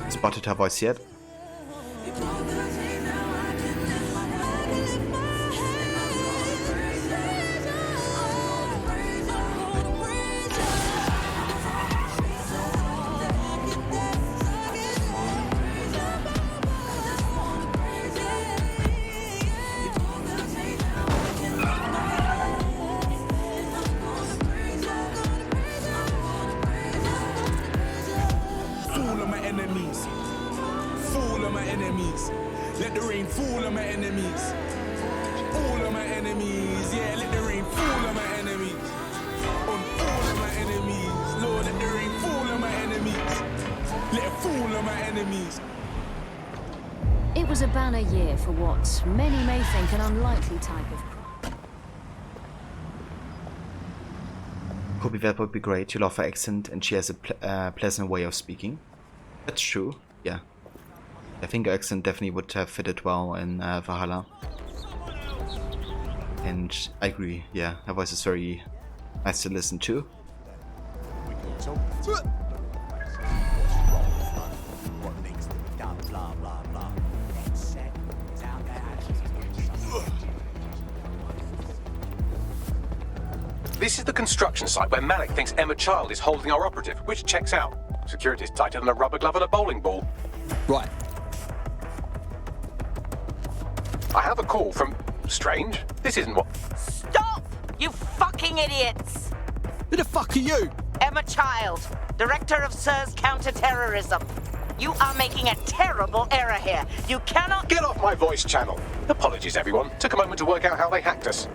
spotted her voice yet. Let the rain fall on my enemies. All of my enemies, yeah, let the rain fall on my enemies. On all of my enemies, Lord, let the rain fall on my enemies. Let it fall on my enemies. It was a banner year for what many may think an unlikely type of crime. Probably that would be great. You love her accent and she has a pleasant way of speaking. That's true, yeah. I think her accent definitely would have fitted well in Valhalla. And I agree, yeah, her voice is very nice to listen to. This is the construction site where Malik thinks Emma Child is holding our operative, which checks out. Security's tighter than a rubber glove and a bowling ball. Right. I have a call from... Strange. This isn't what... Stop! You fucking idiots! Who the fuck are you? Emma Child, Director of SIRS Counter-Terrorism. You are making a terrible error here. You cannot... Get off my voice channel. Apologies, everyone. Took a moment to work out how they hacked us.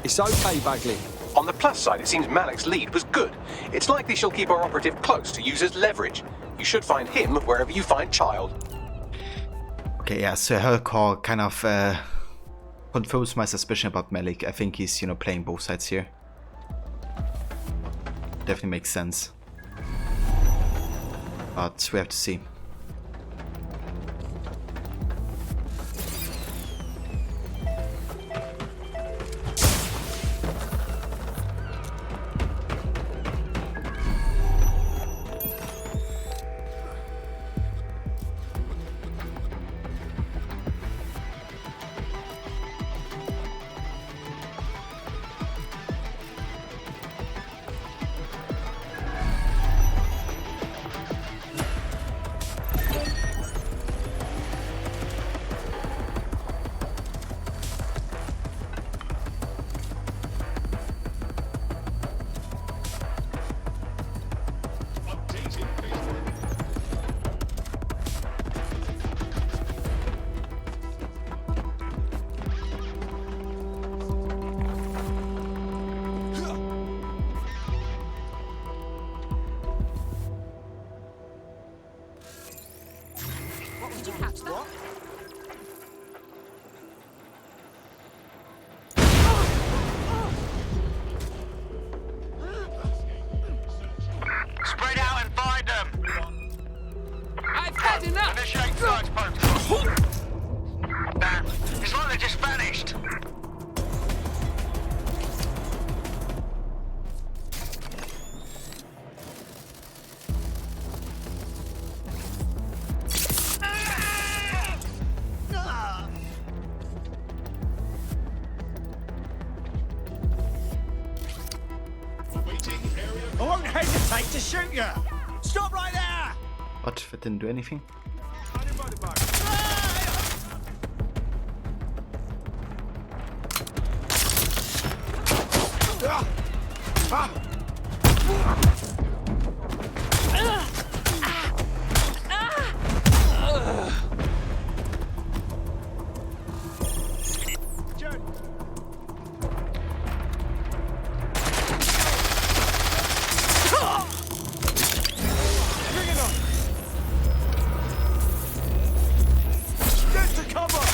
It's okay, Bagley. On the plus side, it seems Malik's lead was good. It's likely she'll keep our operative close to use as leverage. You should find him wherever you find Child. Okay, yeah, so her call kind of confirms my suspicion about Malik. I think he's, you know, playing both sides here. Definitely makes sense. But we have to see. Did you catch that? Spread out and find them! I've had enough! Initiate search protocol. Damn, it's like they just vanished. I won't hesitate to shoot you! Stop right there! What? That didn't do anything? Get to cover!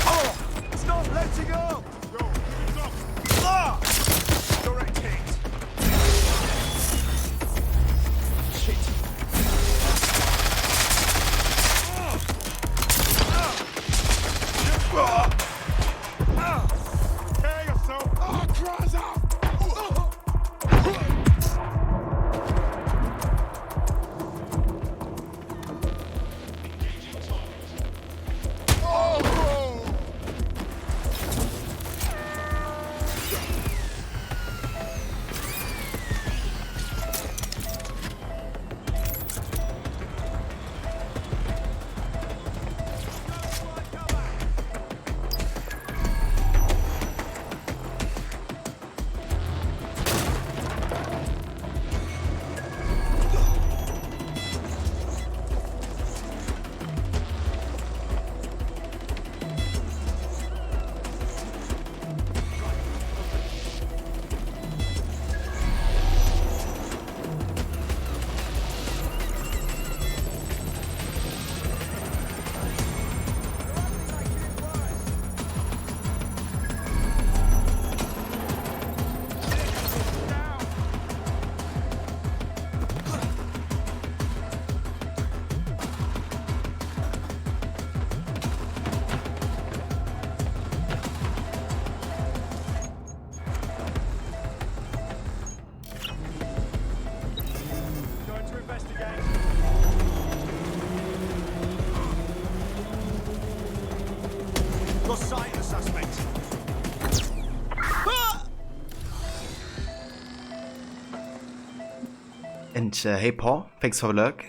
Oh! Stop letting go! Ah! Direct hit! Shit! Tear yourself! Oh, cries out! Going to investigate. Lost sight of the suspect. And hey Paul, thanks for the lurk.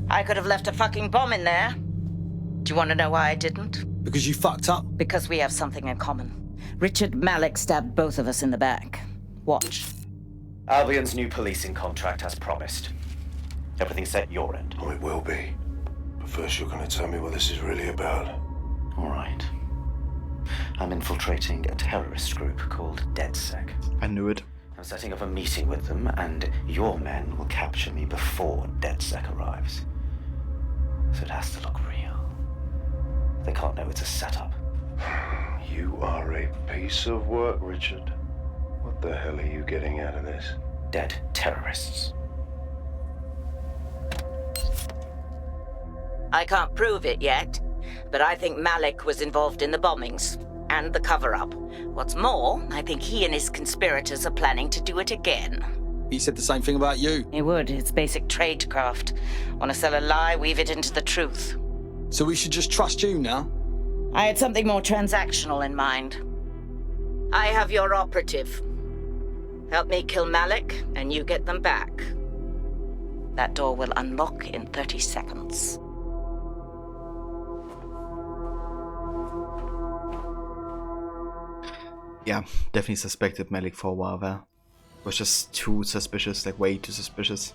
I could have left a fucking bomb in there. Do you want to know why I didn't? Because you fucked up? Because we have something in common. Richard Malik stabbed both of us in the back. Watch. Albion's new policing contract as promised. Everything set your end. Oh, it will be. But first you're going to tell me what this is really about. All right. I'm infiltrating a terrorist group called DeadSec. I knew it. I'm setting up a meeting with them, and your men will capture me before DeadSec arrives. So it has to look real. They can't know it's a setup. You are a piece of work, Richard. What the hell are you getting out of this? Dead terrorists. I can't prove it yet, but I think Malik was involved in the bombings and the cover-up. What's more, I think he and his conspirators are planning to do it again. He said the same thing about you. He would. It's basic tradecraft. Want to sell a lie, weave it into the truth. So we should just trust you now? I had something more transactional in mind. I have your operative. Help me kill Malik, and you get them back. That door will unlock in 30 seconds. Yeah, definitely suspected Malik for a while there. Was just too suspicious, like way too suspicious.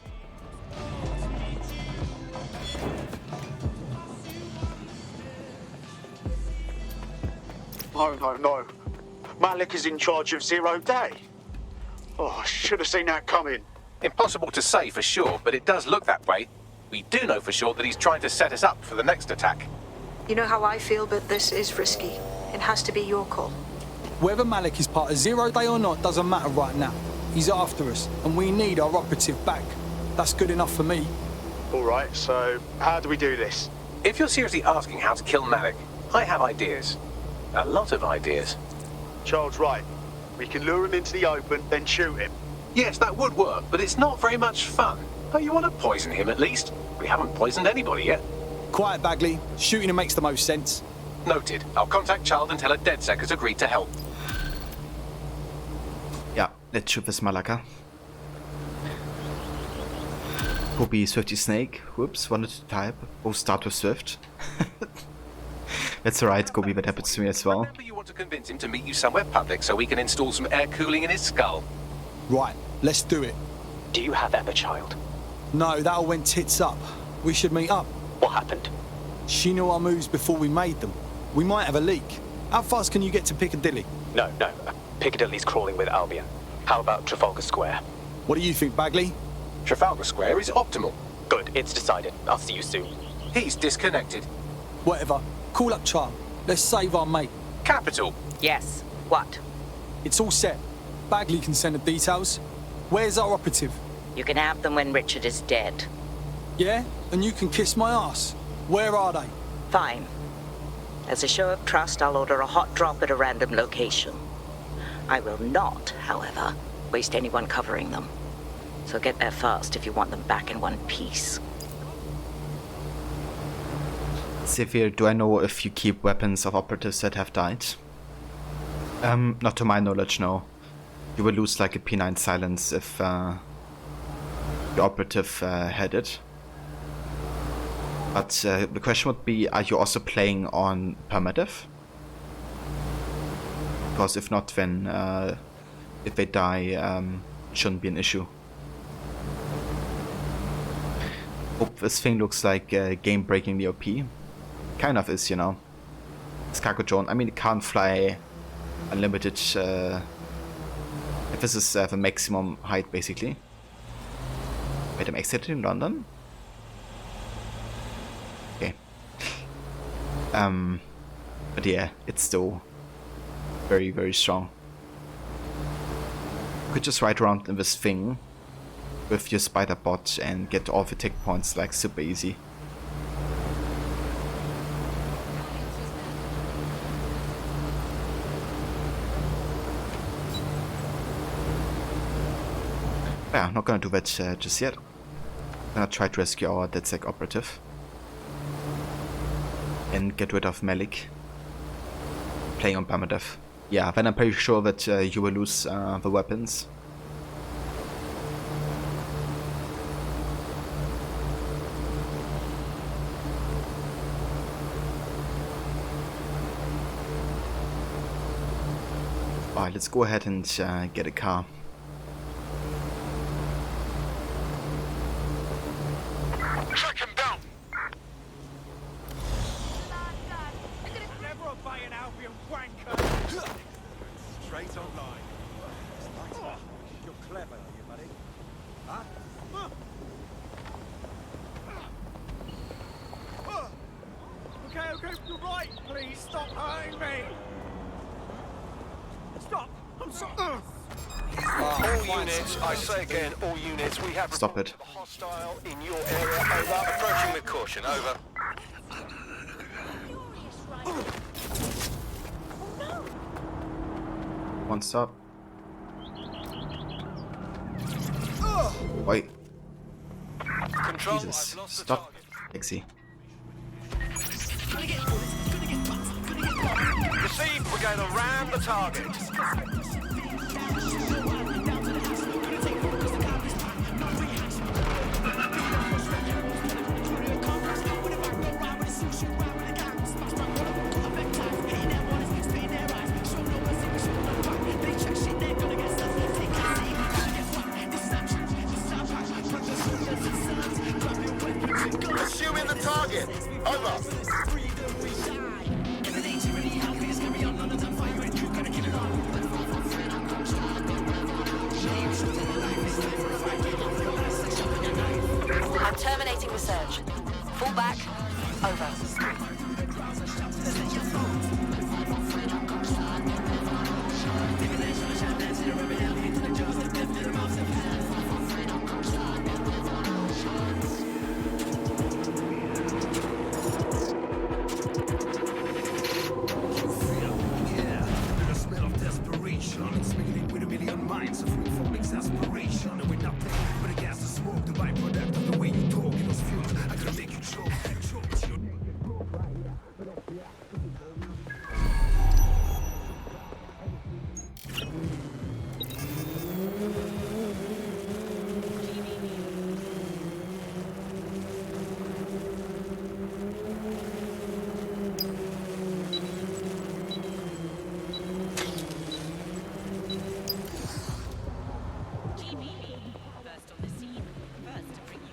No. Malik is in charge of 0 Day. Oh, I should have seen that coming. Impossible to say for sure, but it does look that way. We do know for sure that he's trying to set us up for the next attack. You know how I feel, but this is risky. It has to be your call. Whether Malik is part of 0 Day or not doesn't matter right now. He's after us, and we need our operative back. That's good enough for me. All right, so how do we do this? If you're seriously asking how to kill Malik, I have ideas. A lot of ideas. Charles, right. We can lure him into the open, then shoot him. Yes, that would work, but it's not very much fun. Oh, you want to poison him at least? We haven't poisoned anybody yet. Quiet, Bagley. Shooting him makes the most sense. Noted. I'll contact Child and tell her DedSec has agreed to help. Yeah, let's shoot this Malaka. Kobe Swifty Snake. Whoops, wanted to type. Oh, start with Swift. That's alright, Kobe, that happens to me as well. Remember, you want to convince him to meet you somewhere public so we can install some air cooling in his skull. Right, let's do it. Do you have Emma, Child? No, that all went tits up. We should meet up. What happened? She knew our moves before we made them. We might have a leak. How fast can you get to Piccadilly? No. Piccadilly's crawling with Albion. How about Trafalgar Square? What do you think, Bagley? Trafalgar Square is optimal. Good, it's decided. I'll see you soon. He's disconnected. Whatever. Call up Charm. Let's save our mate. Capital. Yes. What? It's all set. Bagley can send the details. Where's our operative? You can have them when Richard is dead. Yeah? And you can kiss my ass. Where are they? Fine. As a show of trust, I'll order a hot drop at a random location. I will not, however, waste anyone covering them. So get there fast if you want them back in one piece. Severe, do I know if you keep weapons of operatives that have died? Not to my knowledge, no. You will lose like a P9 silence if the operative had it. But the question would be, are you also playing on Permadeath? Because if not, then if they die, it shouldn't be an issue. Hope this thing looks like game-breakingly OP. Kind of is, you know. It's cargo drone. I mean, it can't fly unlimited. If this is the maximum height, basically. Wait, I'm exiting London? Okay. But yeah, it's still very, very strong. You could just ride around in this thing with your spider bot and get all the tick points like super easy. Yeah, I'm not gonna do that just yet. I'm gonna try to rescue our DedSec operative and get rid of Malik. Playing on Permadeath. Yeah, then I'm pretty sure that you will lose the weapons. Alright, let's go ahead and get a car. Track him down! Never obey an Albion wanker! Straight online. You're clever, are you, buddy? Huh? Okay, you're right. Please stop hurting me. Stop! I'm sorry. All units, I say again, all units, we have Stop it. hostile in your area. Over. Approaching with caution. Over. One stop. Wait. Control, Jesus. I've lost the Stop. Exy. Received, we're going to ram the target. Assuming the target. Over.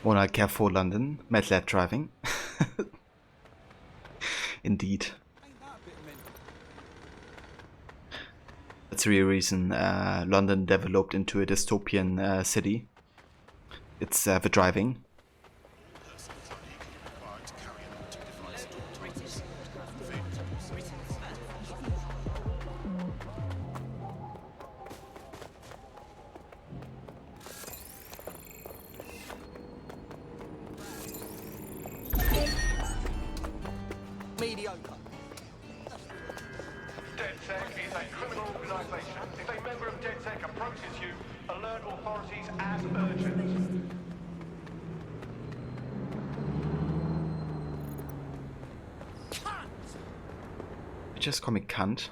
Wanna careful London, mad-led driving. Indeed. That's the real reason London developed into a dystopian city. It's the driving. Mediocre. DedSec is a criminal organisation. If a member of DedSec approaches you, alert authorities as urgent. You just call me cunt.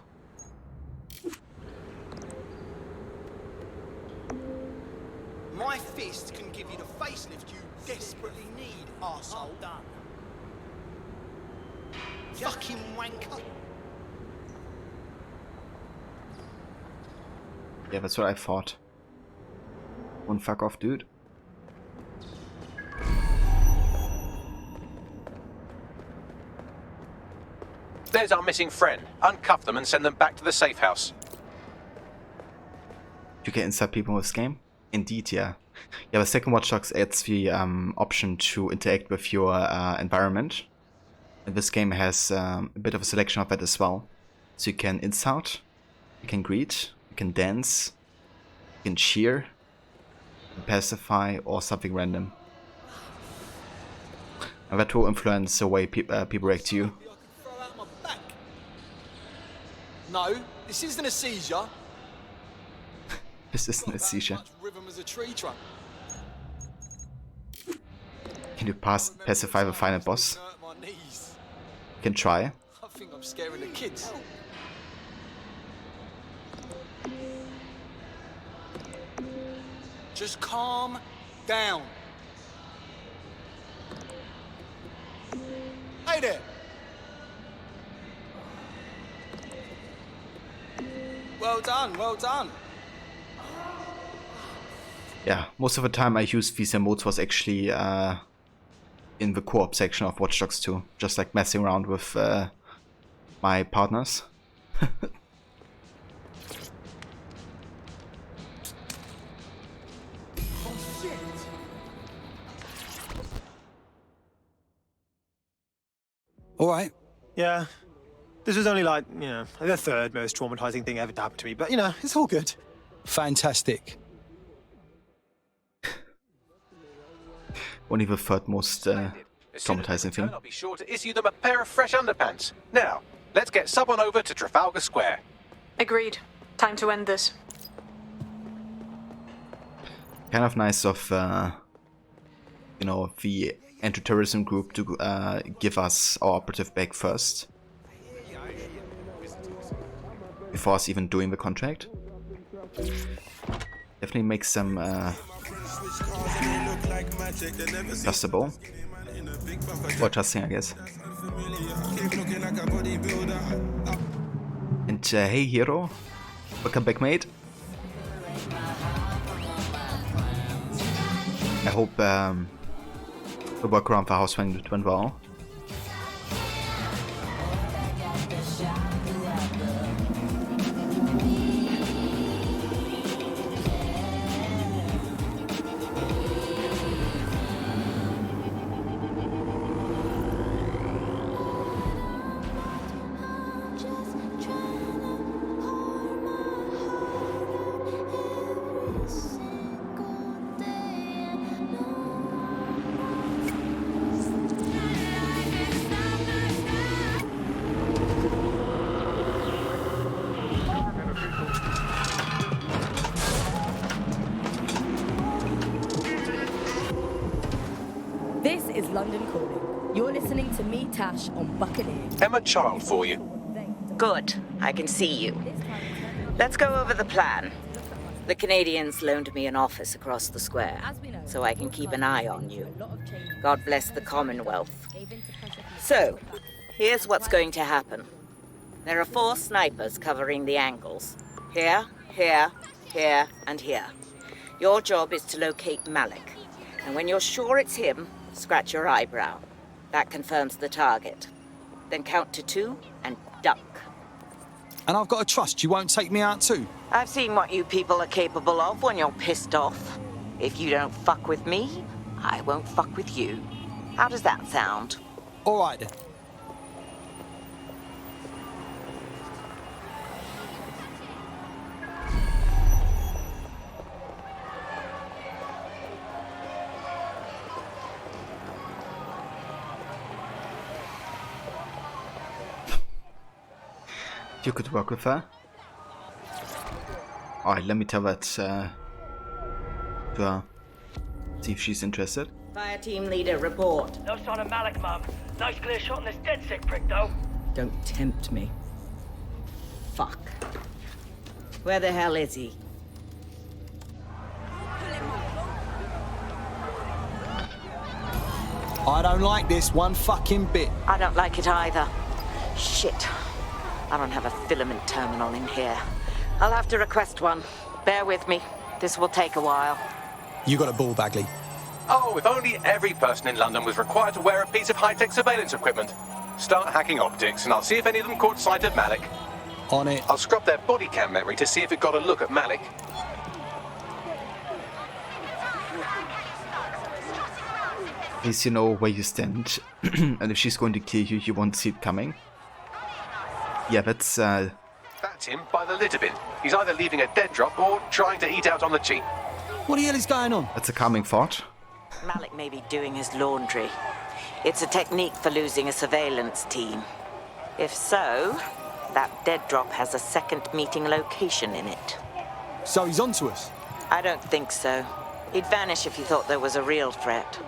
My fist can give you the facelift you desperately need, arsehole. Done. Fucking wanker. Yeah, that's what I thought. One fuck off, dude. There's our missing friend. Uncuff them and send them back to the safe house. You can insert people in this game? Indeed, yeah. Yeah, the second Watch Dogs adds the option to interact with your environment. And this game has a bit of a selection of that as well. So you can insult, you can greet, you can dance, you can cheer, you can pacify, or something random. And that will influence the way people react to you. No, this isn't a seizure. This isn't a seizure. Rhythm as a tree trunk. Can you pacify the final boss? My knees. You can try. I think I'm scaring the kids. Just calm down. Hey there. Well done, well done. Yeah, most of the time I used these emotes was actually in the co-op section of Watch Dogs 2, just like messing around with my partners. All right. Yeah. This was only like, you know, the third most traumatizing thing ever to happen to me, but, you know, it's all good. Fantastic. Only the third most traumatizing thing. I'll be sure to issue them a pair of fresh underpants. Now, let's get someone over to Trafalgar Square. Agreed. Time to end this. Kind of nice of, you know, the anti-terrorism group to give us our operative back first. Before us even doing the contract. Definitely makes them trustable. Or trusting, I guess. And hey Hero, welcome back, mate. I hope the work around the house went well. This is London Calling. You're listening to me, Tash, on Buccaneer. Emma Child for you. Good. I can see you. Let's go over the plan. The Canadians loaned me an office across the square, so I can keep an eye on you. God bless the Commonwealth. So, here's what's going to happen. There are 4 snipers covering the angles. Here, here, here, and here. Your job is to locate Malik. And when you're sure it's him, scratch your eyebrow. That confirms the target. Then count to 2 and duck. And I've got to trust you won't take me out too. I've seen what you people are capable of when you're pissed off. If you don't fuck with me, I won't fuck with you. How does that sound? All right then. You could work with her. Alright, let me tell that to her. See if she's interested. Fire team leader, report. No sign of Malik, Mum. Nice clear shot on this DedSec prick, though. Don't tempt me. Fuck. Where the hell is he? I don't like this one fucking bit. I don't like it either. Shit. I don't have a filament terminal in here. I'll have to request one. Bear with me. This will take a while. You got a ball, Bagley. Oh, if only every person in London was required to wear a piece of high-tech surveillance equipment. Start hacking optics, and I'll see if any of them caught sight of Malik. On it. I'll scrub their body cam memory to see if it got a look at Malik. At least you know where you stand. And if she's going to kill you, you won't see it coming. Yeah, that's him by the litter bin. He's either leaving a dead drop or trying to eat out on the cheap. What the hell is going on? That's a calming thought. Malik may be doing his laundry. It's a technique for losing a surveillance team. If so, that dead drop has a second meeting location in it. So he's onto us? I don't think so. He'd vanish if he thought there was a real threat.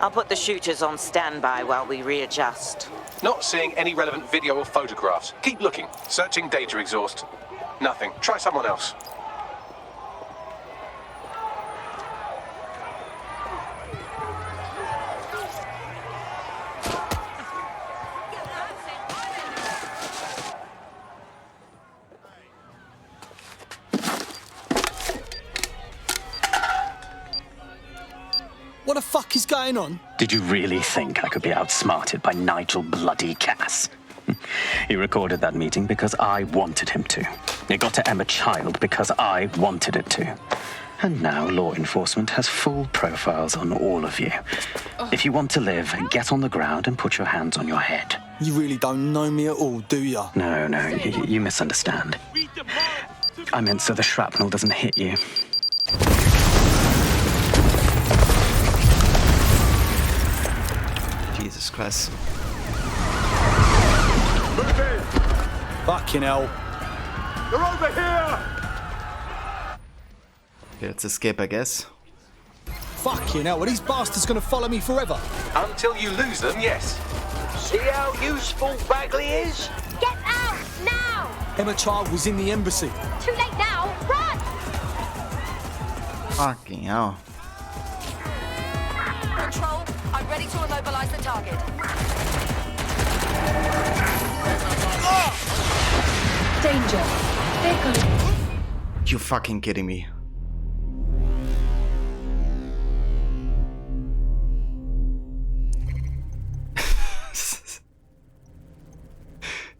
I'll put the shooters on standby while we readjust. Not seeing any relevant video or photographs. Keep looking. Searching data exhaust. Nothing. Try someone else. What the fuck is going on? Did you really think I could be outsmarted by Nigel bloody Cass? He recorded that meeting because I wanted him to. It got to Emma Child because I wanted it to. And now law enforcement has full profiles on all of you. If you want to live, get on the ground and put your hands on your head. You really don't know me at all, do ya? No, you misunderstand. I meant so the shrapnel doesn't hit you. Jesus Christ. Move in! Fucking hell. They're over here! Okay, let's escape, I guess. Fucking hell, are these bastards gonna follow me forever? Until you lose them, yes. See how useful Bagley is? Get out, now! Emma Child was in the embassy. Too late now, run! Fucking hell. Control, I'm ready to immobilize the target. Danger. Vehicle. You fucking kidding me?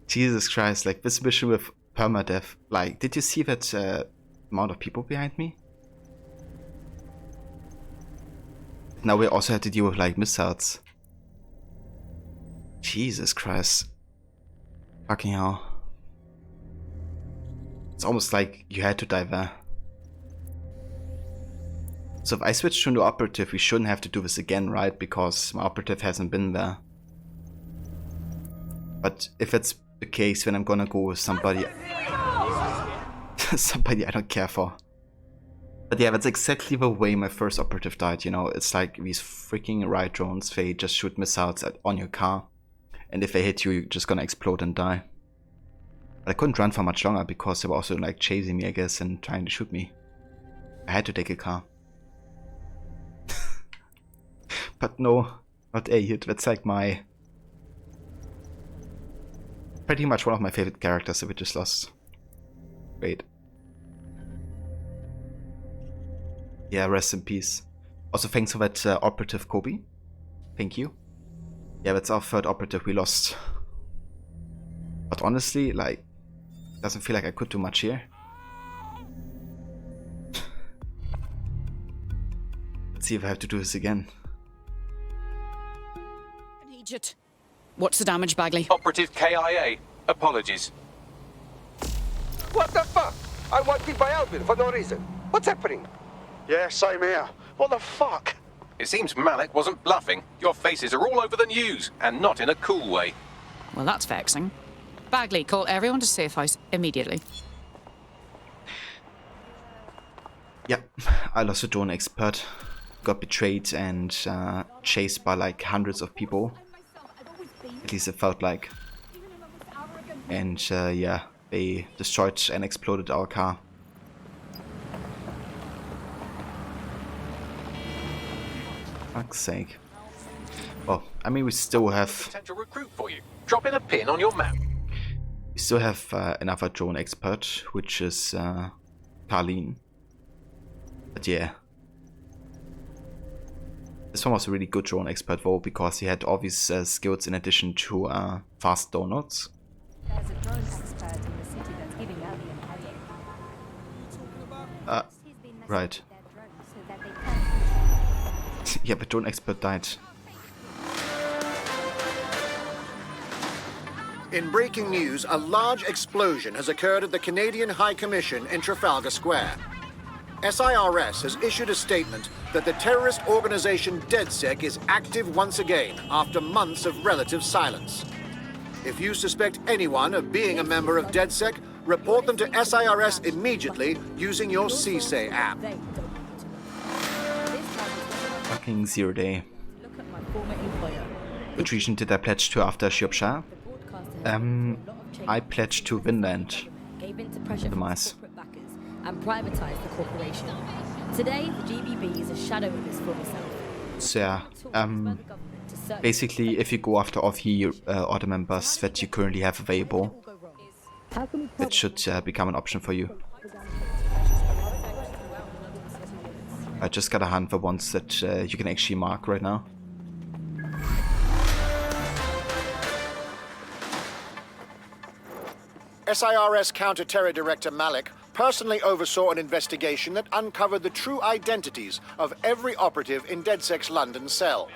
Jesus Christ, like this mission with Permadeath, like, did you see that amount of people behind me? Now we also had to deal with like missiles. Jesus Christ. Fucking hell. It's almost like you had to die there. So if I switch to new operative, we shouldn't have to do this again, right? Because my operative hasn't been there. But if it's the case, then I'm gonna go with somebody somebody I don't care for. But yeah, that's exactly the way my first operative died, you know. It's like these freaking riot drones, they just shoot missiles on your car. And if they hit you, you're just gonna explode and die. But I couldn't run for much longer because they were also like chasing me, I guess, and trying to shoot me. I had to take a car. But no, not Elliot. That's like my... pretty much one of my favorite characters that we just lost. Great. Yeah, rest in peace. Also, thanks for that operative, Kobe. Thank you. Yeah, that's our third operative we lost. But honestly, like, doesn't feel like I could do much here. Let's see if I have to do this again. Egypt. What's the damage, Bagley? Operative KIA. Apologies. What the fuck? I wanted by Alvin for no reason. What's happening? Yeah, same here. What the fuck? It seems Malik wasn't bluffing. Your faces are all over the news, and not in a cool way. Well, that's vexing. Bagley, call everyone to safe house immediately. Yeah, I lost a drone expert. Got betrayed and chased by like hundreds of people. At least it felt like. And yeah, they destroyed and exploded our car. Fuck's sake. Well, I mean, we still have... Potential recruit for you. Drop in a pin on your map. We still have another drone expert, which is Carleen. But yeah. This one was a really good drone expert though, because he had all these skills in addition to fast donuts. There's a drone expert in the city that's giving Albion headache. Right. Yeah, but drone expert died. In breaking news, a large explosion has occurred at the Canadian High Commission in Trafalgar Square. SIRS has issued a statement that the terrorist organization DedSec is active once again after months of relative silence. If you suspect anyone of being a member of DedSec, report them to SIRS immediately using your CSAY app. Fucking 0 day. Which region did I pledge to after Shropshire? I pledged to Vinland. Gave in to pressure from Demise. corporate backers and privatized the corporation. Today, the GBB is a shadow of its former self. So yeah, basically if you go after all the order members that you currently have available, that should become an option for you. I just gotta hunt for ones that you can actually mark right now. SIRS Counter-Terror Director Malik personally oversaw an investigation that uncovered the true identities of every operative in DedSec's London cell.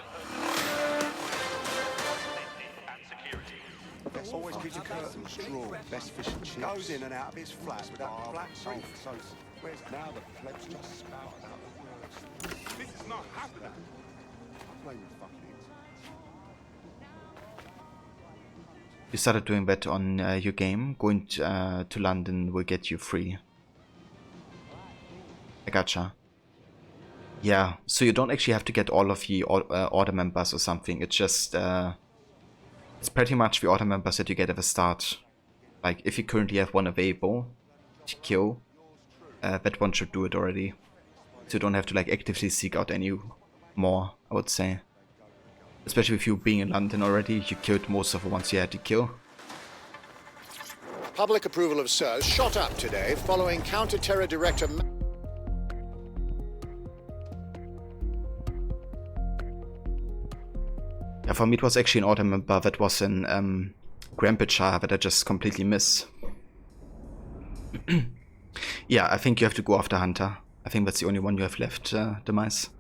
Best always keep the curtains drawn. Best fish and chips. Goes in and out of his flat with that black salt. So where's now the plebs just spouting out the words. This is not happening. Blame the fucking You started doing that on your game. Going to London will get you free. I gotcha. Yeah, so you don't actually have to get all of the order members or something. It's just it's pretty much the order members that you get at the start. Like if you currently have one available to kill, that one should do it already. So you don't have to like actively seek out any more, I would say. Especially with you being in London already, you killed most of the ones you had to kill. Public approval of SIRS shot up today following Counter-Terror Director... Yeah, for me it was actually an order member that was in Grampachar that I just completely miss. Yeah, I think you have to go after Hunter. I think that's the only one you have left, Demise.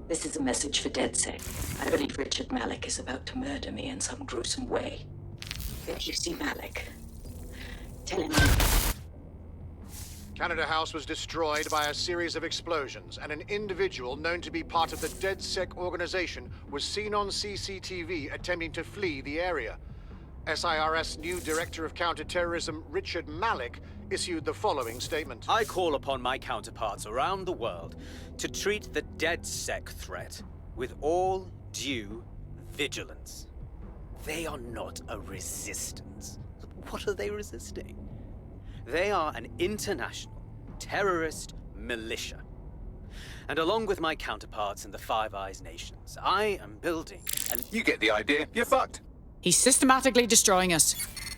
This is a message for DedSec. I believe Richard Malik is about to murder me in some gruesome way. If you see Malik, tell him... Canada House was destroyed by a series of explosions, and an individual known to be part of the DedSec organization was seen on CCTV attempting to flee the area. SIRS new Director of Counterterrorism, Richard Malik, issued the following statement. I call upon my counterparts around the world to treat the DedSec threat with all due vigilance. They are not a resistance. What are they resisting? They are an international terrorist militia. And along with my counterparts in the Five Eyes nations, I am building an... You get the idea. You're fucked. He's systematically destroying us.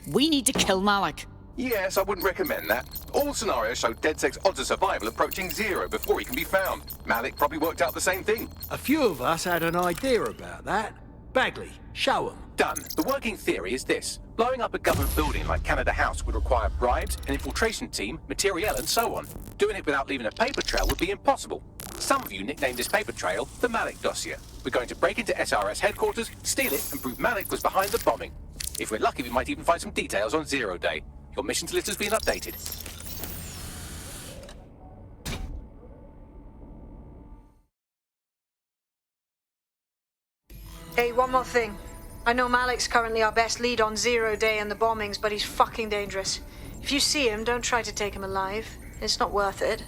We need to kill Malik. Yes, I wouldn't recommend that. All scenarios show DedSec's odds of survival approaching 0 before he can be found. Malik probably worked out the same thing. A few of us had an idea about that. Bagley, show 'em. Done. The working theory is this. Blowing up a government building like Canada House would require bribes, an infiltration team, materiel, and so on. Doing it without leaving a paper trail would be impossible. Some of you nicknamed this paper trail the Malik dossier. We're going to break into SRS headquarters, steal it, and prove Malik was behind the bombing. If we're lucky, we might even find some details on 0 Day. Your missions list has been updated. Hey, one more thing. I know Malik's currently our best lead on 0 Day and the bombings, but he's fucking dangerous. If you see him, don't try to take him alive. It's not worth it.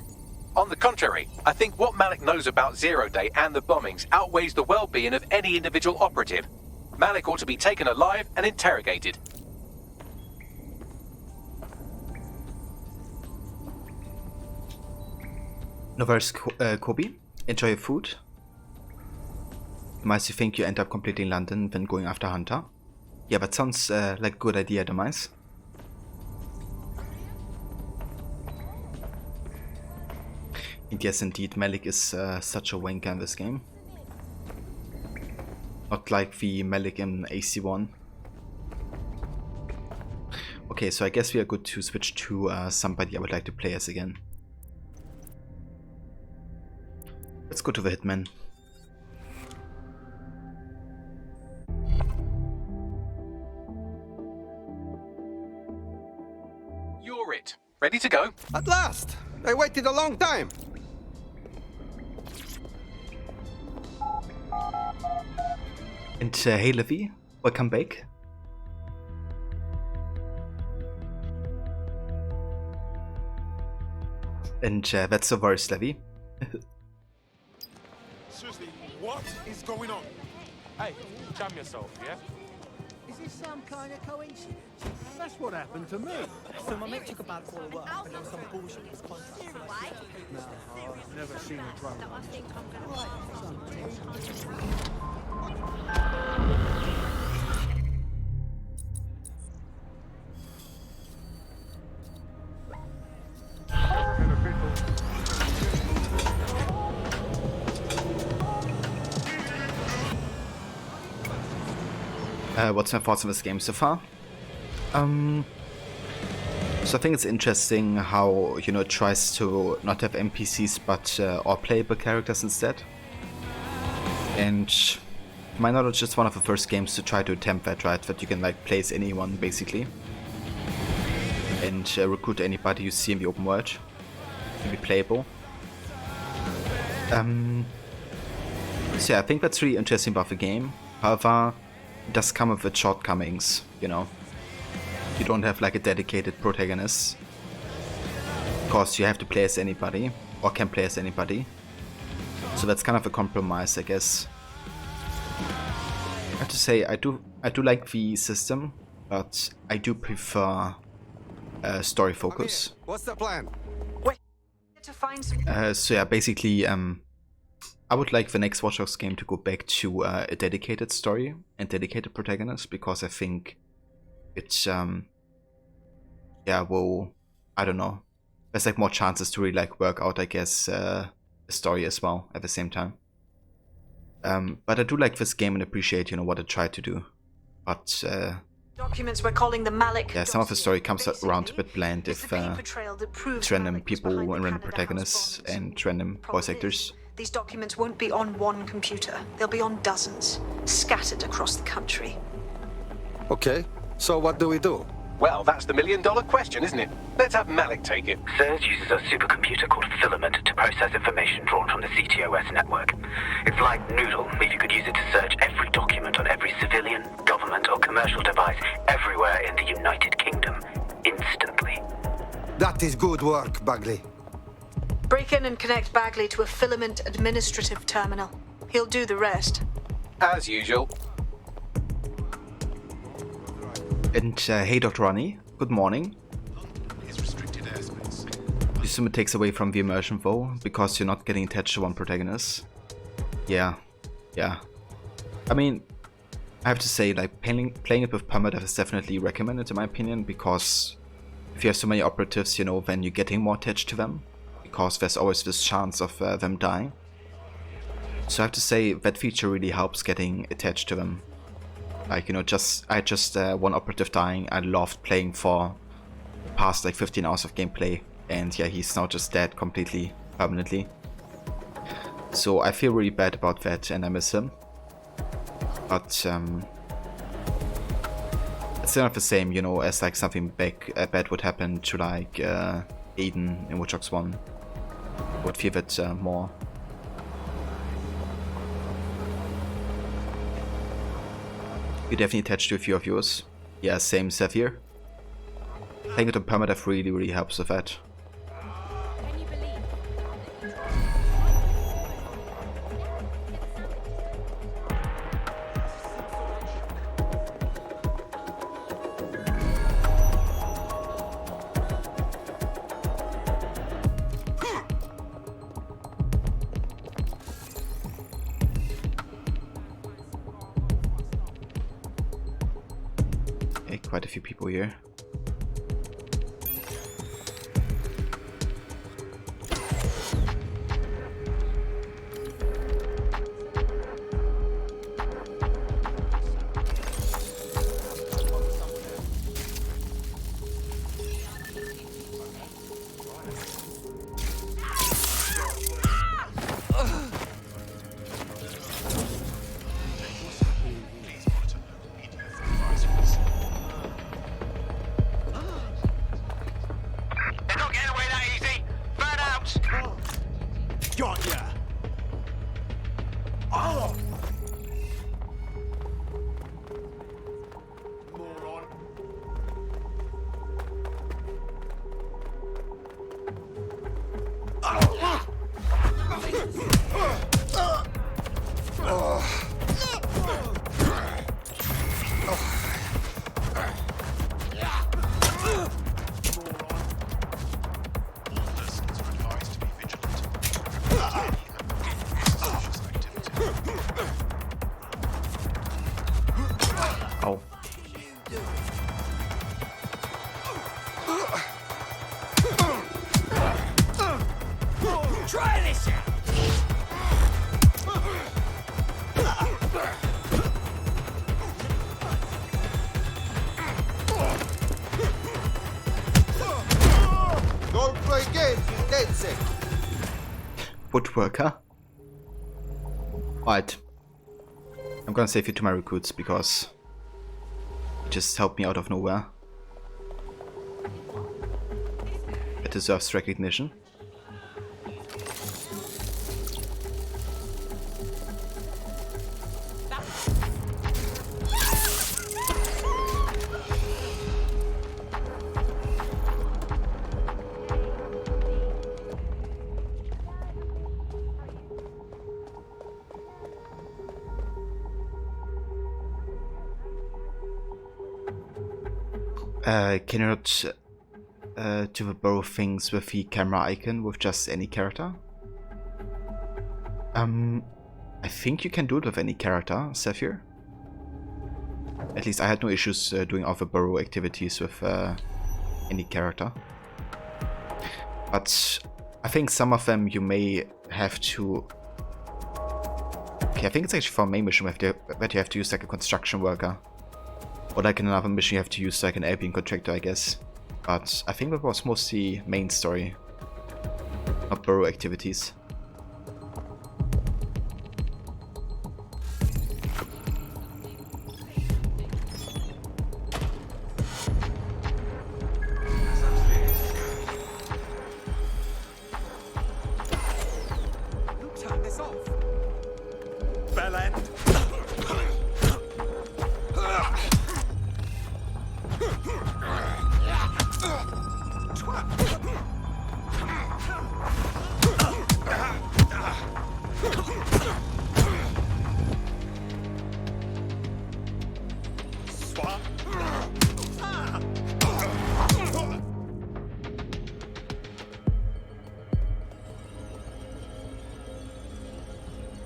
On the contrary, I think what Malik knows about 0 Day and the bombings outweighs the well-being of any individual operative. Malik ought to be taken alive and interrogated. No worries, Kobe. Enjoy your food. Demise, you think you end up completing London when going after Hunter? Yeah, but sounds like a good idea, Demise. And yes, indeed, Malik is such a wanker in this game. Not like the Malik in AC1. Okay, so I guess we are good to switch to somebody I would like to play as again. Let's go to the Hitman. You're it. Ready to go? At last! I waited a long time. And hey Levi, welcome back. And that's the worst, Levi. Seriously, what is going on? Hey, jam yourself, yeah? Is this some kind of coincidence? That's what happened to me. So my mate took a bad call at work and there was some bullshit in his contract. So No, I've never seen a drone. What's my thoughts on this game so far? So I think it's interesting how, you know, it tries to not have NPCs but all playable characters instead. And to my knowledge, it's one of the first games to try to attempt that, right? That you can like place anyone basically. And recruit anybody you see in the open world to be playable. So yeah, I think that's really interesting about the game. However, it does come with its shortcomings, you know. You don't have like a dedicated protagonist. Of course, you have to play as anybody, or can play as anybody. So that's kind of a compromise, I guess. I have to say, I do like the system, but I do prefer story focus. What's the plan? To find some... So yeah, basically, I would like the next Watch Dogs game to go back to a dedicated story and dedicated protagonist, because I think it's yeah, well, I don't know, there's like more chances to really like work out, I guess, the story as well at the same time. But I do like this game and appreciate, you know, what it tried to do. But documents we're calling the Malik. yeah, some of the story comes around a bit bland if it's random people and random protagonists and random voice actors. These documents won't be on one computer. They'll be on dozens, scattered across the country. Okay, so what do we do? Well, that's the million-dollar question, isn't it? Let's have Malik take it. SIRS uses a supercomputer called Filament to process information drawn from the CTOS network. It's like Noodle, if you could use it to search every document on every civilian, government, or commercial device everywhere in the United Kingdom, instantly. That is good work, Bagley. Break in and connect Bagley to a Filament administrative terminal. He'll do the rest. As usual. And hey Dr. Ronnie, good morning. You assume it takes away from the immersion though, because you're not getting attached to one protagonist? Yeah. I mean, I have to say, like, playing it with Permadeath is definitely recommended in my opinion, because if you have so many operatives, you know, then you're getting more attached to them, because there's always this chance of them dying. So I have to say, that feature really helps getting attached to them. Like, you know, I had just one operative dying. I loved playing for the past like 15 hours of gameplay, and yeah, he's now just dead completely, permanently. So I feel really bad about that, and I miss him. But it's still not the same, you know, as like something bad would happen to like Aiden in Watch Dogs 1. I would feel it more. You're definitely attached to a few of yours. Yeah, same Zephyr. Playing it on Permadeath really helps with that. Quite a few people here. Try this out! Don't play games, you dead sick! Woodworker. Alright. I'm gonna save you to my recruits because it just helped me out of nowhere. It deserves recognition. Can you not do the borrow things with the camera icon with just any character? I think you can do it with any character, Zephyr. At least I had no issues doing all the borrow activities with any character. But I think some of them you may have to... Okay, I think it's actually for a main mission that you have to use like a construction worker. Or like in another mission you have to use like an Albion contractor, I guess. But I think that was mostly main story, not borrow activities. Turn this off! Bell end!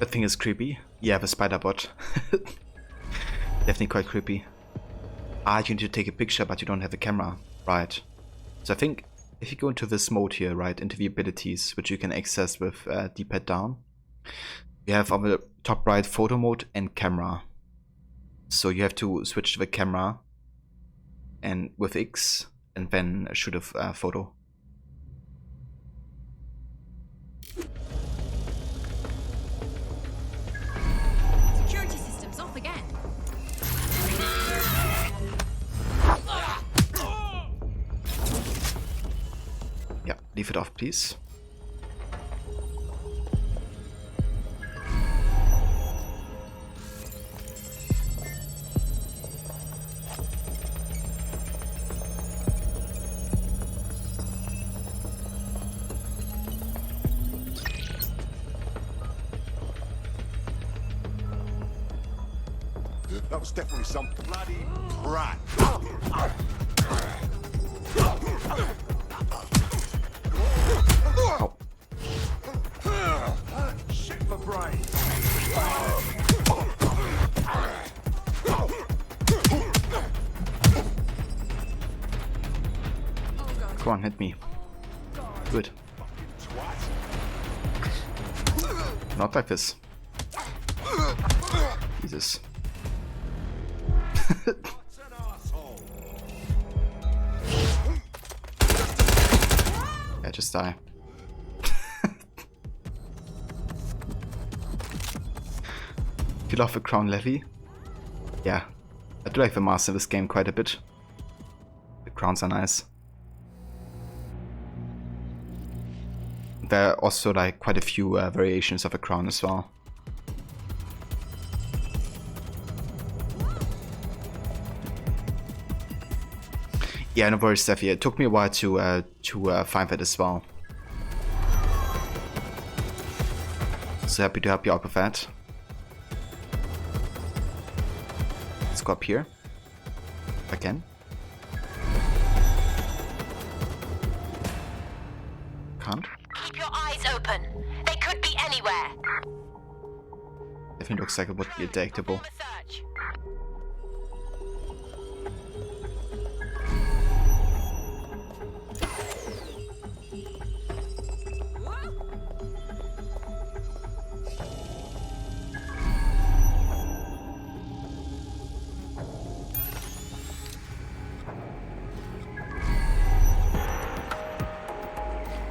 That thing is creepy. Yeah, the spider bot. Definitely quite creepy. Ah, you need to take a picture, but you don't have a camera. Right. So I think if you go into this mode here, right, into the abilities, which you can access with D-pad down, you have on the top right photo mode and camera. So you have to switch to the camera and with X and then shoot a photo. Security systems off again. Yeah, leave it off, please. That was definitely some bloody brat. Oh. Shit for brains. Come on, hit me. Good. Not like this. Jesus. Yeah, just die. Kill off a crown levy. Yeah, I do like the master in this game quite a bit. The crowns are nice. There are also like quite a few variations of a crown as well. Yeah, no worries, Steffi. It took me a while to find that as well. So happy to help you out with that. Let's go up here. Again. Can't. Keep your eyes open. They could be anywhere. Definitely looks like it would be detectable.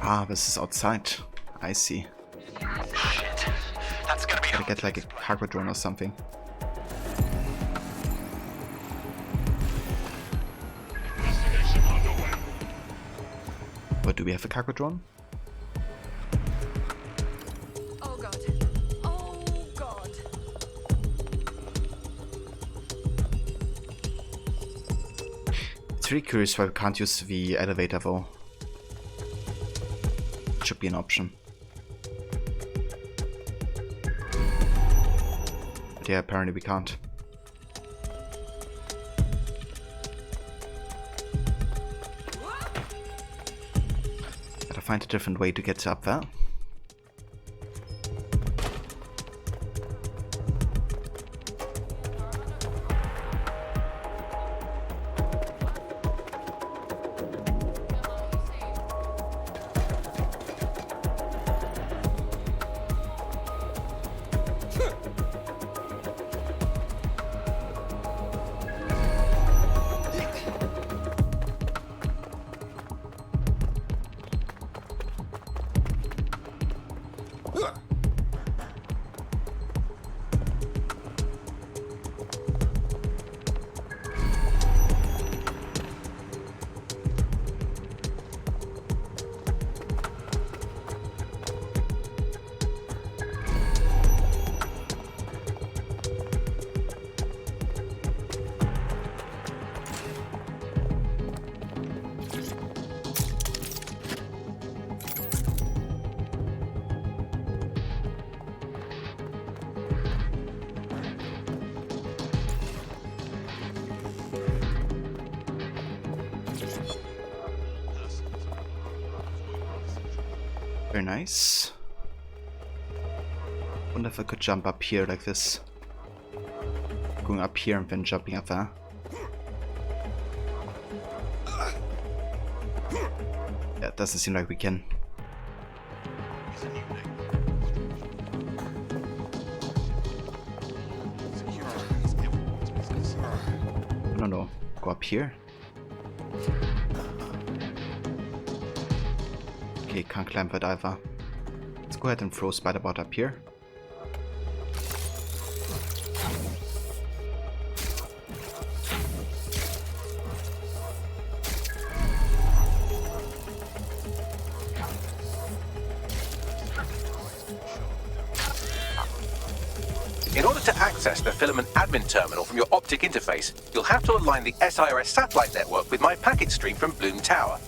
Ah, this is outside. I see. Shit. That's gonna be Gotta get like a cargo drone or something. But do we have a cargo drone? Oh god. Oh god. It's really curious why we can't use the elevator though. Should be an option. But yeah, apparently we can't. Gotta find a different way to get up there. Very nice. Wonder if I could jump up here like this. Going up here and then jumping up there. Yeah, it doesn't seem like we can. No. Go up here. Okay, can't climb that either. Let's go ahead and throw Spider-Bot up here. In order to access the filament admin terminal from your optic interface, you'll have to align the SIRS satellite network with my packet stream from Bloom Tower.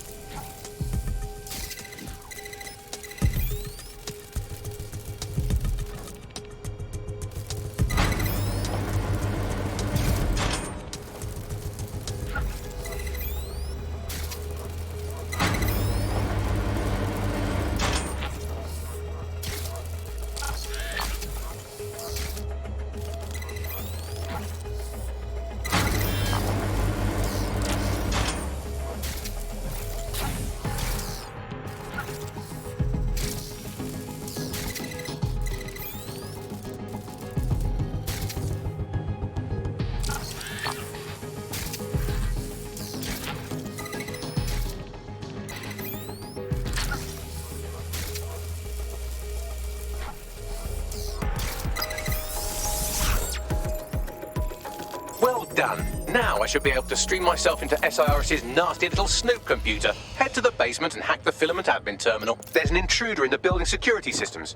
Well done. Now I should be able to stream myself into SIRS's nasty little snoop computer, head to the basement and hack the filament admin terminal. There's an intruder in the building security systems.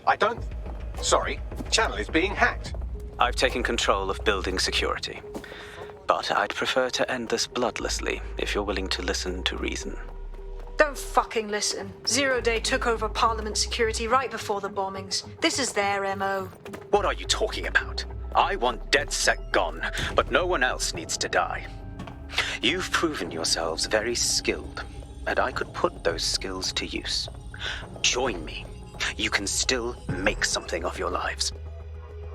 Sorry, channel is being hacked. I've taken control of building security. But I'd prefer to end this bloodlessly, if you're willing to listen to reason. Don't fucking listen. Zero Day took over Parliament security right before the bombings. This is their MO. What are you talking about? I want DedSec gone, but no one else needs to die. You've proven yourselves very skilled, and I could put those skills to use. Join me. You can still make something of your lives.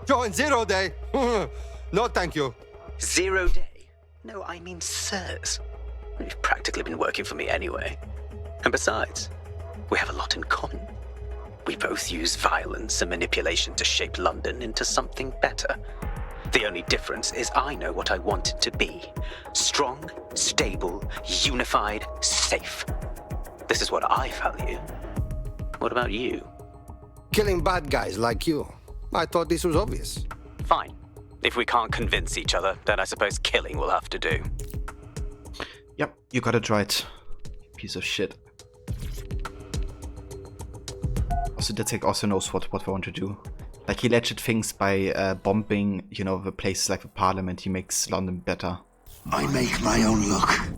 Join Zero Day? No, thank you. 0 Day? No, I mean sirs. You've practically been working for me anyway. And besides, we have a lot in common. We both use violence and manipulation to shape London into something better. The only difference is I know what I want it to be. Strong, stable, unified, safe. This is what I value. What about you? Killing bad guys like you. I thought this was obvious. Fine. If we can't convince each other, then I suppose killing will have to do. Yep, you got it right. Piece of shit. Also, DedSec also knows what they want to do. Like, he legit thinks by bombing, you know, the places like the Parliament, he makes London better. I make my own luck.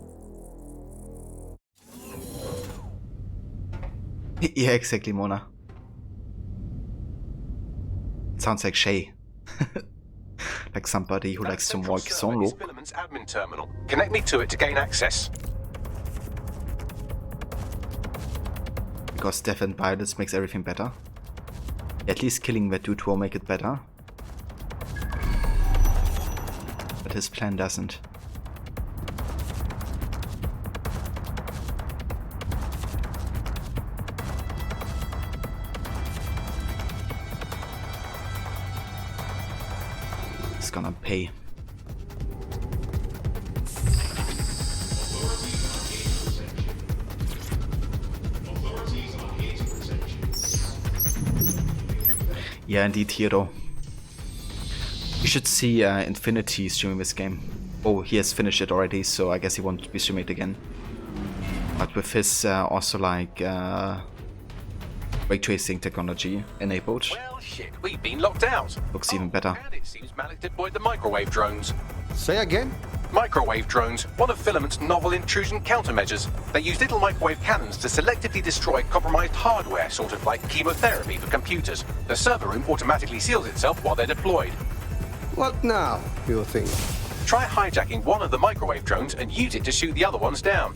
Yeah, exactly, Mona. It sounds like Shay. Like somebody who likes to walk his own look. Filament's admin terminal. Connect me to it to gain access. Because death and violence makes everything better. At least killing that dude will make it better. But his plan doesn't. He's gonna pay. Yeah, indeed, Hero. You should see Infinity streaming this game. Oh, he has finished it already, so I guess he won't be streaming it again. But with his also like ray tracing technology enabled. Well, shit, we've been locked out. Looks even better. And it seems Malik deployed the microwave drones. Say again? Microwave drones, one of Filament's novel intrusion countermeasures. They use little microwave cannons to selectively destroy compromised hardware, sort of like chemotherapy for computers. The server room automatically seals itself while they're deployed. What now, you think? Try hijacking one of the microwave drones and use it to shoot the other ones down.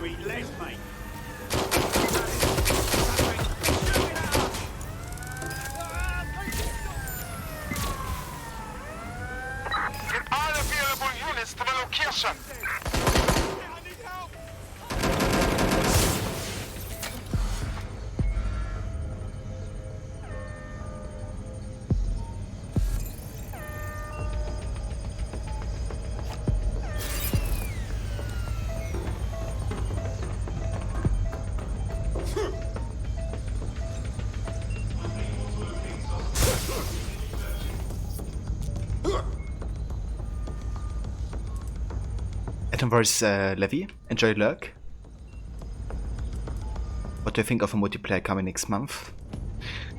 you eat less, mate. Get all available units to the location. Adam vs. Levy, enjoy Lurk. What do you think of a multiplayer coming next month?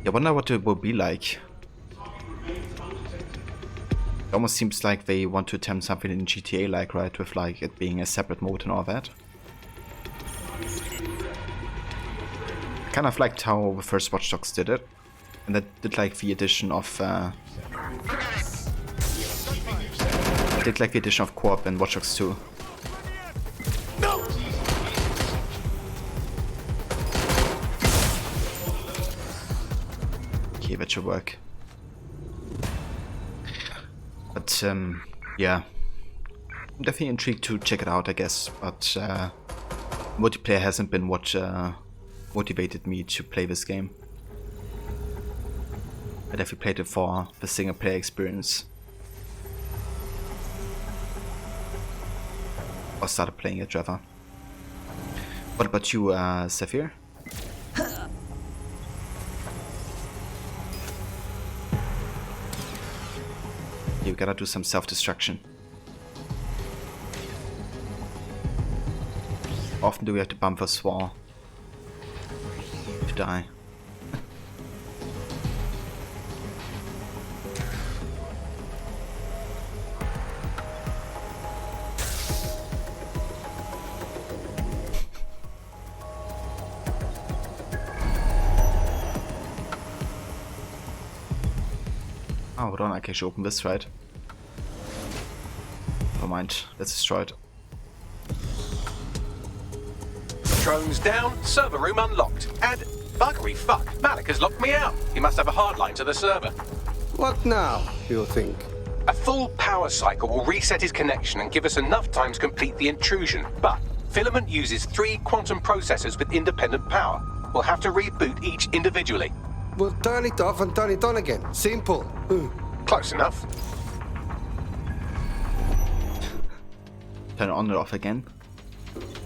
Yeah, I wonder what it will be like. It almost seems like they want to attempt something in GTA like, right, with like it being a separate mode and all that. I kind of liked how the first Watch Dogs did it. And that did like the addition of co-op in Watch Dogs 2. Okay, that should work. But yeah, I'm definitely intrigued to check it out, I guess. But multiplayer hasn't been what motivated me to play this game. I definitely played it for the single player experience. Or started playing it, rather. What about you, Zephyr? You gotta do some self-destruction. Often do we have to bump a wall to die? Oh, hold on, I can actually open this, right? Never mind, let's destroy it. Drones down, server room unlocked. And buggery fuck, Malik has locked me out. He must have a hard line to the server. What now, you think? A full power cycle will reset his connection and give us enough time to complete the intrusion. But Filament uses 3 quantum processors with independent power. We'll have to reboot each individually. We'll turn it off and turn it on again. Simple. Close enough. Turn it on and off again.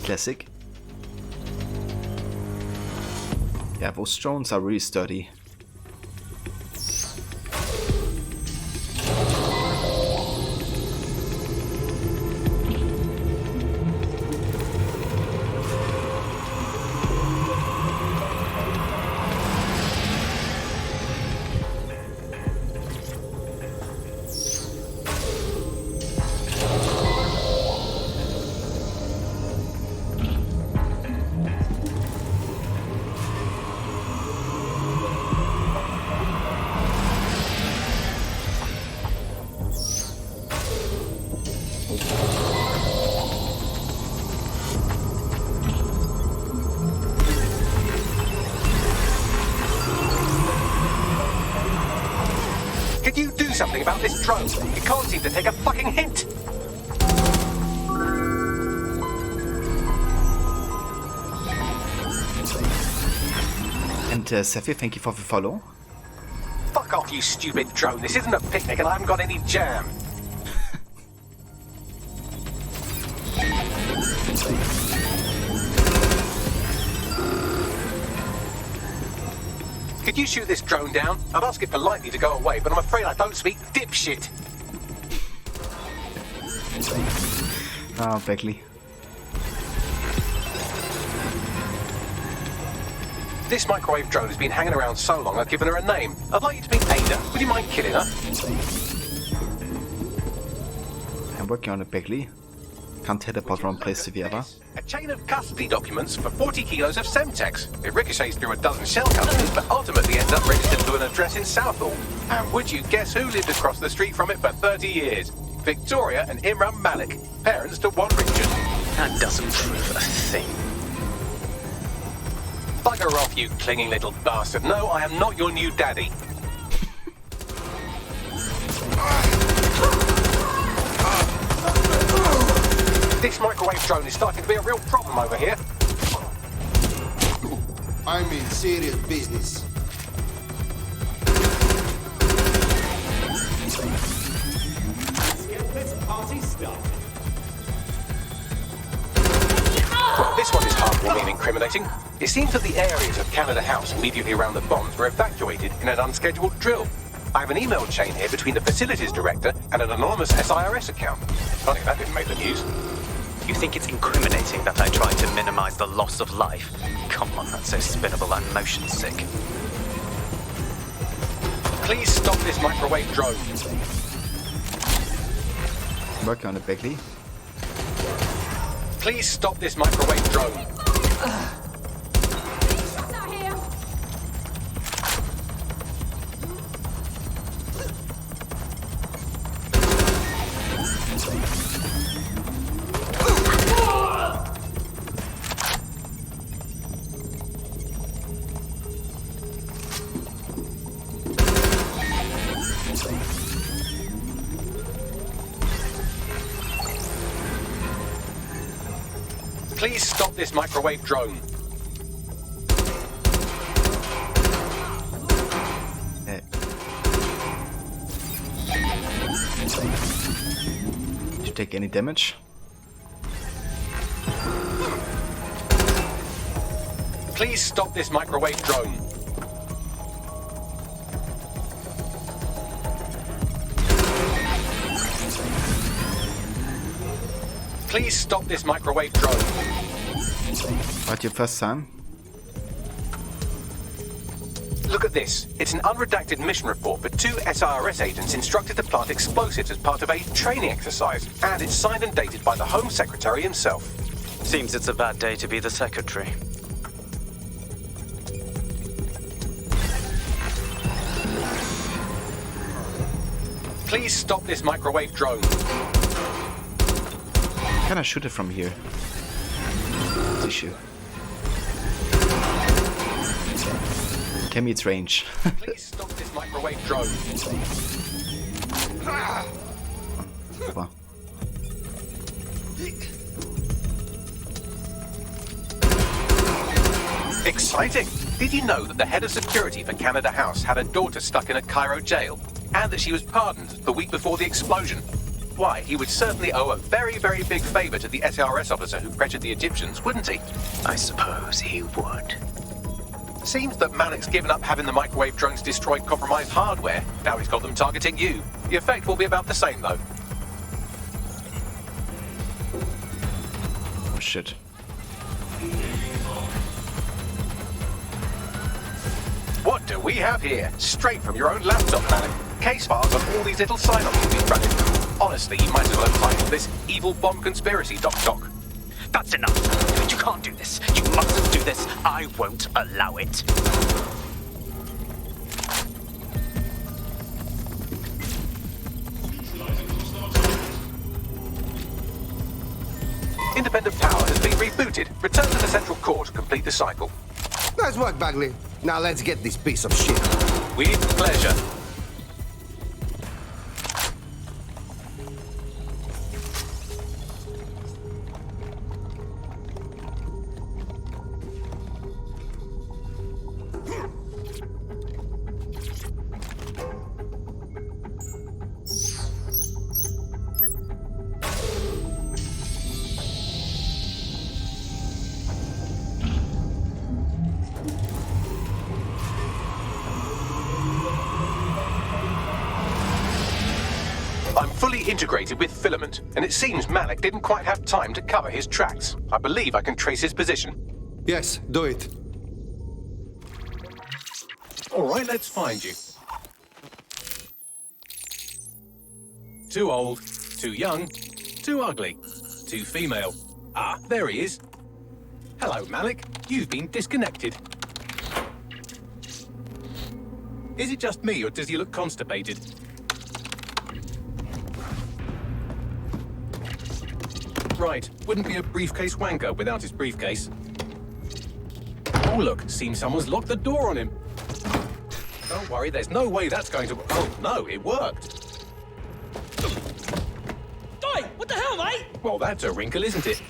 Classic. Yeah, those drones are really sturdy. Could you do something about this drone? It can't seem to take a fucking hint. And Zephyr, thank you for the follow. Fuck off, you stupid drone. This isn't a picnic and I haven't got any jam. Could you shoot this drone down? I'd ask it politely to go away, but I'm afraid I don't speak dipshit. Oh, Beckley. This microwave drone has been hanging around so long I've given her a name. I'd like you to meet Ada. Would you mind killing her? I'm working on it, Beckley. Can't teleport from one place to the other. A chain of custody documents for 40 kilos of Semtex. It ricochets through a dozen shell companies, but ultimately ends up registered to an address in Southall. And would you guess who lived across the street from it for 30 years? Victoria and Imran Malik, parents to one Richard. That doesn't prove a thing. Bugger off, you clinging little bastard. No, I am not your new daddy. This microwave drone is starting to be a real problem over here. I'm in serious business. Let's get this party started. This one is heartwarming and incriminating. It seems that the areas of Canada House immediately around the bombs were evacuated in an unscheduled drill. I have an email chain here between the facilities director and an anonymous SIRS account. Funny that didn't make the news. You think it's incriminating that I tried to minimize the loss of life? Come on, that's so spinnable and motion sick. Please stop this microwave drone. Working on it, Beckley. Please stop this microwave drone. Please stop this microwave drone. Did you take any damage? Please stop this microwave drone. Please stop this microwave drone. What, your first time? Look at this. It's an unredacted mission report for 2 SIRS agents instructed to plant explosives as part of a training exercise, and it's signed and dated by the Home Secretary himself. Seems it's a bad day to be the secretary. Please stop this microwave drone. Can I shoot it from here? It's issue. Can meet range. Please stop this microwave drone. Wow. Exciting! Did you know that the head of security for Canada House had a daughter stuck in a Cairo jail, and that she was pardoned the week before the explosion? Why, he would certainly owe a very, very big favor to the SIRS officer who pressured the Egyptians, wouldn't he? I suppose he would. Seems that Malik's given up having the microwave drones destroy compromised hardware. Now he's got them targeting you. The effect will be about the same, though. Oh shit. What do we have here? Straight from your own laptop, Malik. Case files on all these little sign-offs you've been running. Honestly, you might as well have titled this Evil Bomb Conspiracy, Doc. That's enough. You can't do this. You mustn't do this. I won't allow it. Independent power has been rebooted. Return to the central core to complete the cycle. Nice work, Bagley. Now let's get this piece of shit. With pleasure. Fully integrated with filament, and it seems Malik didn't quite have time to cover his tracks. I believe I can trace his position. Yes, do it. All right, let's find you. Too old, too young, too ugly, too female. Ah, there he is. Hello, Malik. You've been disconnected. Is it just me, or does he look constipated? Right, wouldn't be a briefcase wanker without his briefcase. Oh, look, seems someone's locked the door on him. Don't worry, there's no way that's going to... Oh, no, it worked. Oi, what the hell, mate? Well, that's a wrinkle, isn't it?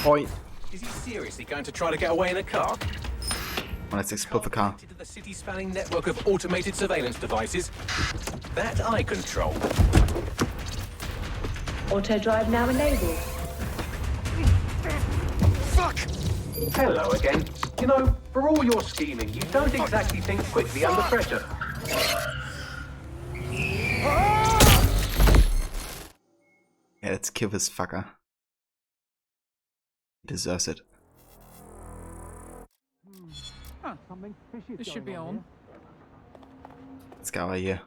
Oi. Is he seriously going to try to get away in a car? Well, let's explore the car. To the city-spanning network of automated surveillance devices that I control. Auto drive now enabled. Fuck! Hello again. You know, for all your scheming, you don't exactly think quickly under pressure. Yeah, let's kill this fucker. He deserves it. This should be on. Let's get out of here.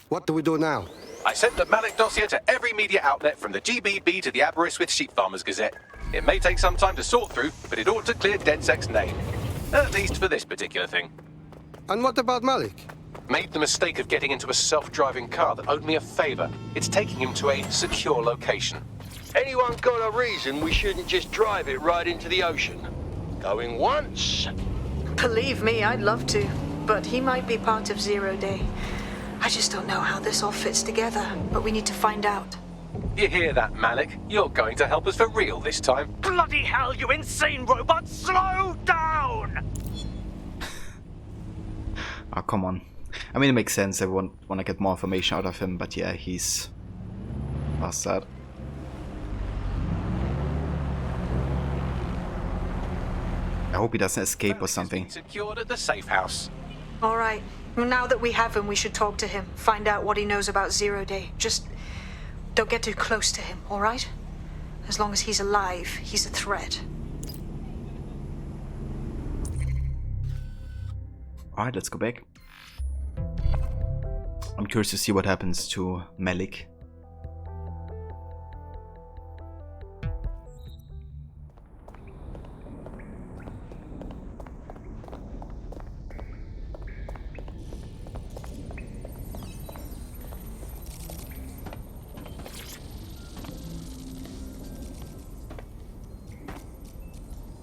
What do we do now? I sent the Malik dossier to every media outlet from the GBB to the Aberystwyth Sheep Farmers Gazette. It may take some time to sort through, but it ought to clear DedSec's name. At least for this particular thing. And what about Malik? Made the mistake of getting into a self-driving car that owed me a favor. It's taking him to a secure location. Anyone got a reason we shouldn't just drive it right into the ocean? Going once? Believe me, I'd love to. But he might be part of Zero Day. I just don't know how this all fits together, but we need to find out. You hear that, Malik? You're going to help us for real this time. Bloody hell, you insane robot! Slow down! Oh, come on. I mean, it makes sense. I want to get more information out of him, but yeah, he's sad. I hope he doesn't escape or something. Secured at the safe house. All right. Now that we have him, we should talk to him. Find out what he knows about Zero Day. Just don't get too close to him, all right? As long as he's alive, he's a threat. Alright, let's go back. I'm curious to see what happens to Malik.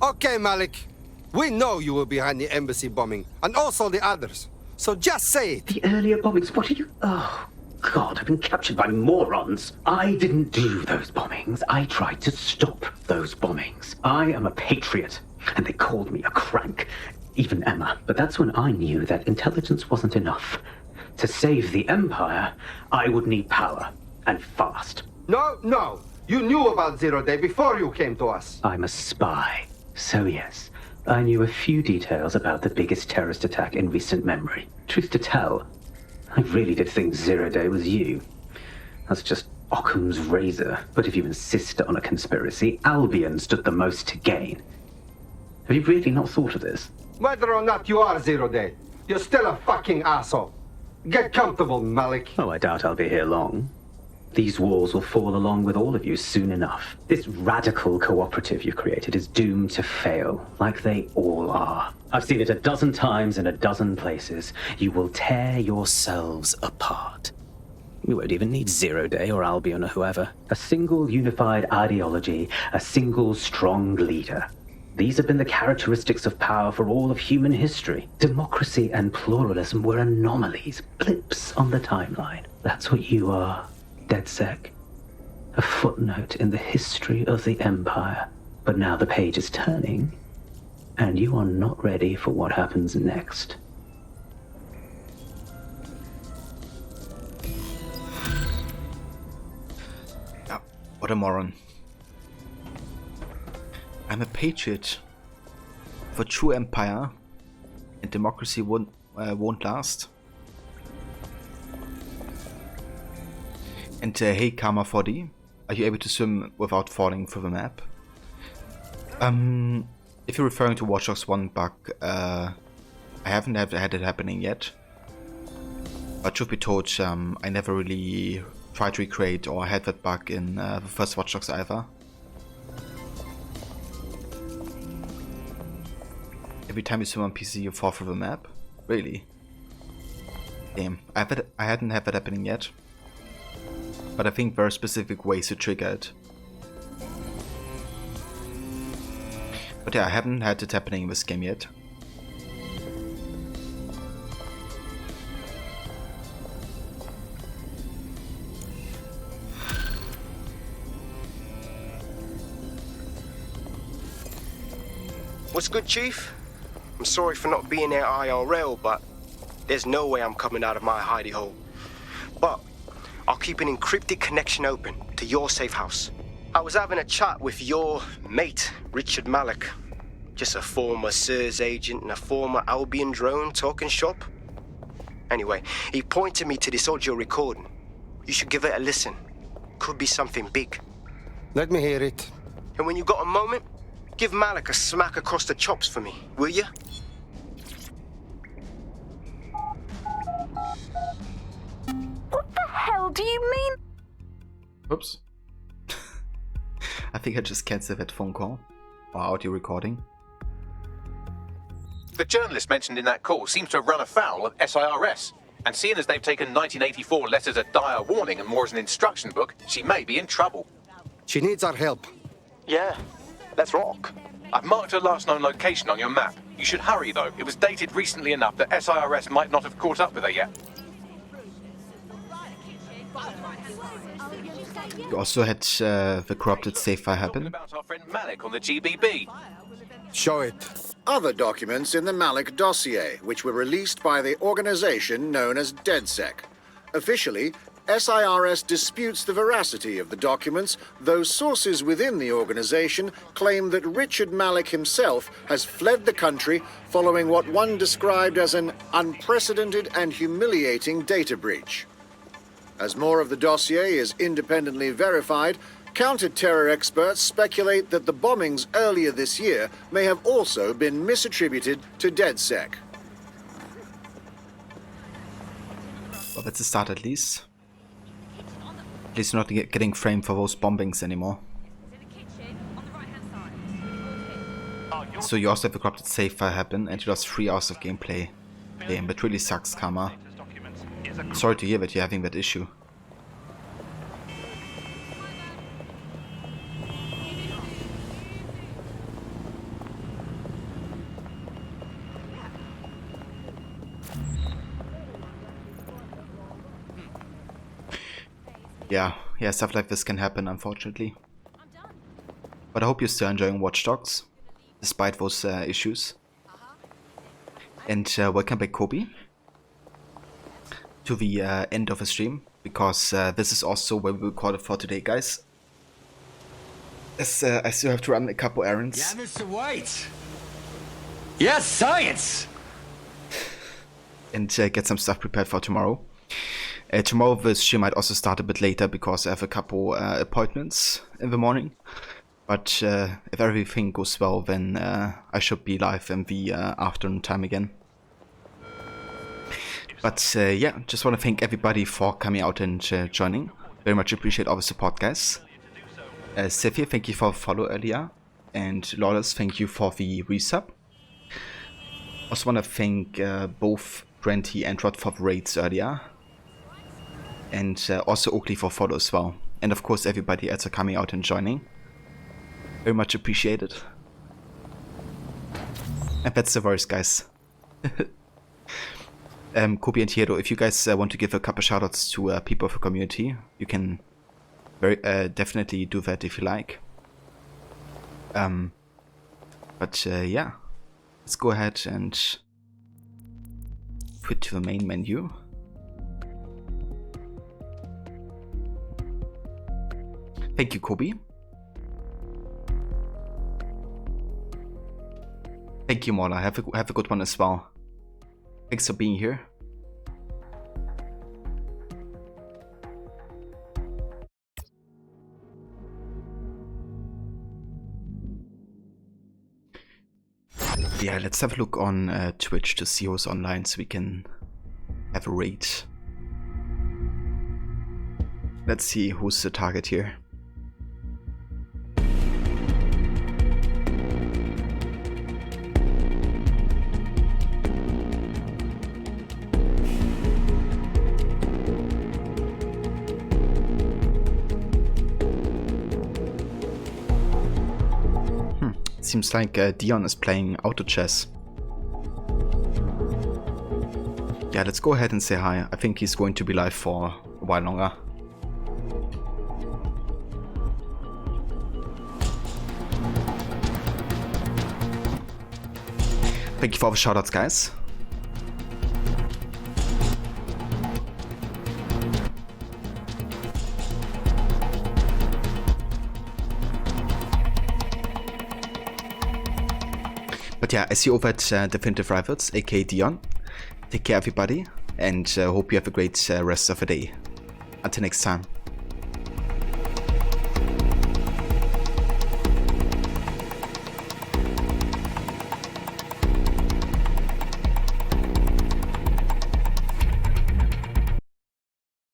Okay, Malik. We know you were behind the embassy bombing, and also the others. So just say it. The earlier bombings, what are you... Oh, God, I've been captured by morons. I didn't do those bombings. I tried to stop those bombings. I am a patriot, and they called me a crank. Even Emma. But that's when I knew that intelligence wasn't enough. To save the Empire, I would need power, and fast. No. You knew about Zero Day before you came to us. I'm a spy. So yes, I knew a few details about the biggest terrorist attack in recent memory. Truth to tell, I really did think Zero Day was you. That's just Occam's razor. But if you insist on a conspiracy, Albion stood the most to gain. Have you really not thought of this? Whether or not you are Zero Day, you're still a fucking asshole. Get comfortable, Malik. Oh, I doubt I'll be here long. These walls will fall along with all of you soon enough. This radical cooperative you've created is doomed to fail, like they all are. I've seen it a dozen times in a dozen places. You will tear yourselves apart. You won't even need Zero Day or Albion or whoever. A single unified ideology, a single strong leader. These have been the characteristics of power for all of human history. Democracy and pluralism were anomalies, blips on the timeline. That's what you are. DedSec, a footnote in the history of the Empire. But now the page is turning, and you are not ready for what happens next. Oh, what a moron. I'm a patriot for true empire, and democracy won't last. And hey, Karma 40, are you able to swim without falling through the map? If you're referring to Watch Dogs 1 bug, I haven't had it happening yet. But truth be told, I never really tried to recreate or had that bug in the first Watch Dogs either. Every time you swim on PC, you fall through the map? Really? Damn, I hadn't had that happening yet. But I think there are specific ways to trigger it. But yeah, I haven't had it happening in this game yet. What's good, Chief? I'm sorry for not being there IRL, but there's no way I'm coming out of my hidey hole. But I'll keep an encrypted connection open to your safe house. I was having a chat with your mate, Richard Malik. Just a former SIRS agent and a former Albion drone talking shop. Anyway, he pointed me to this audio recording. You should give it a listen. Could be something big. Let me hear it. And when you got a moment, give Malik a smack across the chops for me, will you? What the hell do you mean? Oops. I think I just cancelled that phone call or audio recording. The journalist mentioned in that call seems to have run afoul of SIRS. And seeing as they've taken 1984 less as a dire warning and more as an instruction book, she may be in trouble. She needs our help. Yeah, let's rock. I've marked her last known location on your map. You should hurry, though. It was dated recently enough that SIRS might not have caught up with her yet. You also had the corrupted safe fire happen. About our friend Malik on the GBB. Show it. Other documents in the Malik dossier, which were released by the organization known as DedSec. Officially, SIRS disputes the veracity of the documents, though sources within the organization claim that Richard Malik himself has fled the country following what one described as an unprecedented and humiliating data breach. As more of the dossier is independently verified, counter-terror experts speculate that the bombings earlier this year may have also been misattributed to DedSec. Well, that's a start at least. At least not getting framed for those bombings anymore. So you also have a corrupted safe fire happen and you lost 3 hours of gameplay. Damn, that really sucks, Karma. Sorry to hear that you're having that issue. Yeah, stuff like this can happen, unfortunately. But I hope you're still enjoying Watch Dogs, despite those issues. And welcome back, Kobe, to the end of the stream, because this is also where we recorded for today, guys. As I still have to run a couple errands. Yeah, Mr. White. Yes, science. And get some stuff prepared for tomorrow. Tomorrow the stream might also start a bit later because I have a couple appointments in the morning. But if everything goes well, then I should be live in the afternoon time again. But yeah, just want to thank everybody for coming out and joining. Very much appreciate all the support, guys. Sephir, thank you for the follow earlier. And Lawless, thank you for the resub. Also want to thank both Brenty and Rod for the raids earlier. And also Oakley for follow as well. And of course everybody else are coming out and joining. Very much appreciated. And that's the verse, guys. Kobe and Hiro, if you guys want to give a couple shoutouts to people of the community, you can very definitely do that if you like. But yeah, let's go ahead and quit to the main menu. Thank you, Kobe. Thank you, Mola. Have a good one as well. Thanks for being here. Yeah, let's have a look on Twitch to see who's online so we can have a raid. Let's see who's the target here. seems like Dion is playing auto chess. Yeah, let's go ahead and say hi. I think he's going to be live for a while longer. Thank you for all the shoutouts, guys. But yeah, I see you over at Definitive Rivals, aka Dion. Take care, everybody, and hope you have a great rest of the day. Until next time.